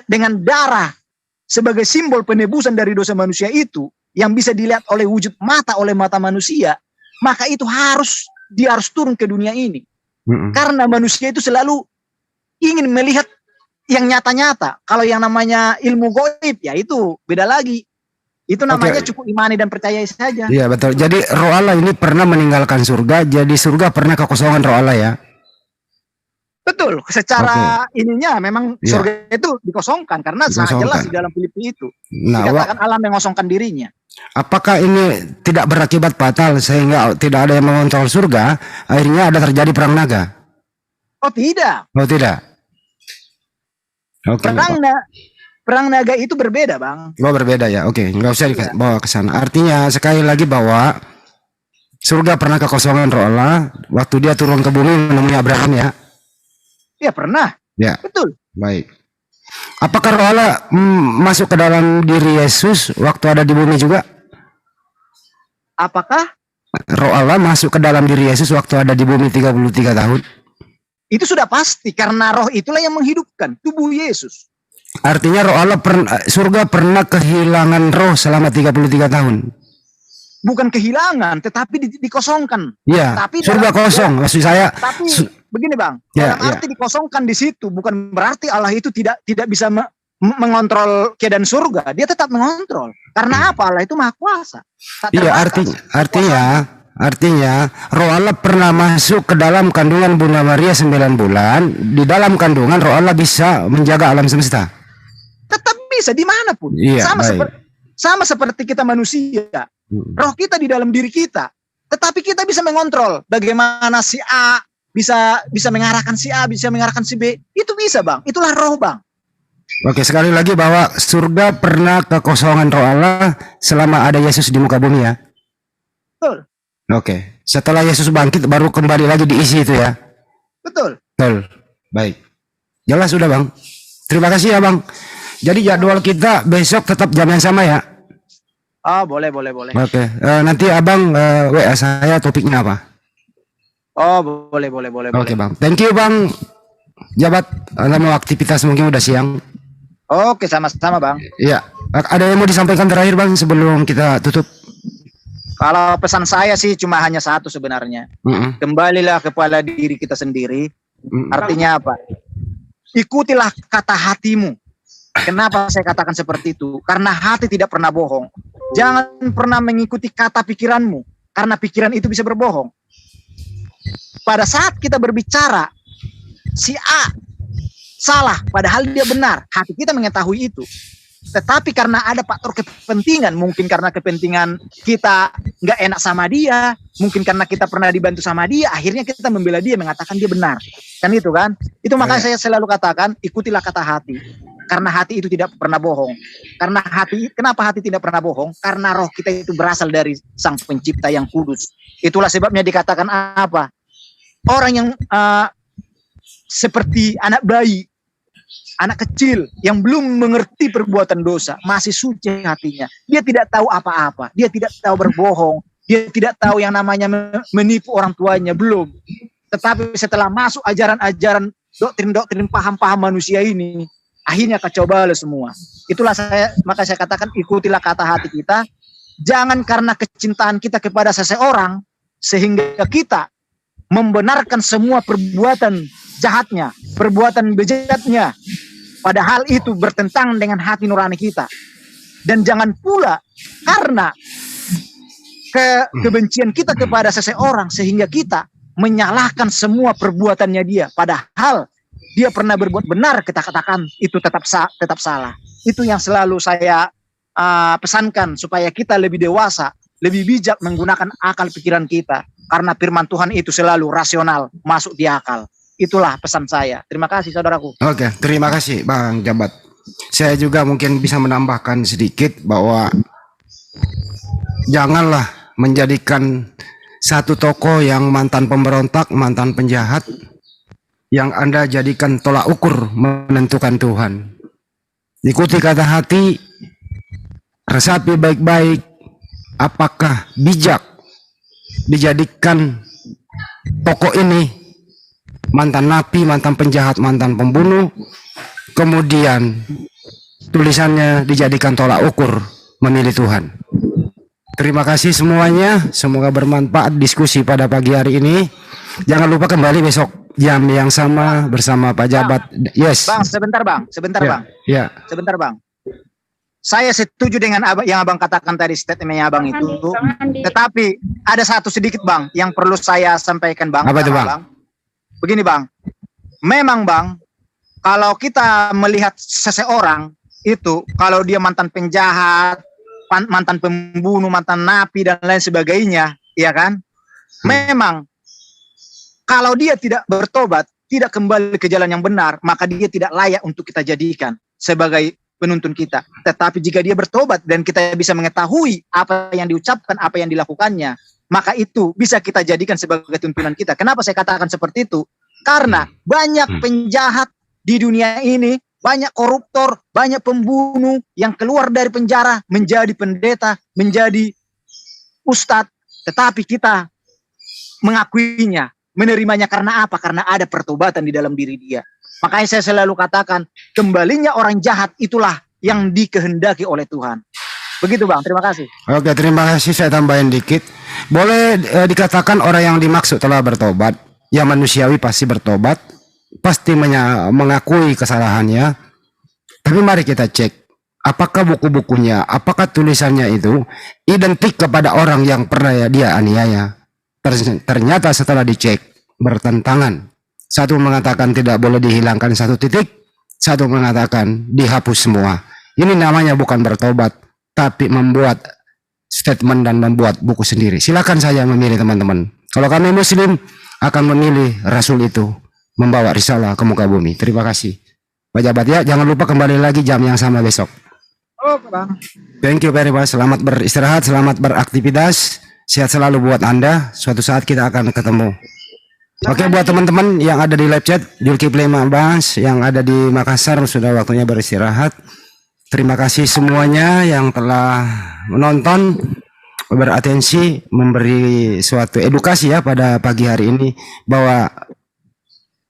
dengan darah sebagai simbol penebusan dari dosa manusia itu yang bisa dilihat oleh mata manusia, maka itu dia harus turun ke dunia ini. Karena manusia itu selalu ingin melihat yang nyata-nyata. Kalau yang namanya ilmu gaib ya itu beda lagi. Itu namanya cukup imani dan percaya saja. Iya betul. Jadi roh Allah ini pernah meninggalkan surga. Jadi surga pernah kekosongan roh Allah ya. Betul. Secara ininya memang surga itu dikosongkan karena sangat jelas di dalam Filipi itu. Dikatakan Allah mengosongkan dirinya. Apakah ini tidak berakibat fatal sehingga tidak ada yang mengontrol surga? Akhirnya ada terjadi perang naga? Oh tidak. Oh tidak. Perang naga itu berbeda bang. Oh berbeda ya, oke, nggak usah dibawa ke sana. Artinya sekali lagi bahwa surga pernah kekosongan roh Allah waktu dia turun ke bumi menemui Abraham ya? Iya pernah. Ya. Betul. Baik. Apakah roh Allah masuk ke dalam diri Yesus waktu ada di bumi juga? Apakah? Roh Allah masuk ke dalam diri Yesus waktu ada di bumi 33 tahun? Itu sudah pasti karena roh itulah yang menghidupkan tubuh Yesus. Artinya roh Allah surga pernah kehilangan roh selama 33 tahun. Bukan kehilangan, tetapi dikosongkan. Iya. Tapi surga kosong, maksud saya. Tapi begini bang, dalam arti dikosongkan di situ bukan berarti Allah itu tidak bisa mengontrol keadaan surga. Dia tetap mengontrol. Karena apa? Allah itu maha kuasa. Iya, artinya roh Allah pernah masuk ke dalam kandungan Bunda Maria 9 bulan. Di dalam kandungan roh Allah bisa menjaga alam semesta. Tetap bisa dimanapun. Iya, sama seperti kita manusia. Roh kita di dalam diri kita. Tetapi kita bisa mengontrol bagaimana si A bisa mengarahkan si A, bisa mengarahkan si B. Itu bisa bang. Itulah roh bang. Oke, sekali lagi bahwa surga pernah kekosongan roh Allah selama ada Yesus di muka bumi ya. Betul. Oke, setelah Yesus bangkit baru kembali lagi diisi itu ya. Betul. Baik. Jelas sudah bang. Terima kasih ya bang. Jadi jadwal kita besok tetap jam yang sama ya. Oh, boleh, boleh, boleh. Oke, nanti abang WA saya topiknya apa? Oh, boleh, boleh, boleh. Oke bang, thank you bang. Jabat, anda mau aktivitas mungkin udah siang. Oke, sama-sama bang. Iya, ada yang mau disampaikan terakhir bang sebelum kita tutup? Kalau pesan saya sih cuma hanya satu sebenarnya. Kembalilah kepada diri kita sendiri. Artinya apa? Ikutilah kata hatimu. Kenapa saya katakan seperti itu? Karena hati tidak pernah bohong. Jangan pernah mengikuti kata pikiranmu, karena pikiran itu bisa berbohong. Pada saat kita berbicara, si A salah, padahal dia benar. Hati kita mengetahui itu. Tetapi karena ada faktor kepentingan, mungkin karena kepentingan kita nggak enak sama dia, mungkin karena kita pernah dibantu sama dia, akhirnya kita membela dia, mengatakan dia benar. Kan itu kan? Itu makanya saya selalu katakan, ikutilah kata hati. Karena hati itu tidak pernah bohong. Karena hati, kenapa hati tidak pernah bohong? Karena roh kita itu berasal dari Sang Pencipta yang kudus. Itulah sebabnya dikatakan apa? Orang yang seperti anak bayi, anak kecil yang belum mengerti perbuatan dosa, masih suci hatinya. Dia tidak tahu apa-apa, dia tidak tahu berbohong, dia tidak tahu yang namanya menipu orang tuanya, belum. Tetapi setelah masuk ajaran-ajaran, doktrin-doktrin paham-paham manusia ini, akhirnya kacau balau semua. Itulah maka saya katakan, ikutilah kata hati kita. Jangan karena kecintaan kita kepada seseorang, sehingga kita membenarkan semua perbuatan jahatnya, perbuatan bejatnya, padahal itu bertentangan dengan hati nurani kita. Dan jangan pula karena kebencian kita kepada seseorang sehingga kita menyalahkan semua perbuatannya dia, padahal dia pernah berbuat benar, kita katakan itu tetap salah. Itu yang selalu saya pesankan, supaya kita lebih dewasa, lebih bijak menggunakan akal pikiran kita, karena firman Tuhan itu selalu rasional, masuk di akal. Itulah pesan saya. Terima kasih saudaraku. Oke, terima kasih Bang Jabat. Saya juga mungkin bisa menambahkan sedikit bahwa janganlah menjadikan satu tokoh yang mantan pemberontak, mantan penjahat, yang Anda jadikan tolak ukur menentukan Tuhan. Ikuti kata hati, resapi baik-baik, apakah bijak dijadikan tokoh ini mantan napi, mantan penjahat, mantan pembunuh, kemudian tulisannya dijadikan tolak ukur memilih Tuhan. Terima kasih semuanya, semoga bermanfaat diskusi pada pagi hari ini. Jangan lupa kembali besok jam yang sama bersama Pak Jabat. Yes. Bang, sebentar bang, Ya. sebentar bang. Saya setuju dengan yang abang katakan tadi, statementnya abang itu. Tetapi ada satu sedikit bang yang perlu saya sampaikan bang. Apa itu bang? Begini bang, memang bang, kalau kita melihat seseorang itu, kalau dia mantan penjahat, mantan pembunuh, mantan napi dan lain sebagainya, ya kan? Memang kalau dia tidak bertobat, tidak kembali ke jalan yang benar, maka dia tidak layak untuk kita jadikan sebagai penuntun kita. Tetapi jika dia bertobat dan kita bisa mengetahui apa yang diucapkan, apa yang dilakukannya, maka itu bisa kita jadikan sebagai tuntunan kita. Kenapa saya katakan seperti itu? Karena banyak penjahat di dunia ini, banyak koruptor, banyak pembunuh yang keluar dari penjara menjadi pendeta, menjadi ustadz, tetapi kita mengakuinya, menerimanya karena apa? Karena ada pertobatan di dalam diri dia. Makanya saya selalu katakan, kembalinya orang jahat itulah yang dikehendaki oleh Tuhan. Begitu bang, terima kasih. Oke, terima kasih. Saya tambahin dikit. Boleh dikatakan orang yang dimaksud telah bertobat, ya manusiawi pasti bertobat, pasti mengakui kesalahannya. Tapi mari kita cek, apakah buku-bukunya, apakah tulisannya itu identik kepada orang yang pernah dia aniaya. Ternyata setelah dicek bertentangan. Satu mengatakan tidak boleh dihilangkan satu titik, satu mengatakan dihapus semua. Ini namanya bukan bertobat, tapi membuat statement dan membuat buku sendiri. Silakan saja memilih teman-teman. Kalau kami Muslim akan memilih Rasul itu membawa risalah ke muka bumi. Terima kasih Pak Jabat ya. Jangan lupa kembali lagi jam yang sama besok. Oke bang. Thank you very much. Selamat beristirahat, selamat beraktivitas. Sehat selalu buat Anda. Suatu saat kita akan ketemu. Oke, buat teman-teman yang ada di live chat, Zulkifli Ma'bas, yang ada di Makassar sudah waktunya beristirahat. Terima kasih semuanya yang telah menonton, beratensi, memberi suatu edukasi ya pada pagi hari ini, bahwa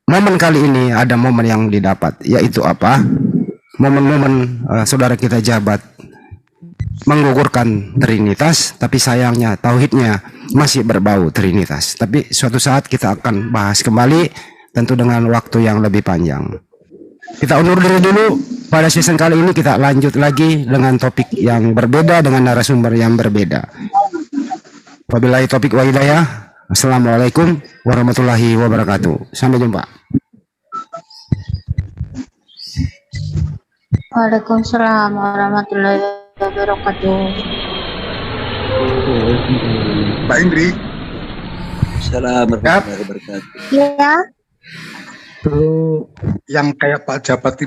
momen kali ini ada momen yang didapat, yaitu apa? Momen-momen saudara kita jabat menggugurkan Trinitas, tapi sayangnya tauhidnya masih berbau Trinitas. Tapi suatu saat kita akan bahas kembali, tentu dengan waktu yang lebih panjang. Kita undur diri dulu. Pada season kali ini kita lanjut lagi dengan topik yang berbeda, dengan narasumber yang berbeda. Wabillahi taufiq wa hidayah. Assalamualaikum warahmatullahi wabarakatuh. Sampai jumpa. Waalaikumsalam warahmatullahi wabarakatuh. Pak Indri. Assalamualaikum warahmatullahi wabarakatuh. Ya. Itu yang kayak Pak Jabat ini